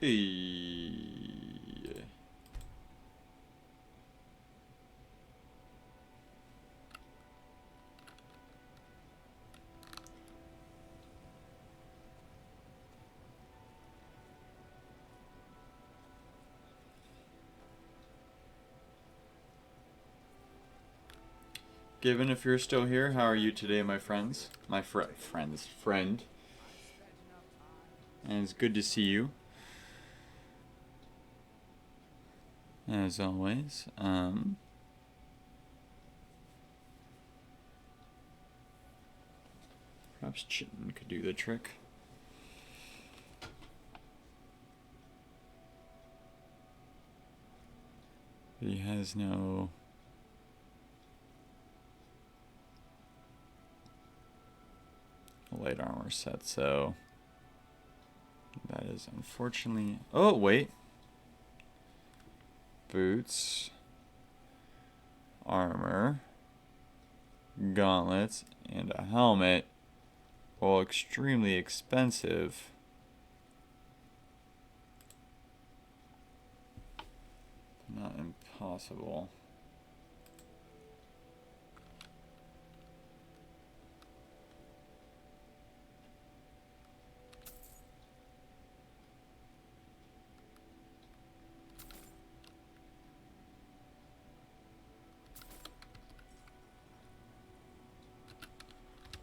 Hey. Given, if you're still here, how are you today, my friends? My friend. And it's good to see you. As always. Perhaps Chitin could do the trick. But he has no... light armor set, so... that is unfortunately... oh, wait! Boots, armor, gauntlets, and a helmet, while extremely expensive, not impossible.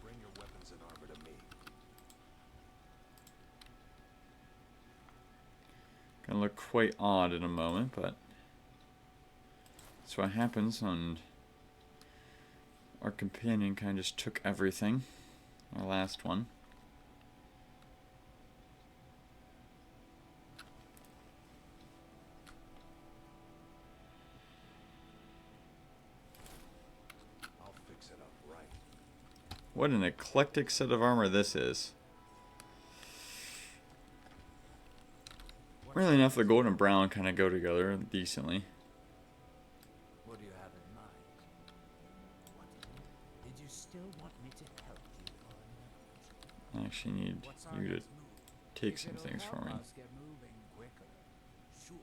Bring your weapons and armor to me. Gonna look quite odd in a moment, but that's what happens when our companion kind of just took everything. Our last one. I'll fix it up right. What an eclectic set of armor this is. Really enough, the gold and brown kind of go together decently. What do you have in mind? What? Did you still want me to help you or not? I actually need What's our you to next move? take If some it'll things for help me. us get moving quicker. Sure.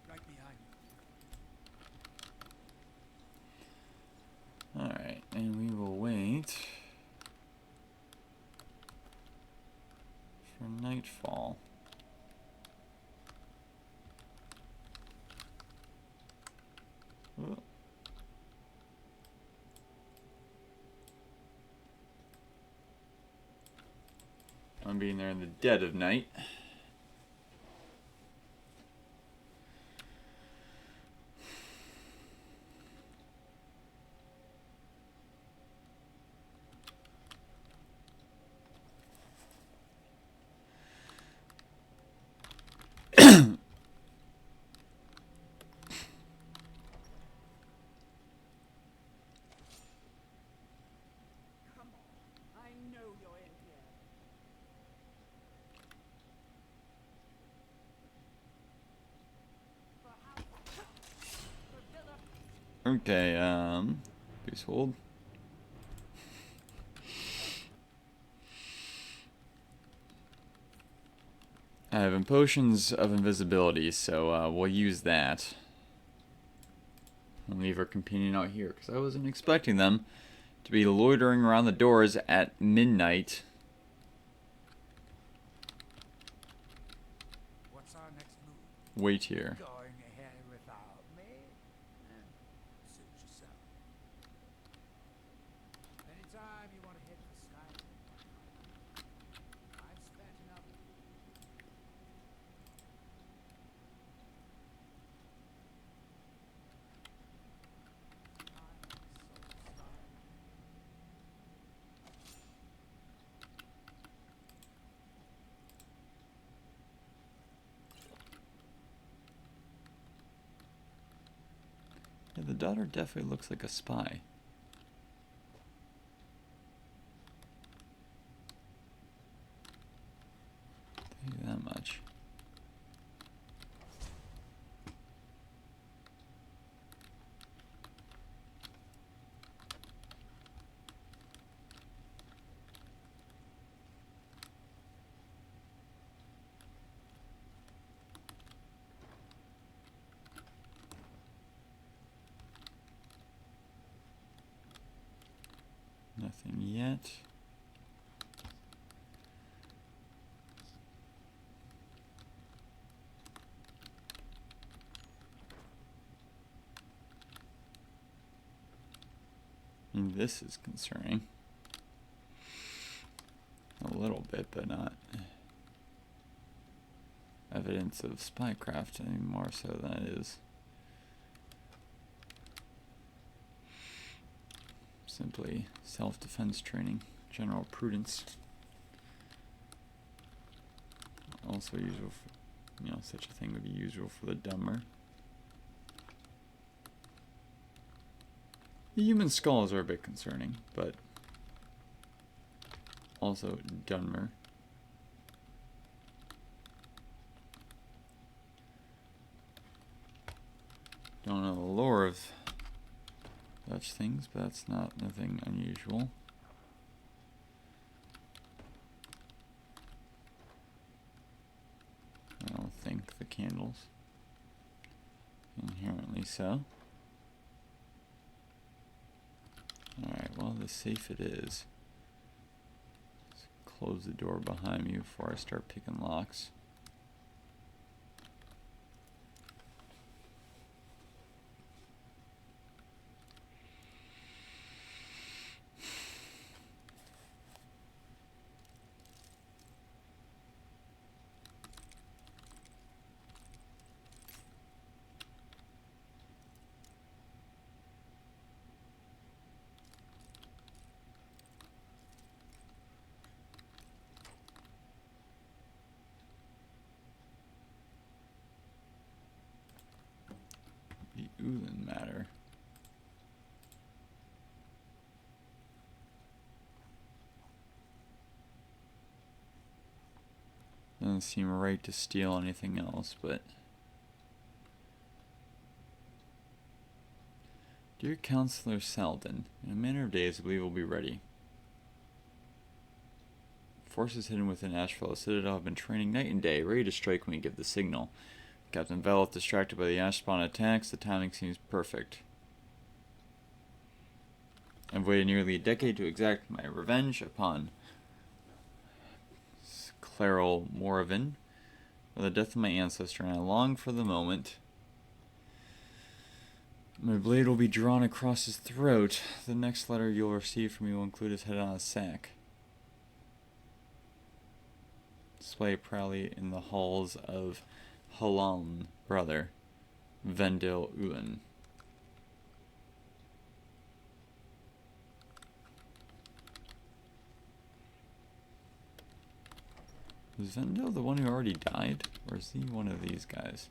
Right behind you. for nightfall. Oh. I'm being there in the dead of night. Come on. I know you're in here. Okay, please hold. I have potions of invisibility, so we'll use that. I'll leave our companion out here, because I wasn't expecting them to be loitering around the doors at midnight. What's our next move? Wait here. Going ahead without me? Suit yourself. Anytime you want to hit for Skyrim, I've spent enough. Yeah, the daughter definitely looks like a spy. Tell you that much. Nothing yet. I mean, this is concerning. A little bit, but not evidence of spycraft any more so than it is simply self-defense training, general prudence. Also usual for, you know, such a thing would be usual for the dumber. The human skulls are a bit concerning, but also dumber. Don't know the lore of such things, but that's nothing unusual. I don't think the candles. Inherently so. Alright, well, the safe it is. Let's close the door behind me before I start picking locks. The Ulan matter. Doesn't seem right to steal anything else, but... Dear Counselor Selden, in a matter of days I believe we'll be ready. Forces hidden within Ashfellow's Citadel have been training night and day, ready to strike when we give the signal. Captain Veleth distracted by the ash spawn attacks, the timing seems perfect. I've waited nearly a decade to exact my revenge upon Claral Moravin, for the death of my ancestor, and I long for the moment. My blade will be drawn across his throat. The next letter you'll receive from me will include his head on a sack. Display proudly in the halls of Halan, brother, Vendil Ulen. Is Vendil the one who already died? Or is he one of these guys?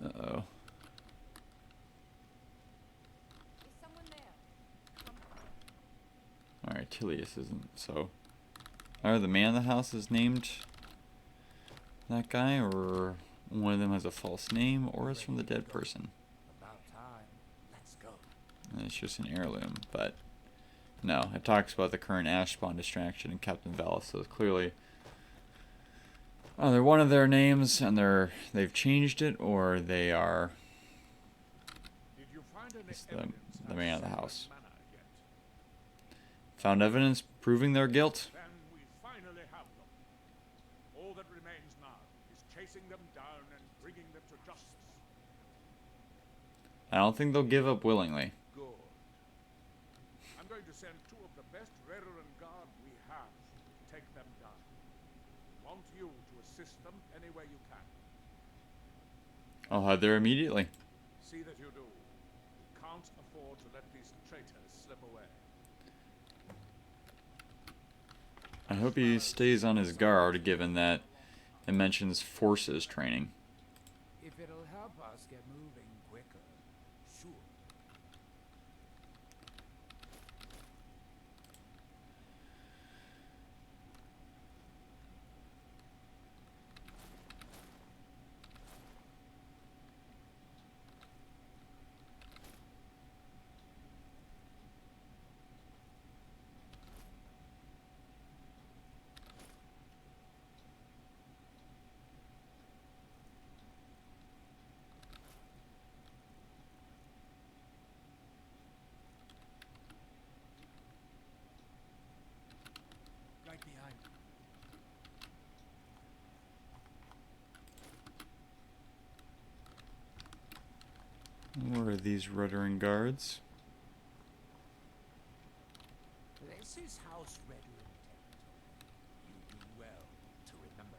Uh-oh. Is someone there? Alright, Tilius isn't, so... Either the man of the house is named that guy, or one of them has a false name, or it's from the dead person. About time. Let's go. And it's just an heirloom, but... No, it talks about the current ash spawn distraction in Captain Valis, so it's clearly... Either one of their names, and they've changed it, or they are... Did you find any It's evidence the at man of the Skyrim house. Manor yet? Found evidence proving their guilt? Then we finally have them. All that remains now is chasing them down and bringing them to justice. I don't think they'll give up willingly. Good. I'm going to send two of the best Redoran Guard we have to take them down. Want you to assist them any way you can. I'll head there immediately. See that you do. We can't afford to let these traitors slip away. I hope he stays on his guard, given that it mentions forces training. If it'll help us get moving quicker, sure. Right behind. Where are these Ruttering guards? This is House Redland territory. You do well to remember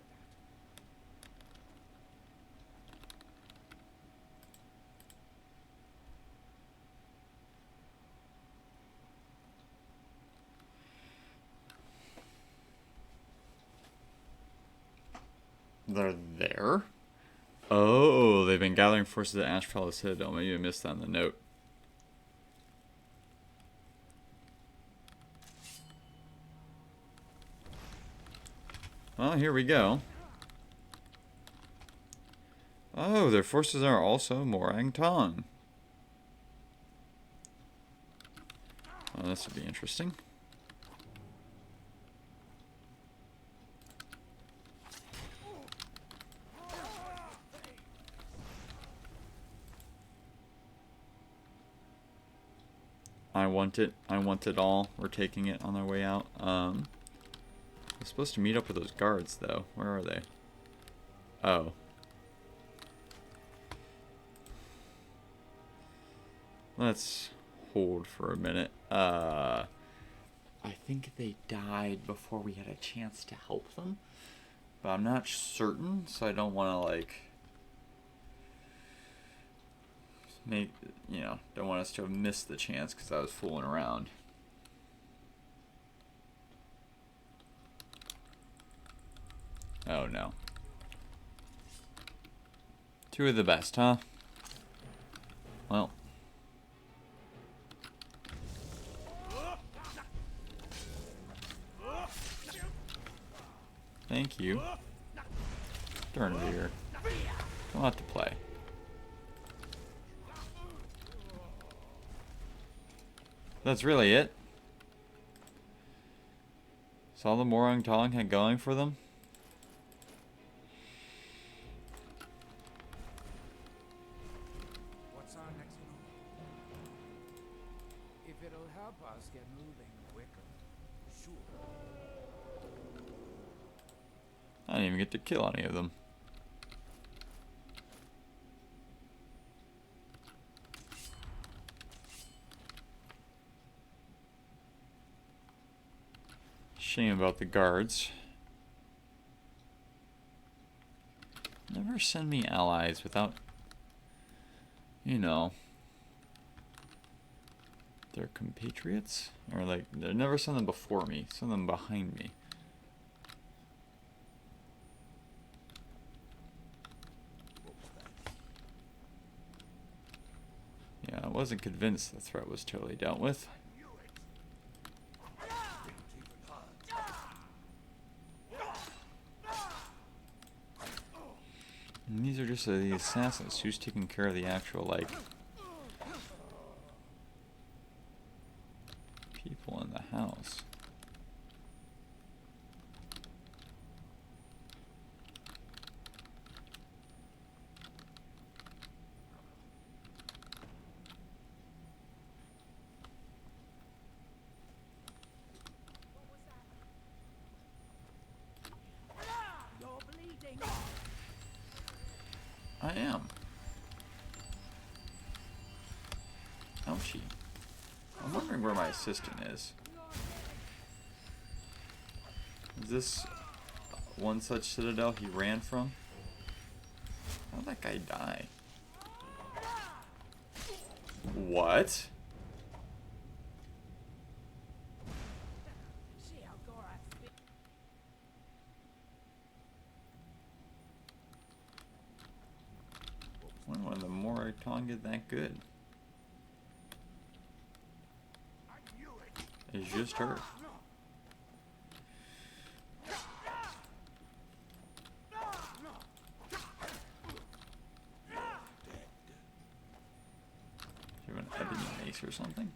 that. They're there? Oh, they've been gathering forces at Ash Palace Citadel. Maybe I missed that in the note. Well, here we go. Oh, their forces are also Morang Tong. Well, this would be interesting. I want it. I want it all. We're taking it on our way out. We're supposed to meet up with those guards, though. Where are they? Oh. Let's hold for a minute. I think they died before we had a chance to help them. But I'm not certain, so I don't want to, like... don't want us to have missed the chance because I was fooling around. Oh no. Two of the best, huh? Well. Thank you. Darn it here. Come out to play. That's really it. That's all the Morang Tong had going for them. What's our next move? If it'll help us get moving quicker, sure. I didn't even get to kill any of them. Shame about the guards. Never send me allies without, you know, their compatriots? Or like, they never send them before me, send them behind me. Yeah, I wasn't convinced the threat was totally dealt with. And these are just the assassins. Who's taking care of the actual, like, people in the house? You're bleeding. I am. Ouchie. I'm wondering where my assistant is. Is this one such citadel he ran from? How'd that guy die? What? When was the more Tonga that good? It's just her. Do you have an ebony mace or something?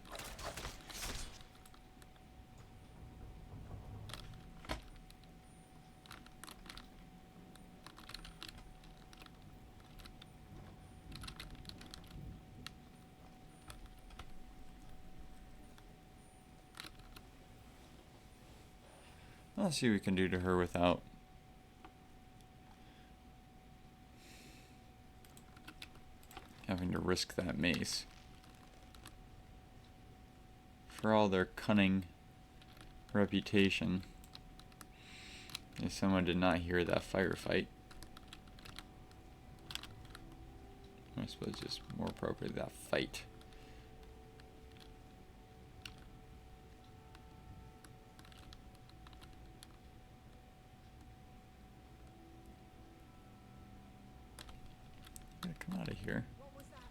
Let's see what we can do to her without having to risk that mace. For all their cunning reputation, if someone did not hear that firefight, I suppose just more appropriate, that fight. Come out of here. What was that?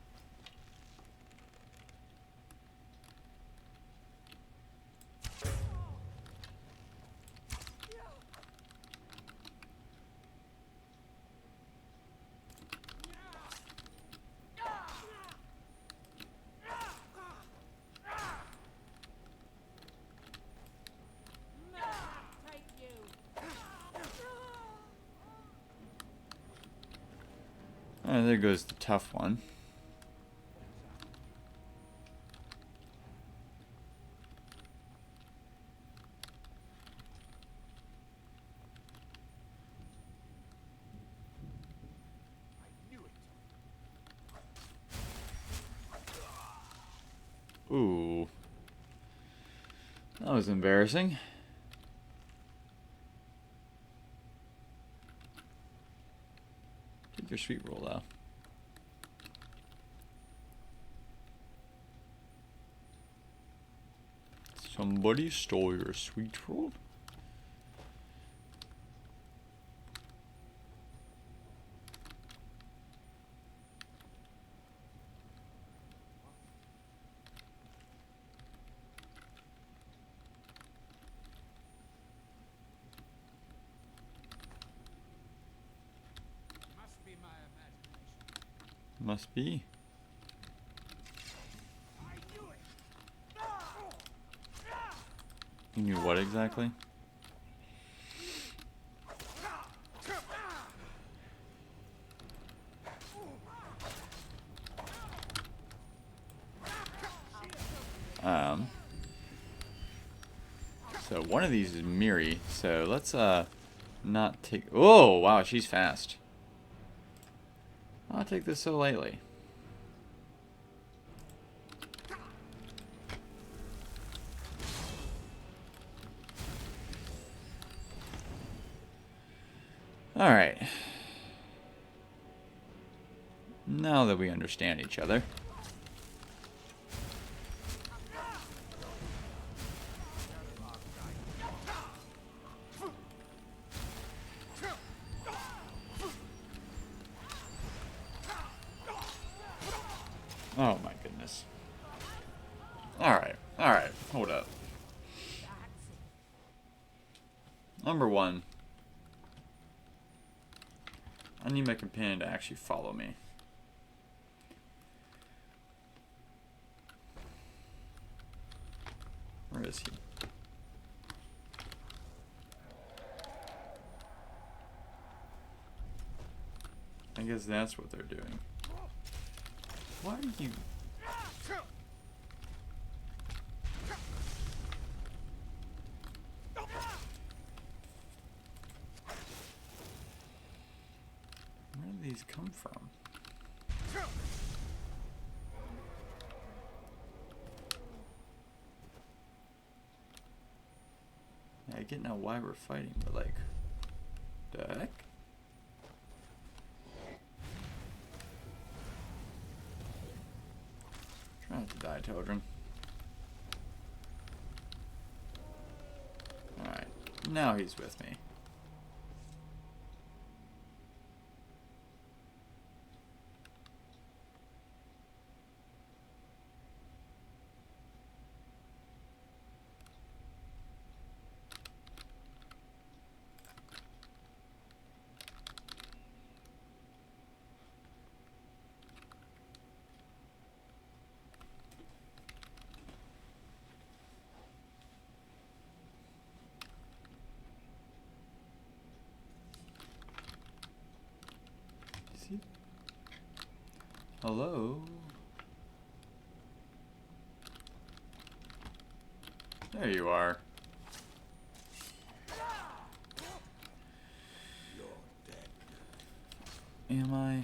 Take you. And there goes the tough one. Ooh. That was embarrassing. Take your sweet roll out. Somebody stole your sweet roll? Must be. You knew what exactly? So one of these is Miri, so let's not take... Oh, wow, she's fast. I'll not take this so lightly. Alright. Now that we understand each other. Oh my goodness. Alright, hold up. Number one. I need my companion to actually follow me. Where is he? I guess that's what they're doing. Why are you... Where do these come from? Yeah, I get now why we're fighting, but like... The heck? Try not to die, children. Alright, now he's with me. Hello? There you are. Am I?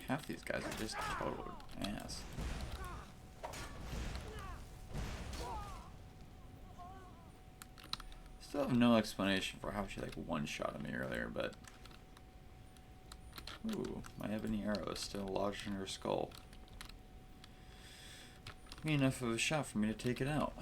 Half these guys are just total ass. Still have no explanation for how she like one-shotted me earlier, but... Ooh, my ebony arrow is still lodged in her skull. Be enough of a shot for me to take it out.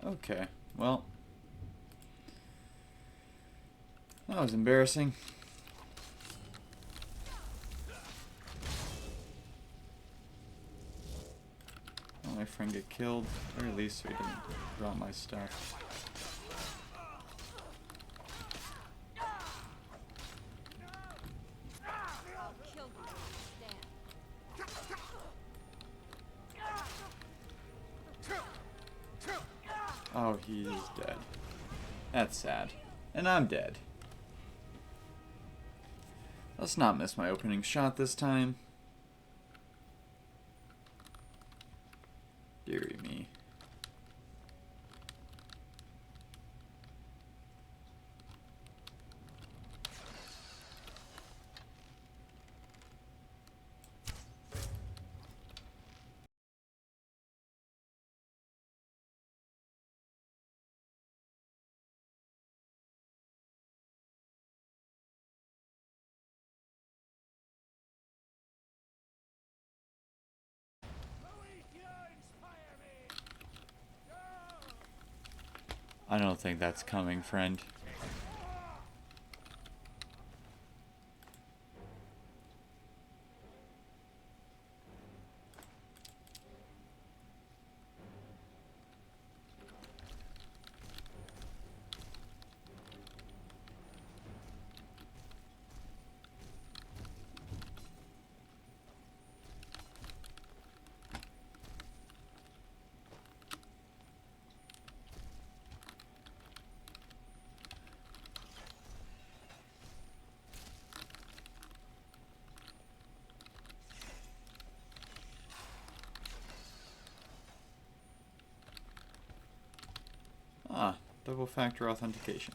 Okay, well, that was embarrassing. Let my friend get killed, or at least so he didn't drop my stuff. Oh, he's dead. That's sad. And I'm dead. Let's not miss my opening shot this time. Deary me. I don't think that's coming, friend. Ah, double factor authentication.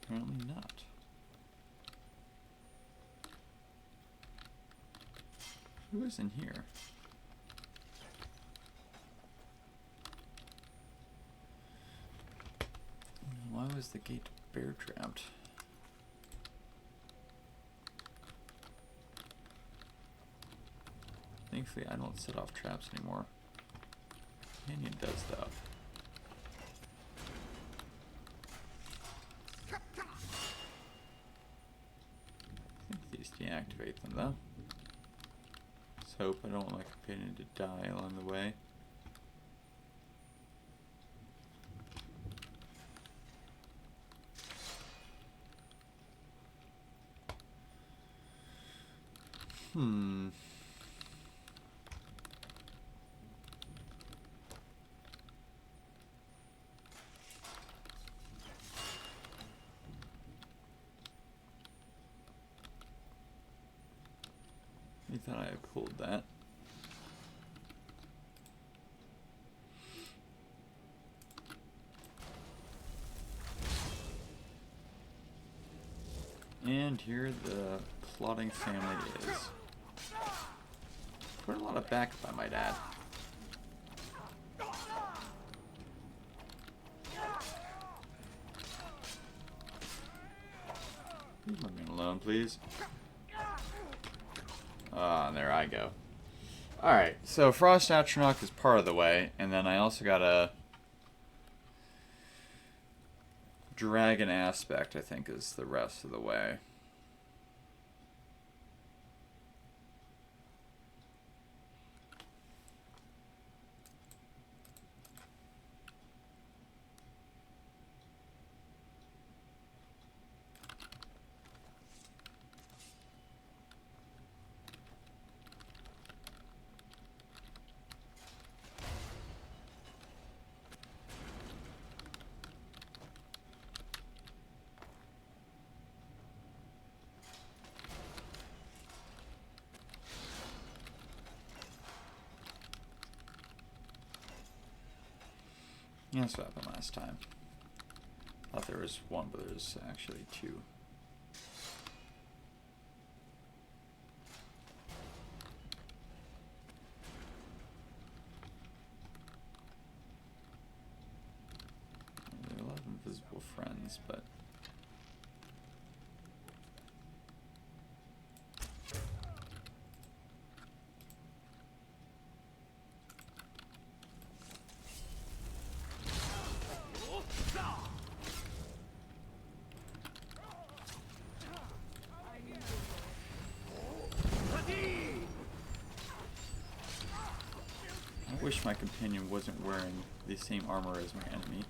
Apparently not. Who is in here? Why was the gate bear trapped? Thankfully, I don't set off traps anymore. Canyon does stuff. I think these deactivate them though. Let's hope I don't want my companion to die along the way. I thought I had pulled that. And here the plotting family is. Put a lot of backup, I might add. Leave my man alone, please. Ah, there I go. Alright, so Frost Atronach is part of the way, and then I also got a Dragon Aspect, I think, is the rest of the way. Yeah, that's what happened last time. Thought there was one, but there's actually two. There are a lot of invisible friends, but I wish my companion wasn't wearing the same armor as my enemy.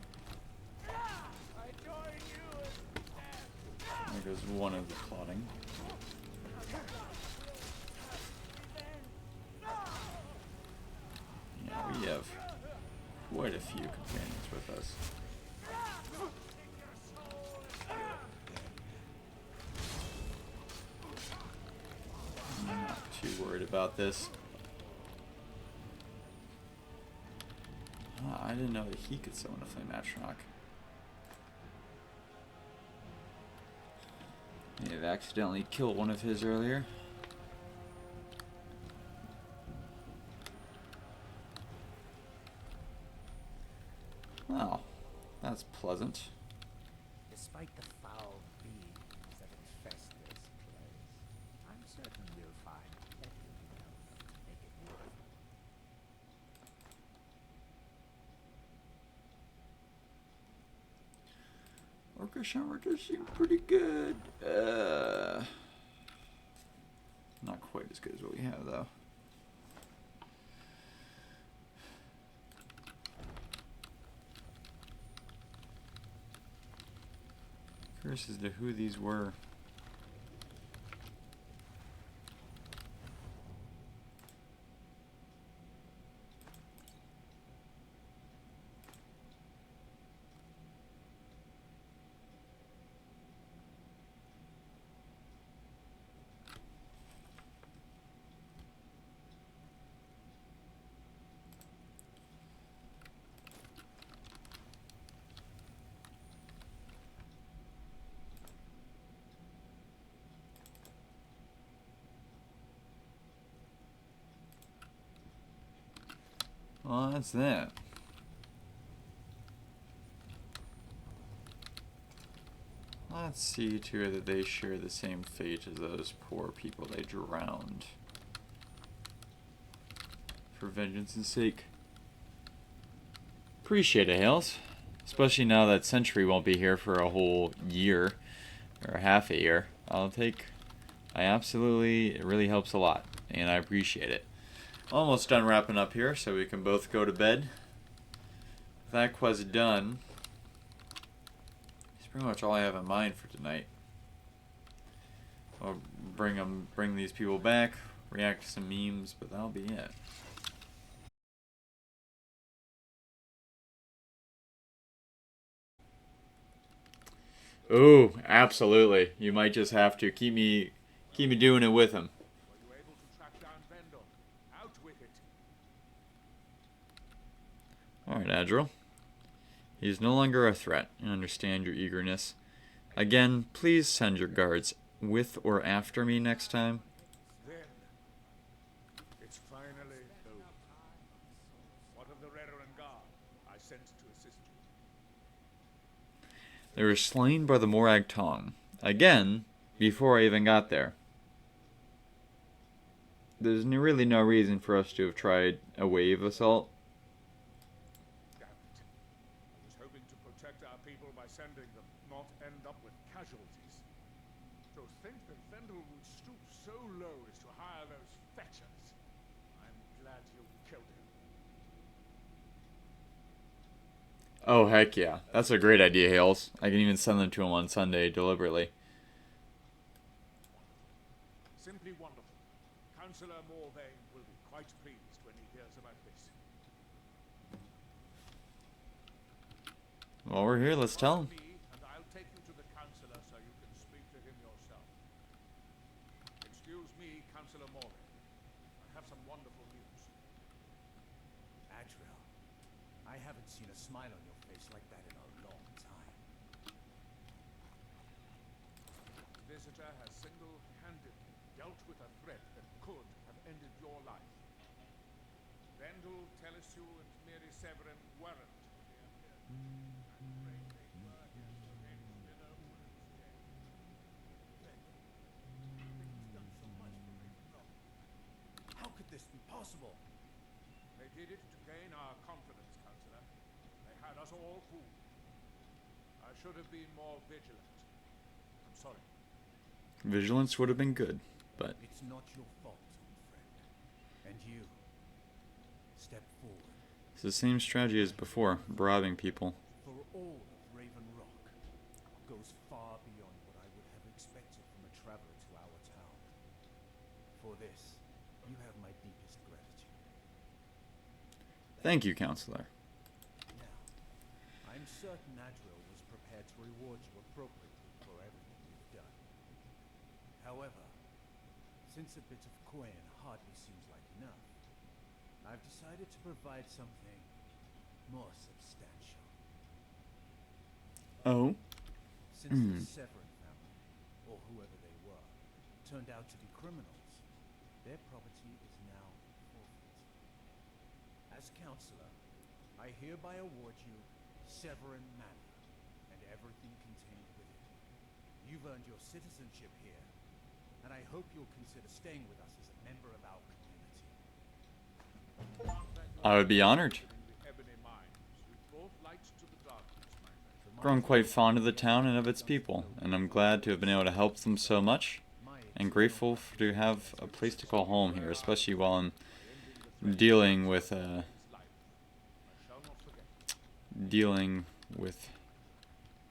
There goes one of the plotting. about this. I didn't know that he could summon a flame atronach. May have accidentally killed one of his earlier. Well, that's pleasant. Despite the foul beings that infest this place, I'm certain we'll find plenty of wealth to make it worth. Orcish armor does seem pretty good. Not quite as good as what we have, though. Curious as to who these were. Well, that's that. Let's see to it that they share the same fate as those poor people they drowned. For vengeance's sake. Appreciate it, Hales. Especially now that Sentry won't be here for a whole year. Or half a year. I absolutely, it really helps a lot. And I appreciate it. Almost done wrapping up here, so we can both go to bed. That quest done. That's pretty much all I have in mind for tonight. I'll bring these people back, react to some memes, but that'll be it. Ooh, absolutely. You might just have to keep me doing it with him. Were you able to track down Vendor? Out with it. Alright, Adril. He's no longer a threat. I understand your eagerness. Again, please send your guards with or after me next time. Then, it's finally over. What of the Reverend Guard I sent to assist you? They were slain by the Morag Tong. Again, before I even got there. There's really no reason for us to have tried a wave assault. Damn it. I was hoping to protect our people by sending them, not end up with casualties. To think that Vendel would stoop so low as to hire those fetchers. I'm glad you killed him. Oh, heck yeah. That's a great idea, Hales. I can even send them to him on Sunday deliberately. Simply wonderful. Councillor Morvain will be quite pleased when he hears about this. While we're here, let's tell him. Me, and I'll take you to the councillor so you can speak to him yourself. Excuse me, Councillor Morvain. I have some wonderful news. Adriel, I haven't seen a smile on your face like that in a long time. The visitor has single-handedly dealt with a threat that could have ended your life. Vendel, Telesue, and Mary Severin weren't. How could this be possible? They did it to gain our confidence, Councillor. They had us all fooled. I should have been more vigilant. I'm sorry. Vigilance would have been good, but... It's not your fault, friend. And you, step forward. It's the same strategy as before, bribing people. For all of Raven Rock goes far beyond what I would have expected from a traveler to our town. For this, you have my deepest gratitude. Thank you, Counselor. Now, I'm certain Adriel was prepared to reward you appropriately for everything you've done. However, Since a bit of coin hardly seems like enough, I've decided to provide something more substantial. Oh? Since the Severin family, or whoever they were, turned out to be criminals, their property is now forfeit. As counselor, I hereby award you Severin Manor and everything contained within. You've earned your citizenship here, and I hope you'll consider staying with us as a member of our community. I would be honored. Grown quite fond of the town and of its people, and I'm glad to have been able to help them so much, and grateful to have a place to call home here, especially while I'm dealing with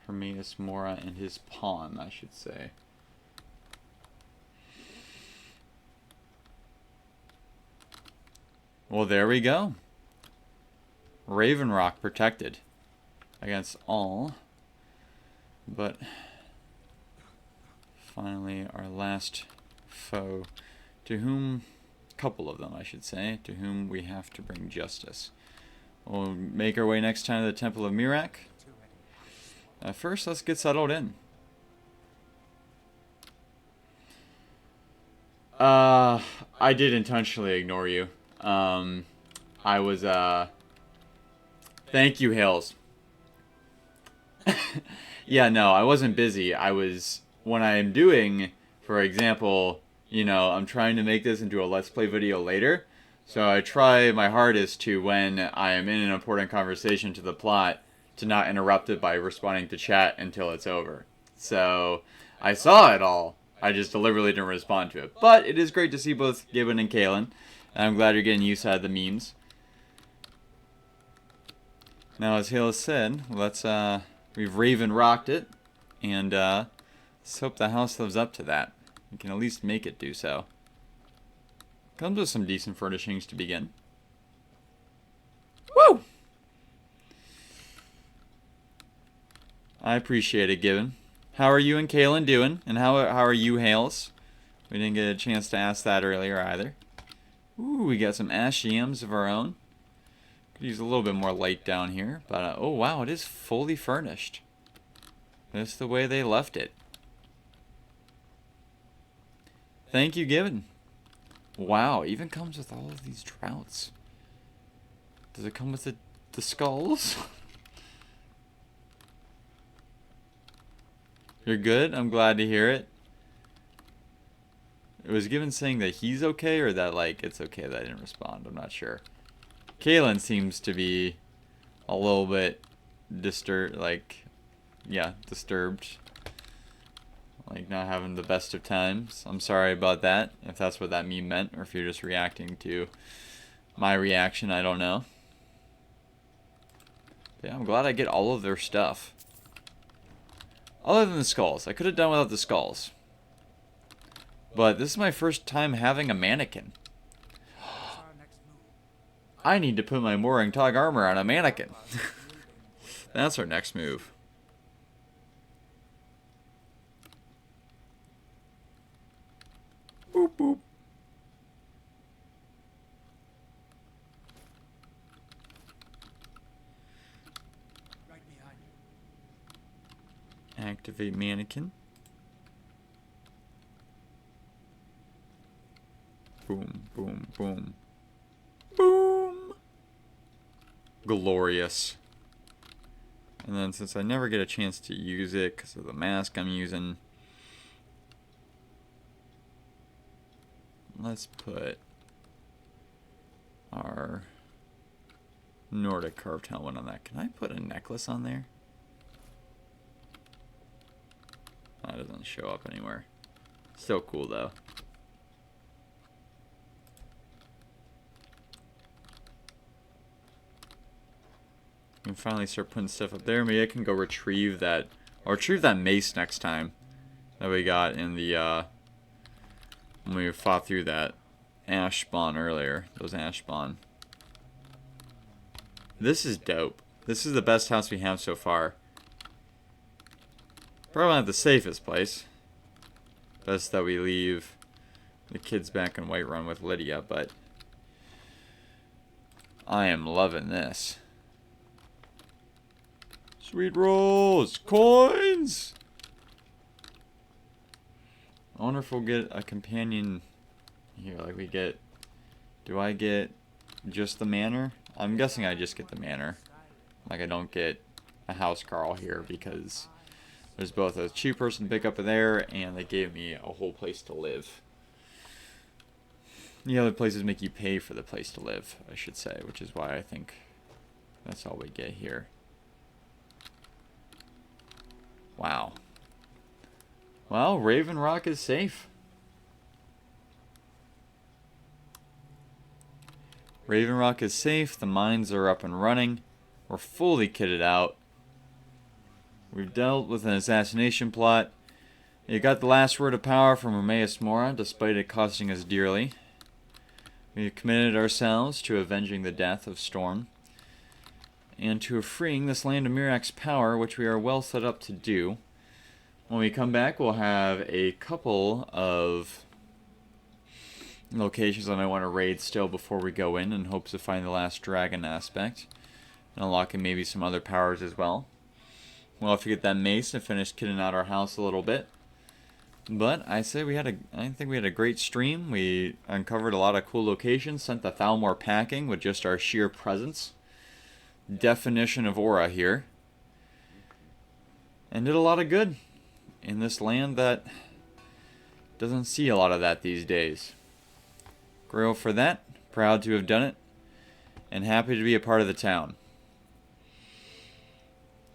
Hermaeus Mora and his pawn, I should say. Well, there we go. Raven Rock protected against all, but finally our last foe, to whom, a couple of them I should say, to whom we have to bring justice. We'll make our way next time to the Temple of Mirak. First, let's get settled in. I did intentionally ignore you. I was, thank you, Hales. Yeah, no, I wasn't busy. I was, when I am doing, for example, you know, I'm trying to make this into a Let's Play video later. So I try my hardest to, when I am in an important conversation to the plot, to not interrupt it by responding to chat until it's over. So I saw it all. I just deliberately didn't respond to it. But it is great to see both Gibbon and Kalen. And I'm glad you're getting used to the memes. Now, as Hale said, we've Raven rocked it. And let's hope the house lives up to that. We can at least make it do so. Comes with some decent furnishings to begin. Woo! I appreciate it, Gibbon. How are you and Kalen doing? And how are you, Hales? We didn't get a chance to ask that earlier either. Ooh, we got some ash yams of our own. Could use a little bit more light down here. But, oh wow, it is fully furnished. That's the way they left it. Thank you, Gibbon. Wow, even comes with all of these droughts. Does it come with the skulls? You're good? I'm glad to hear it. It was Gibbon saying that he's okay, or that, like, it's okay that I didn't respond. I'm not sure. Kalen seems to be a little bit disturbed, like, yeah, disturbed. Like, not having the best of times. I'm sorry about that, if that's what that meme meant, or if you're just reacting to my reaction, I don't know. But yeah, I'm glad I get all of their stuff. Other than the skulls. I could have done without the skulls. But this is my first time having a mannequin. I need to put my Morang Tog armor on a mannequin. That's our next move. Boop, boop. Right behind you. Activate mannequin. Boom, boom, boom. Boom! Glorious. And then since I never get a chance to use it because of the mask I'm using, let's put our Nordic carved helmet on that. Can I put a necklace on there? That doesn't show up anywhere. Still cool though. I can finally start putting stuff up there. Maybe I can go retrieve that. I'll retrieve that mace next time that we got in the when we fought through that ash spawn earlier. Those ash spawn. This is dope. This is the best house we have so far. Probably not the safest place. Best that we leave the kids back in Whiterun with Lydia, but I am loving this. Sweet rolls! Coins! I wonder if we'll get a companion here. Like we get... Do I get just the manor? I'm guessing I just get the manor. Like I don't get a housecarl here because there's both a cheap person to pick up there and they gave me a whole place to live. The other places make you pay for the place to live, I should say, which is why I think that's all we get here. Wow. Well, Raven Rock is safe. Raven Rock is safe. The mines are up and running. We're fully kitted out. We've dealt with an assassination plot. You got the last word of power from Romaeus Mora, despite it costing us dearly. We've committed ourselves to avenging the death of Storm, and to freeing this land of Mirak's power, which we are well set up to do. When we come back, we'll have a couple of locations I might want to raid still before we go in hopes to find the last dragon aspect, and unlocking maybe some other powers as well. We'll have to get that mace and finish kitting out our house a little bit. But I think we had a great stream. We uncovered a lot of cool locations, sent the Thalmor packing with just our sheer presence. Definition of aura here. And did a lot of good in this land that doesn't see a lot of that these days. Grateful for that, proud to have done it, and happy to be a part of the town.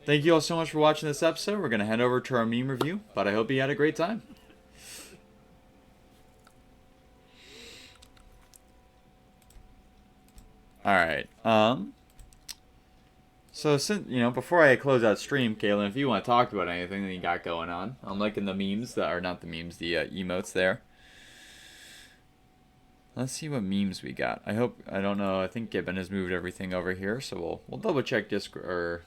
Thank you all so much for watching this episode. We're going to head over to our meme review, but I hope you had a great time. Alright, so since, before I close out stream, Kaylin, if you want to talk about anything that you got going on, I'm liking the memes, not the memes, the emotes there. Let's see what memes we got. I don't know, I think Gibbon has moved everything over here, so we'll double check Discord, or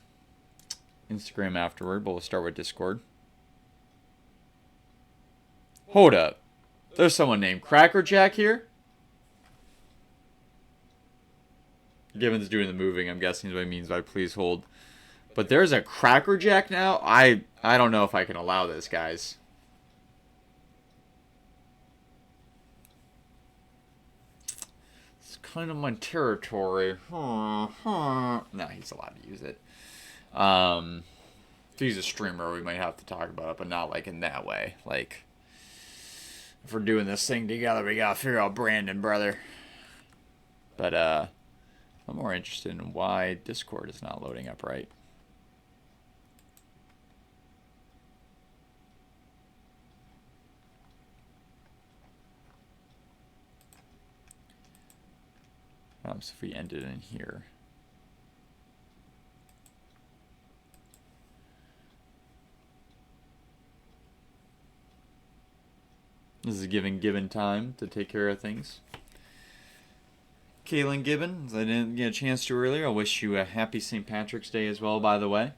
Instagram afterward, but we'll start with Discord. Hold up. There's someone named Crackerjack here? Gibbon's doing the moving, I'm guessing is what he means by please hold. But there's a Crackerjack now? I don't know if I can allow this, guys. It's kind of my territory. No, he's allowed to use it. If he's a streamer, we might have to talk about it, but not like in that way. Like, if we're doing this thing together, we gotta figure out Brandon, brother. But, I'm more interested in why Discord is not loading up right. So if we ended in here. This is giving Gibbon time to take care of things. Kaylin Gibbon, as I didn't get a chance to earlier, I wish you a happy St. Patrick's Day as well, by the way.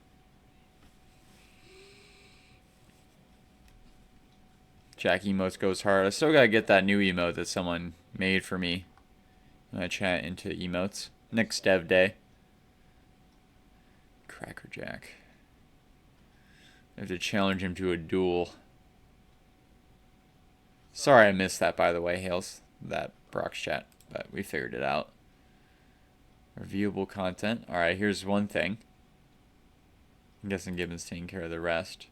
Jack emotes goes hard. I still gotta get that new emote that someone made for me. I'm gonna chat into emotes. Next Dev Day. Crackerjack. I have to challenge him to a duel. Sorry I missed that, by the way, Hales. That Brock's chat. But we figured it out. Reviewable content. Alright, here's one thing. I'm guessing Gibbon's taking care of the rest.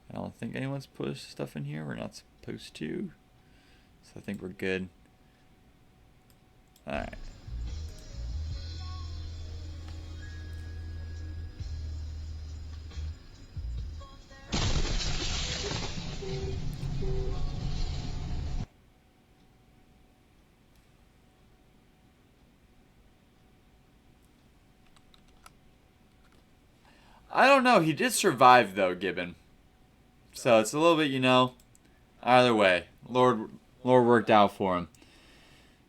I don't think anyone's put stuff in here. We're not supposed to. So I think we're good. Alright. I don't know. He did survive, though, Gibbon. So it's a little bit, either way. Lord worked out for him.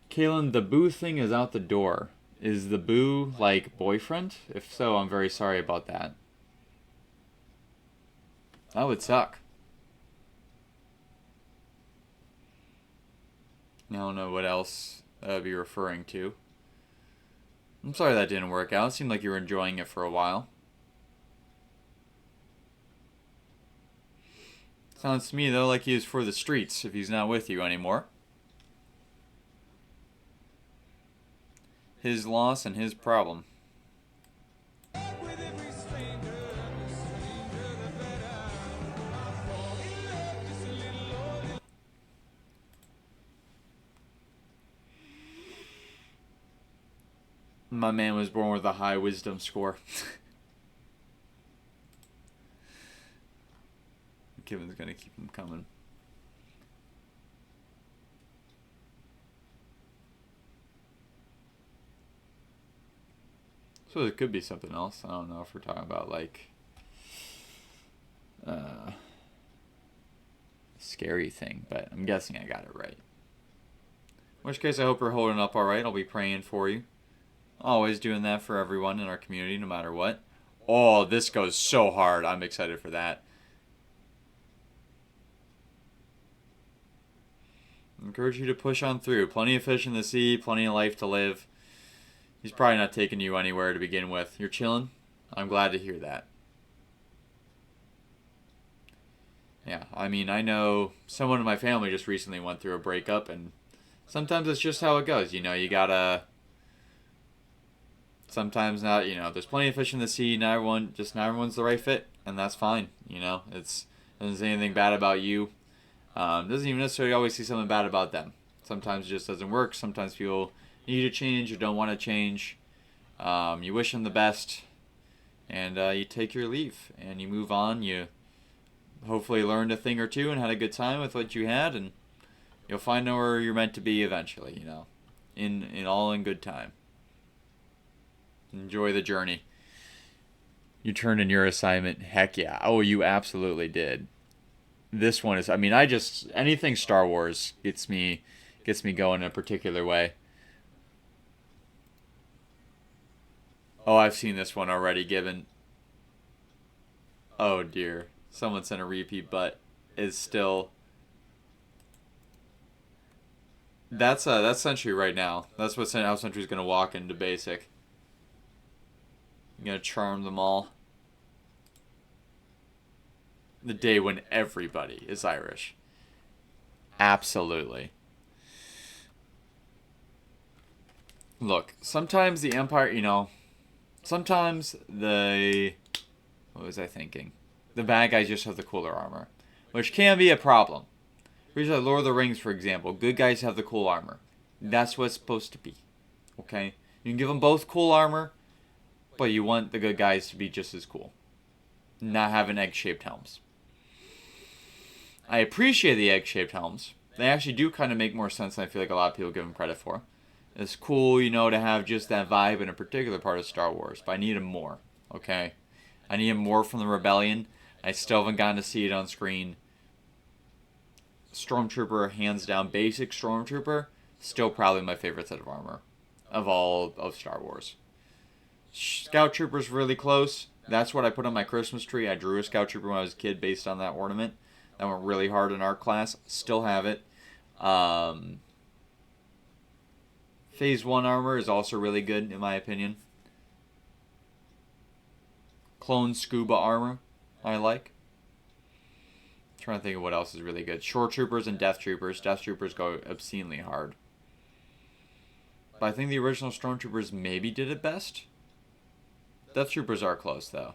Kaylin, the boo thing is out the door. Is the boo, like, boyfriend? If so, I'm very sorry about that. That would suck. I don't know what else that would be referring to. I'm sorry that didn't work out. It seemed like you were enjoying it for a while. Sounds to me, though, like he was for the streets if he's not with you anymore. His loss and his problem. My man was born with a high wisdom score. Kevin's gonna keep him coming. So it could be something else. I don't know if we're talking about like scary thing, but I'm guessing I got it right. In which case, I hope you're holding up all right. I'll be praying for you. Always doing that for everyone in our community, no matter what. Oh, this goes so hard. I'm excited for that. I encourage you to push on through. Plenty of fish in the sea, plenty of life to live. He's probably not taking you anywhere to begin with. You're chilling? I'm glad to hear that. Yeah, I mean, I know someone in my family just recently went through a breakup, and sometimes it's just how it goes. You know, you gotta... Sometimes not, you know, there's plenty of fish in the sea, not everyone's the right fit, and that's fine, you know. It doesn't say anything bad about you. Doesn't even necessarily always see something bad about them. Sometimes it just doesn't work. Sometimes people need to change or don't want to change. You wish them the best, and you take your leave, and you move on. You hopefully learned a thing or two and had a good time with what you had, and you'll find out where you're meant to be eventually, you know, in good time. Enjoy the journey. You turned in your assignment. Heck yeah. Oh, you absolutely did. This one is, I mean, anything Star Wars gets me going in a particular way. Oh, I've seen this one already given. Oh dear. Someone sent a repeat, but is still. That's Sentry right now. That's how Sentry's gonna walk into basic. You're gonna charm them all. The day when everybody is Irish. Absolutely. Look, sometimes the Empire, you know, sometimes what was I thinking? The bad guys just have the cooler armor, which can be a problem. Here's like Lord of the Rings, for example. Good guys have the cool armor. That's what it's supposed to be. Okay? You can give them both cool armor, but you want the good guys to be just as cool. Not having egg-shaped helms. I appreciate the egg-shaped helms. They actually do kind of make more sense than I feel like a lot of people give them credit for. It's cool, you know, to have just that vibe in a particular part of Star Wars, but I need them more, okay? I need them more from the Rebellion. I still haven't gotten to see it on screen. Stormtrooper, hands down, basic Stormtrooper, still probably my favorite set of armor of all of Star Wars. Scout Trooper's really close. That's what I put on my Christmas tree. I drew a Scout Trooper when I was a kid based on that ornament. That went really hard in art class. Still have it. Phase 1 armor is also really good, in my opinion. Clone Scuba armor, I like. I'm trying to think of what else is really good. Shore Troopers and Death Troopers. Death Troopers go obscenely hard. But I think the original Stormtroopers maybe did it best. Death Troopers are close, though.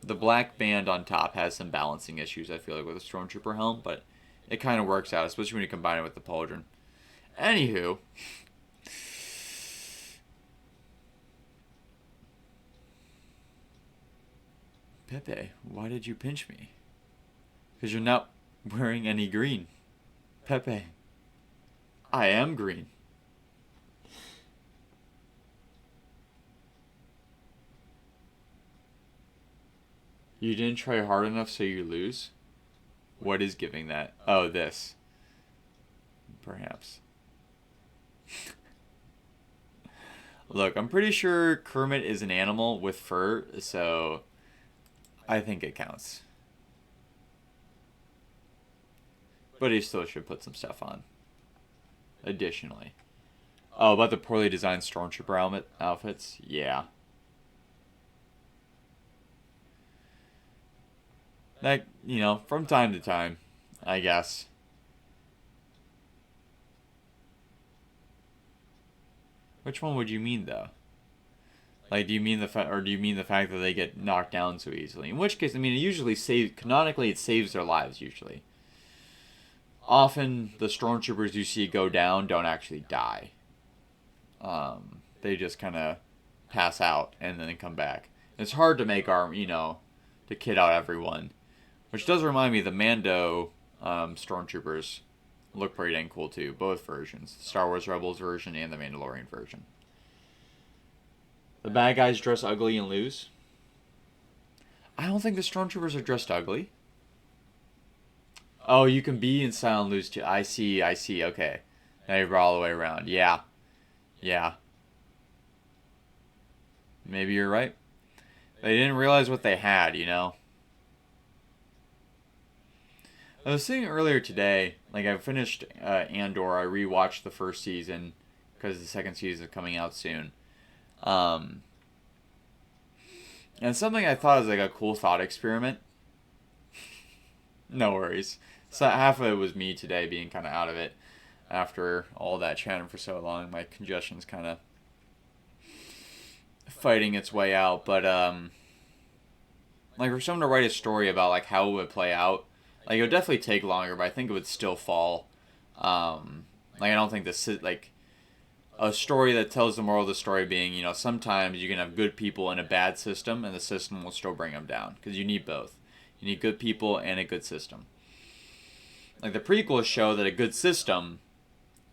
The black band on top has some balancing issues, I feel like, with a Stormtrooper helm, but it kind of works out, especially when you combine it with the pauldron. Anywho. Pepe, why did you pinch me? Because you're not wearing any green. Pepe, I am green. You didn't try hard enough, so you lose? What is giving that? Oh, this. Perhaps. Look, I'm pretty sure Kermit is an animal with fur, so I think it counts. But he still should put some stuff on. Additionally. Oh, about the poorly designed stormtrooper outfits? Yeah. That, from time to time, I guess. Which one would you mean, though? Like, do you mean the fact that they get knocked down so easily? In which case, I mean, it usually canonically, it saves their lives, usually. Often, the stormtroopers you see go down don't actually die. They just kind of pass out and then come back. It's hard to make to kit out everyone. Which does remind me, the Mando stormtroopers look pretty dang cool too. Both versions. The Star Wars Rebels version and the Mandalorian version. The bad guys dress ugly and lose? I don't think the stormtroopers are dressed ugly. Oh, you can be in silent lose too. I see, okay. Now you brought all the way around. Yeah. Maybe you're right. They didn't realize what they had, I was saying earlier today, like I finished Andor, I rewatched the first season because the second season is coming out soon. And something I thought was like a cool thought experiment. No worries. So half of it was me today being kind of out of it after all that chatting for so long. My congestion's kind of fighting its way out. But like for someone to write a story about like how it would play out, like it would definitely take longer, but I think it would still fall. Like I don't think like a story that tells the moral of the story being, sometimes you can have good people in a bad system and the system will still bring them down because you need both. You need good people and a good system. Like the prequels show that a good system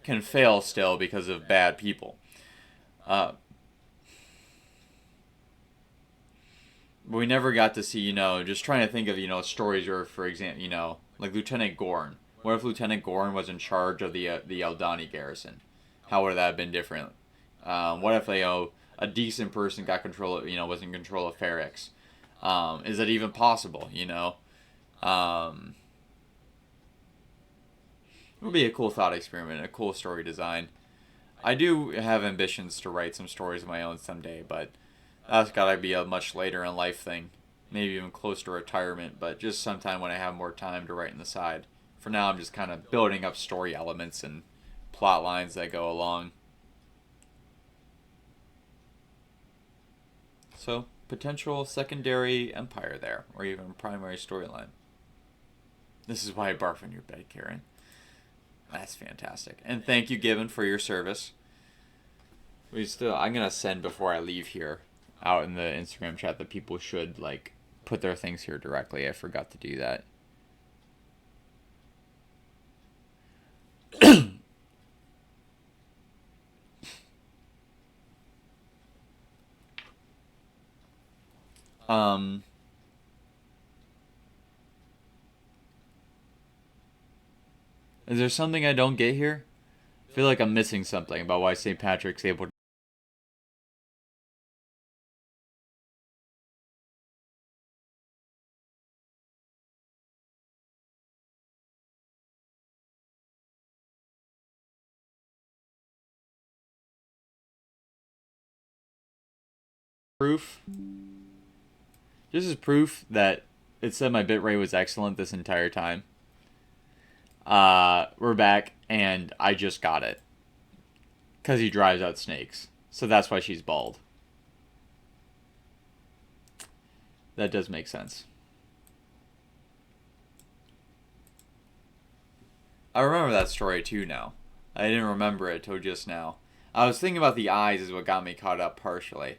can fail still because of bad people. But we never got to see, just trying to think of, stories or, for example, like Lieutenant Gorn. What if Lieutenant Gorn was in charge of the Eldani garrison? How would that have been different? What if, a decent person got control of, was in control of Ferrix? Is that even possible, It would be a cool thought experiment, a cool story design. I do have ambitions to write some stories of my own someday, but that's gotta be a much later in life thing. Maybe even close to retirement, but just sometime when I have more time to write on the side. For now, I'm just kind of building up story elements and plot lines that go along. So, potential secondary empire there, or even primary storyline. This is why I barf in your bed, Karen. That's fantastic. And thank you, Gibbon, for your service. I'm gonna send before I leave here out in the Instagram chat that people should put their things here directly. I forgot to do that. Is there something I don't get here? I feel like I'm missing something about why St. Patrick's able to proof. This is proof that it said my bitrate was excellent this entire time. We're back, and I just got it. Because he drives out snakes. So that's why she's bald. That does make sense. I remember that story too now. I didn't remember it till just now. I was thinking about the eyes is what got me caught up partially.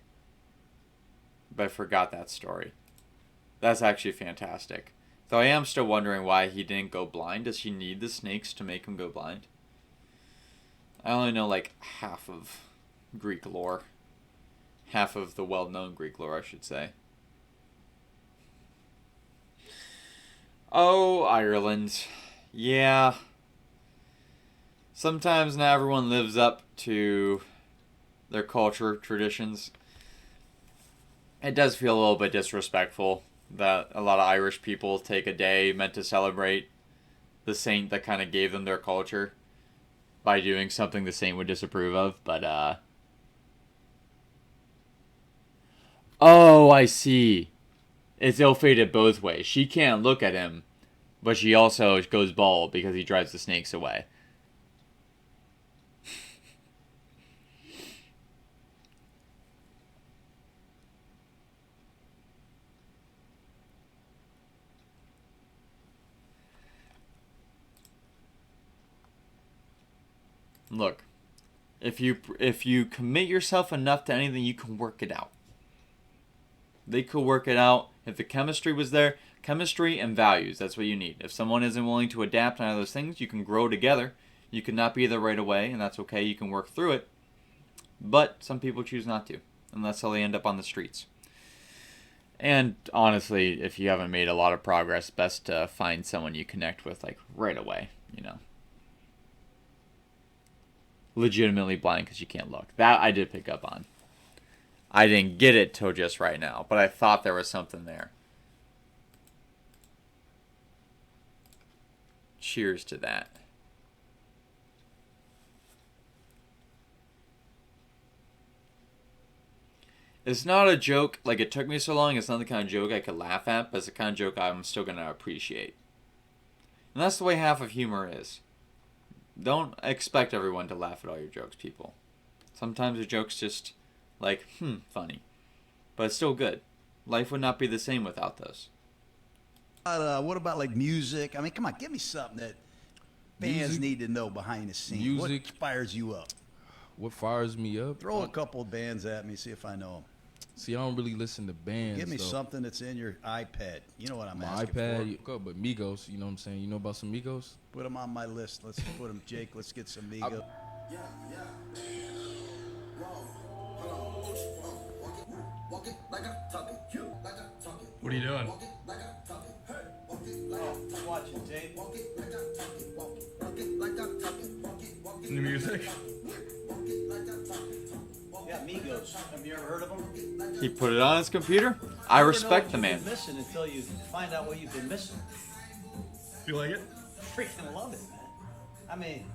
But I forgot that story. That's actually fantastic. Though I am still wondering why he didn't go blind. Does she need the snakes to make him go blind? I only know half of Greek lore. Half of the well-known Greek lore, I should say. Oh, Ireland. Yeah. Sometimes not everyone lives up to their culture, traditions. It does feel a little bit disrespectful that a lot of Irish people take a day meant to celebrate the saint that kind of gave them their culture by doing something the saint would disapprove of. But oh, I see. It's ill-fated both ways. She can't look at him, but she also goes bald because he drives the snakes away. Look, if you commit yourself enough to anything, you can work it out. They could work it out if the chemistry was there. Chemistry and values, that's what you need. If someone isn't willing to adapt on those things, you can grow together. You could not be there right away, and that's okay. You can work through it. But some people choose not to, and that's how they end up on the streets. And honestly, if you haven't made a lot of progress, best to find someone you connect with like right away, you know. Legitimately blind because you can't look. That I did pick up on. I didn't get it till just right now, but I thought there was something there. Cheers to that. It's not a joke, like it took me so long, it's not the kind of joke I could laugh at, but it's the kind of joke I'm still going to appreciate. And that's the way half of humor is. Don't expect everyone to laugh at all your jokes, people. Sometimes your joke's just like, funny. But it's still good. Life would not be the same without those. What about like music? I mean, come on, give me something that fans need to know behind the scenes. Music. What fires you up? What fires me up? Throw a couple of bands at me, see if I know them. See, I don't really listen to bands. Give me though. something that's in your iPad. You know what I'm My asking iPad, go, but Migos, you know what I'm saying? You know about some Migos? for. Put them on my list. Let's put them, Jake. Let's get some Migos. What are you doing? Watching tape. New music? Yeah, Migos. Have you ever heard of them? He put it on his computer. I respect the man. You've been missing until you find out what you've been missing. You like it? Freaking love it, man. I mean,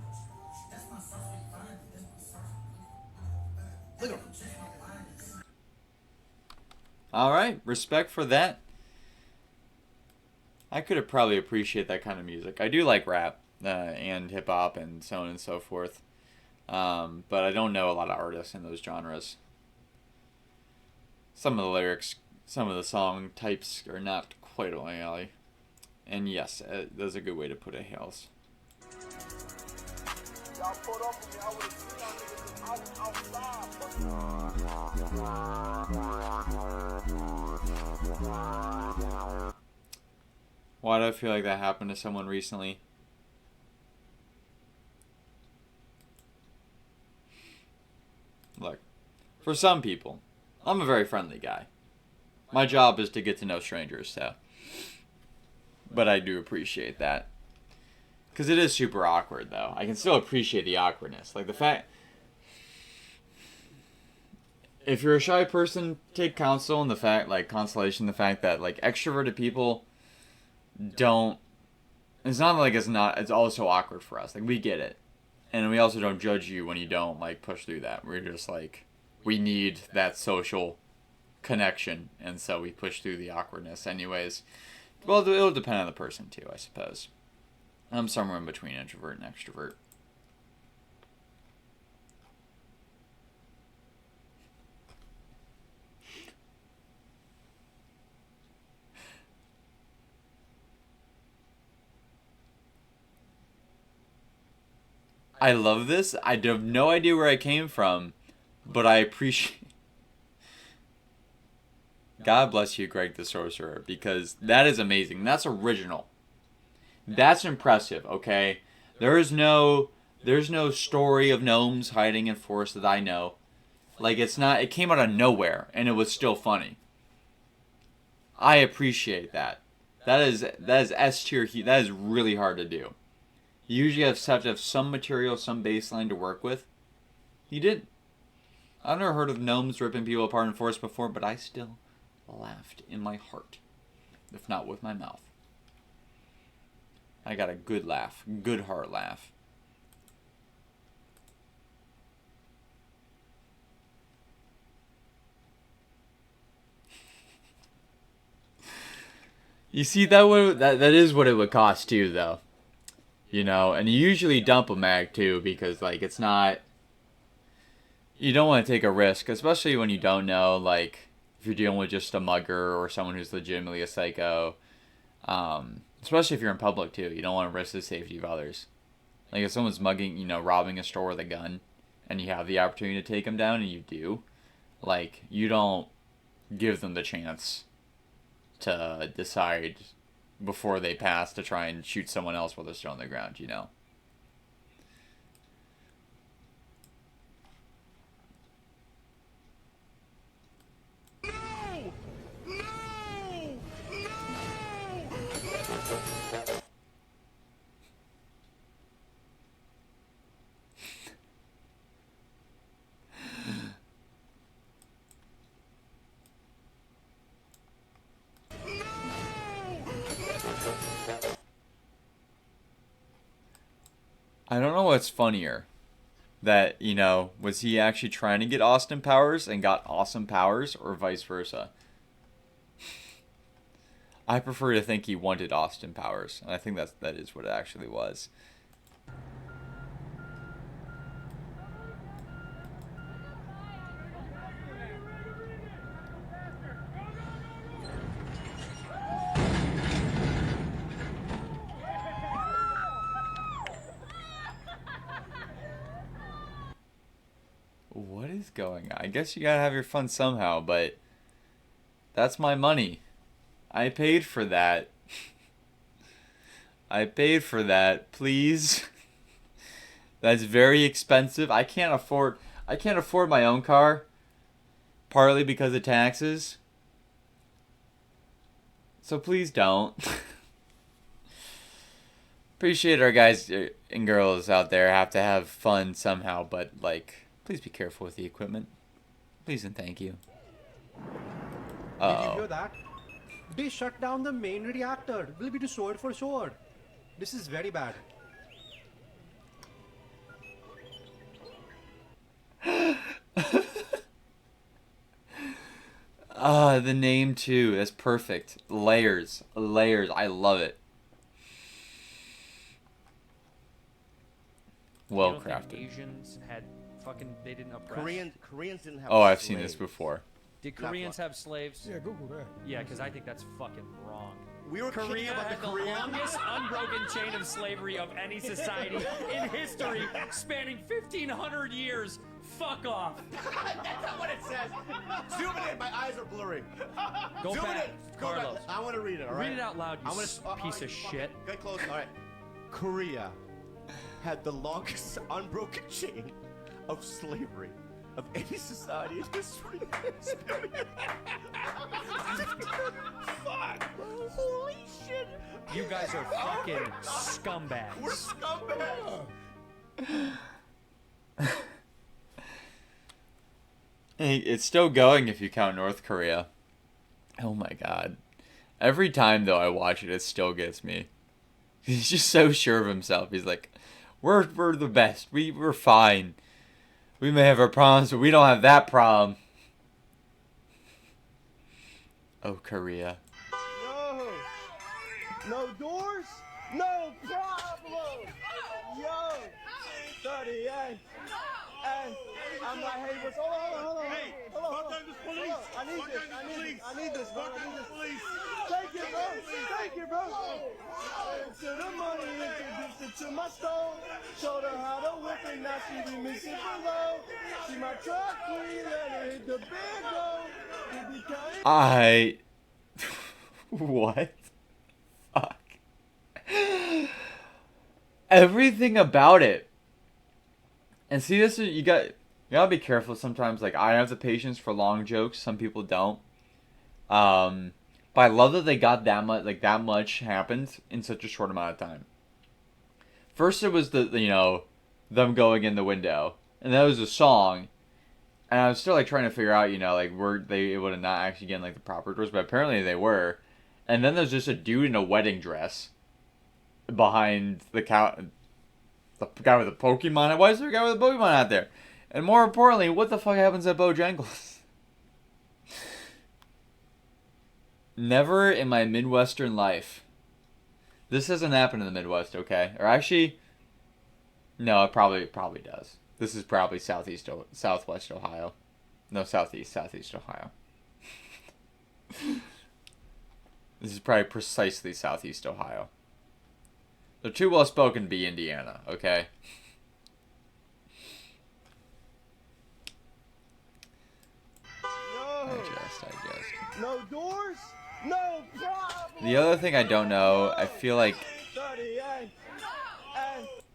look at him. All right, respect for that. I could have probably appreciate that kind of music. I do like rap and hip hop and so on and so forth, but I don't know a lot of artists in those genres. Some of the lyrics, some of the song types are not quite on my alley. And yes, that's a good way to put it, Hales. Why do I feel like that happened to someone recently? Look, for some people, I'm a very friendly guy. My job is to get to know strangers, so. But I do appreciate that. Because it is super awkward, though. I can still appreciate the awkwardness. Like, the fact... If you're a shy person, take counsel in the fact, like, consolation, the fact that, like, extroverted people don't... It's not like it's also awkward for us. Like, we get it. And we also don't judge you when you don't, like, push through that. We're just, like, we need that social connection. And so we push through the awkwardness anyways. Well, it'll depend on the person, too, I suppose. I'm somewhere in between introvert and extrovert. I love this. I have no idea where I came from, but I appreciate... God bless you, Greg the Sorcerer, because that is amazing. That's original. That's impressive, okay? There's no story of gnomes hiding in forests that I know. Like, it came out of nowhere, and it was still funny. I appreciate that. That is S tier. That is really hard to do. You usually have to have some material, some baseline to work with. He didn't. I've never heard of gnomes ripping people apart in forests before, but I still laughed in my heart, if not with my mouth. I got a good laugh. Good heart laugh. You see, that is what it would cost too, though. You know, and you usually dump a mag too because like it's not. You don't want to take a risk, especially when you don't know, like if you're dealing with just a mugger or someone who's legitimately a psycho. Especially if you're in public too, you don't want to risk the safety of others. Like if someone's mugging, you know, robbing a store with a gun, and you have the opportunity to take them down, and you do, like you don't give them the chance to decide before they pass to try and shoot someone else while they're still on the ground, you know? No! No! I don't know what's funnier. That, you know, was he actually trying to get Austin Powers and got awesome powers, or vice versa? I prefer to think he wanted Austin Powers, and I think that is what it actually was. What is going on? I guess you gotta have your fun somehow, but that's my money. I paid for that. I paid for that, please. That's very expensive. I can't afford my own car, partly because of taxes. So please don't. Appreciate our guys and girls out there have to have fun somehow, but like please be careful with the equipment. Please and thank you. Did you hear that? They shut down the main reactor. Will be the sword for sword. This is very bad. The name too. That's perfect. Layers. Layers. I love it. Well crafted. Asians had they didn't oppress. Koreans didn't have. Oh, I've seen this before. Did Koreans have slaves? Yeah, Google that. Yeah, because I think that's fucking wrong. We were kidding Korea about had the the Korean. longest unbroken chain of slavery of any society in history, spanning 1,500 years. Fuck off. That's not what it says. Zoom it in. My eyes are blurry. Go Zoom back, it in. Go back. Carlos. I want to read it. All right. Read it out loud, you piece of shit. Get close. All right. Korea had the longest unbroken chain of slavery of any society in history. Fuck! Holy shit! You guys are fucking scumbags. We're scumbags. Hey, it's still going if you count North Korea. Oh my god. Every time though I watch it, it still gets me. He's just so sure of himself. He's like, we're the best. We're fine. We may have our problems, but we don't have that problem. Oh, Korea. No doors, no problem. Yo, 38. And I'm like, hey, what's hold on. Hey, contact the police. I need this, bro. Take it, bro. To the money, introduced it to my stove. Showed her how to whip it, now she be missing below. See my truck, we let her hit the big road. What? Fuck. Everything about it. And see, this is you gotta be careful sometimes. Like I have the patience for long jokes. Some people don't. But I love that they got that much. Like that much happened in such a short amount of time. First, it was them going in the window, and that was a song. And I was still like trying to figure out, like were they able to not actually get like the proper doors, but apparently they were. And then there's just a dude in a wedding dress. behind the guy with the Pokemon. Why is there a guy with a Pokemon out there? And more importantly, what the fuck happens at Bojangles? Never in my Midwestern life. This hasn't happened in the Midwest, okay? Or actually, no, it probably does. This is probably Southwest Ohio. No, Southeast Ohio. This is probably precisely Southeast Ohio. The too well spoken to be Indiana, okay? No. I just. No doors? No problem. The other thing I don't know, I feel like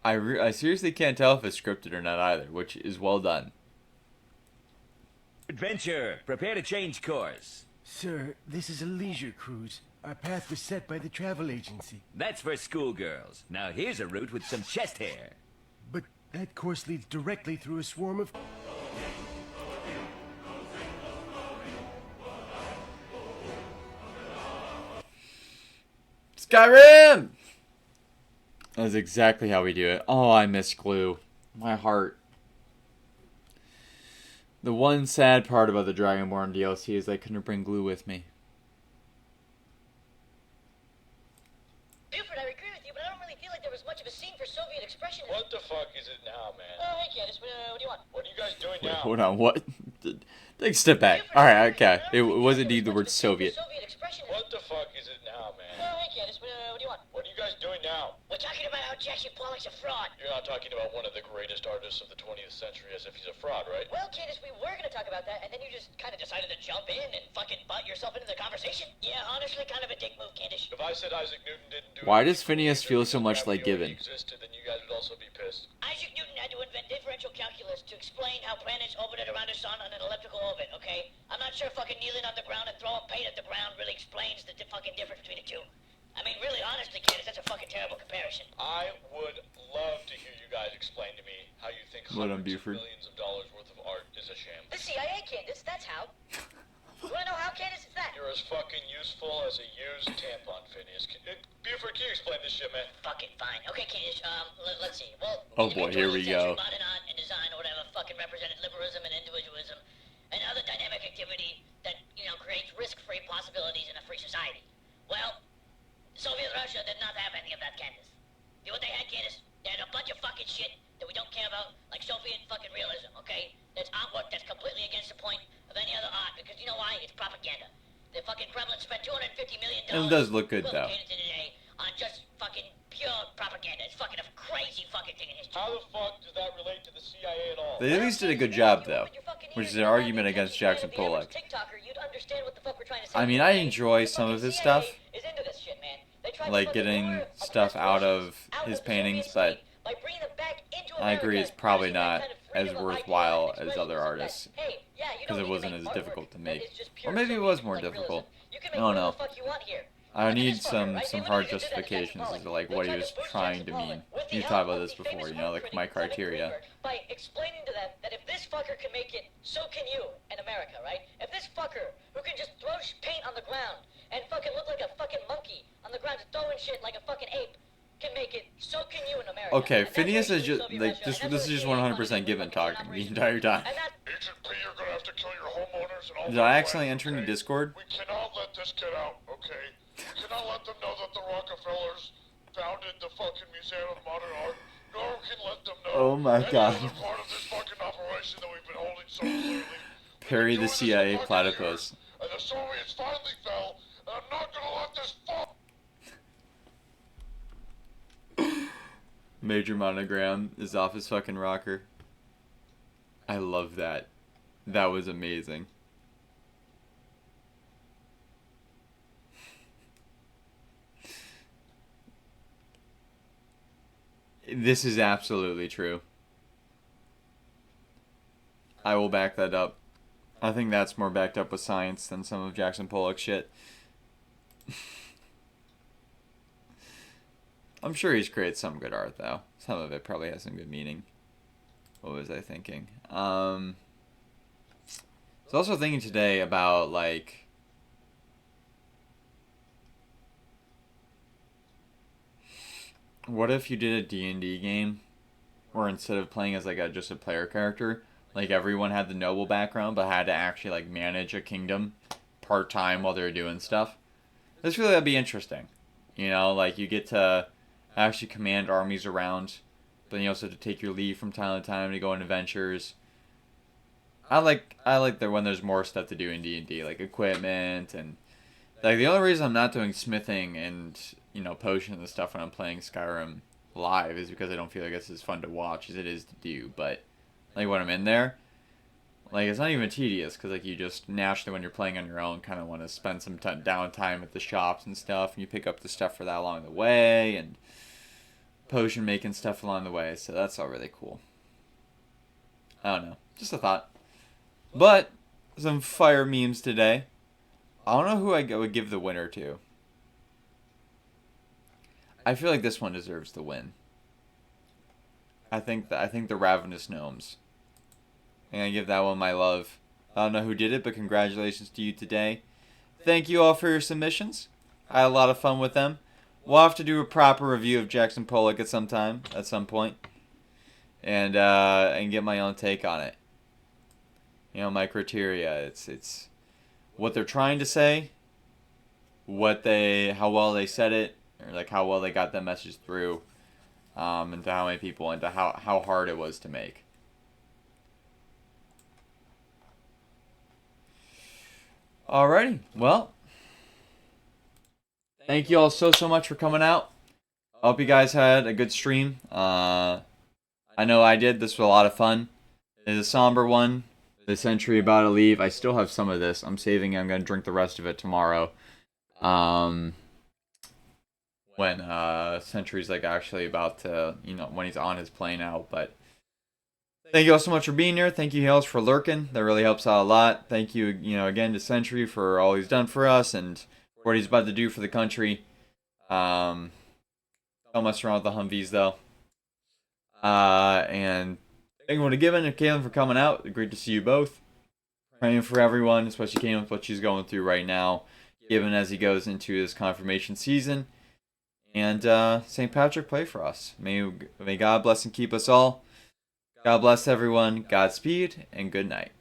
I seriously can't tell if it's scripted or not either, which is well done. Adventure, prepare to change course. Sir, this is a leisure cruise. Our path was set by the travel agency. That's for schoolgirls. Now here's a route with some chest hair. But that course leads directly through a swarm of... Skyrim! That's exactly how we do it. Oh, I miss glue. My heart. The one sad part about the Dragonborn DLC is I couldn't bring glue with me. Buford, I agree with you, but I don't really feel like there was much of a scene for Soviet expression. What the fuck is it now, man? Oh, hey, Candace, what do you want? What are you guys doing Wait, now? hold on, what? Take a step back. Alright, okay. It was indeed the word Soviet. What the fuck is it now, man? Oh, hey, Candace, what do you want? What are you guys doing now? We're talking about how Jackson Pollock's a fraud. You're not talking about one of the greatest artists of the 20th century as if he's a fraud, right? Well, Candace, we were gonna talk about that, and then you just kind of decided to jump in and fucking butt yourself into the conversation. Yeah, honestly, kind of a dick move, Candace. If I said Isaac Newton didn't do Why does Phineas feel so much like Gibbon? existed, then you guys would also be pissed. Isaac Newton had to invent differential calculus to explain how planets orbited around the sun on an elliptical orbit, okay? I'm not sure fucking kneeling on the ground and throwing paint at the ground really explains the fucking difference between the two. I mean, really, honestly, Candace, that's a fucking terrible comparison. I would love to hear you guys explain to me how you think What on hundreds of Buford? millions of dollars worth of art is a sham. The CIA, Candace, that's how. You wanna know how, Candace? It's that. You're as fucking useful as a used tampon, Phineas. Buford, can you explain this shit, man? Fucking fine. Okay, Candace, let's see. Well, Oh boy, here we go. Modern art and design or whatever fucking represented liberalism and individualism and other dynamic activity that, creates risk-free possibilities in a free society. Well, Soviet Russia did not have any of that, Candace. You know what they had, Candace? They had a bunch of fucking shit that we don't care about, like Soviet fucking realism, okay? That's artwork that's completely against the point of any other art, because you know why? It's propaganda. The fucking Kremlin spent $250 million It does look good, though. today on just fucking pure propaganda. It's fucking a crazy fucking thing in history. How the fuck does that relate to the CIA at all? They at least did a good job, though, which is an argument against Jackson Pollock. I mean, I enjoy some of his stuff, like getting stuff out of his paintings, but I agree it's probably not as worthwhile as other artists, because it wasn't as difficult to make. Or maybe it was more difficult. I don't know. I need some hard justifications as to like what he was trying to mean. You talked about this before, like my criteria. By explaining to them that if this fucker can make it, so can you in America, right? If this fucker who can just throw paint on the ground and fucking look like a fucking monkey on the ground, just throwing shit like a fucking ape, can make it, so can you in America. Okay, Phineas is just like this is just 100% Given talking the entire time. Agent P, you're gonna have to kill your homeowners and all Did I accidentally enter into Discord? We cannot let this get out, okay? We cannot let them know that the Rockefellers founded the fucking Museum of Modern Art. Nor can let them know Oh my God. any other part of this fucking operation that we've been holding so clearly. Perry the CIA platypus. And the Soviets finally fell, and I'm not gonna let this fall. Major Monogram is off his fucking rocker. I love that. That was amazing. This is absolutely true. I will back that up. I think that's more backed up with science than some of Jackson Pollock's shit. I'm sure he's created some good art, though. Some of it probably has some good meaning. What was I thinking? I was also thinking today about, like... what if you did a D&D game where instead of playing as like just a player character, like everyone had the noble background but had to actually like manage a kingdom part-time while they're doing stuff? This really would be interesting. You know, like you get to actually command armies around, but you also have to take your leave from time to time to go on adventures. I like that when there's more stuff to do in D&D, like equipment and like the only reason I'm not doing smithing and potions and stuff when I'm playing Skyrim live is because I don't feel like it's as fun to watch as it is to do. But like when I'm in there, like it's not even tedious because like you just naturally when you're playing on your own kind of want to spend some downtime at the shops and stuff, and you pick up the stuff for that along the way and potion making stuff along the way. So that's all really cool. I don't know, just a thought. But some fire memes today. I don't know who I would give the winner to. I feel like this one deserves the win. I think the Ravenous Gnomes. I'm gonna give that one my love. I don't know who did it, but congratulations to you today. Thank you all for your submissions. I had a lot of fun with them. We'll have to do a proper review of Jackson Pollock at some point, and get my own take on it. My criteria. It's what they're trying to say, how well they said it, or like how well they got that message through, and to how many people, and to how hard it was to make. Alrighty, well, thank you all so much for coming out. I hope you guys had a good stream. I know I did. This was a lot of fun. It's a somber one. The Century about to leave. I still have some of this. I'm saving it. I'm going to drink the rest of it tomorrow. When Century's like actually about to, when he's on his plane out. But thank you all so much for being here. Thank you, Hales, for lurking. That really helps out a lot. Thank you, again to Century for all he's done for us and what he's about to do for the country. Don't mess around with the Humvees, though. And thank you to Given and Kaylin for coming out. Great to see you both. Praying for everyone, especially Kaylin with what she's going through right now, Given as he goes into his confirmation season. And St. Patrick, pray for us. May God bless and keep us all. God bless everyone. Godspeed and good night.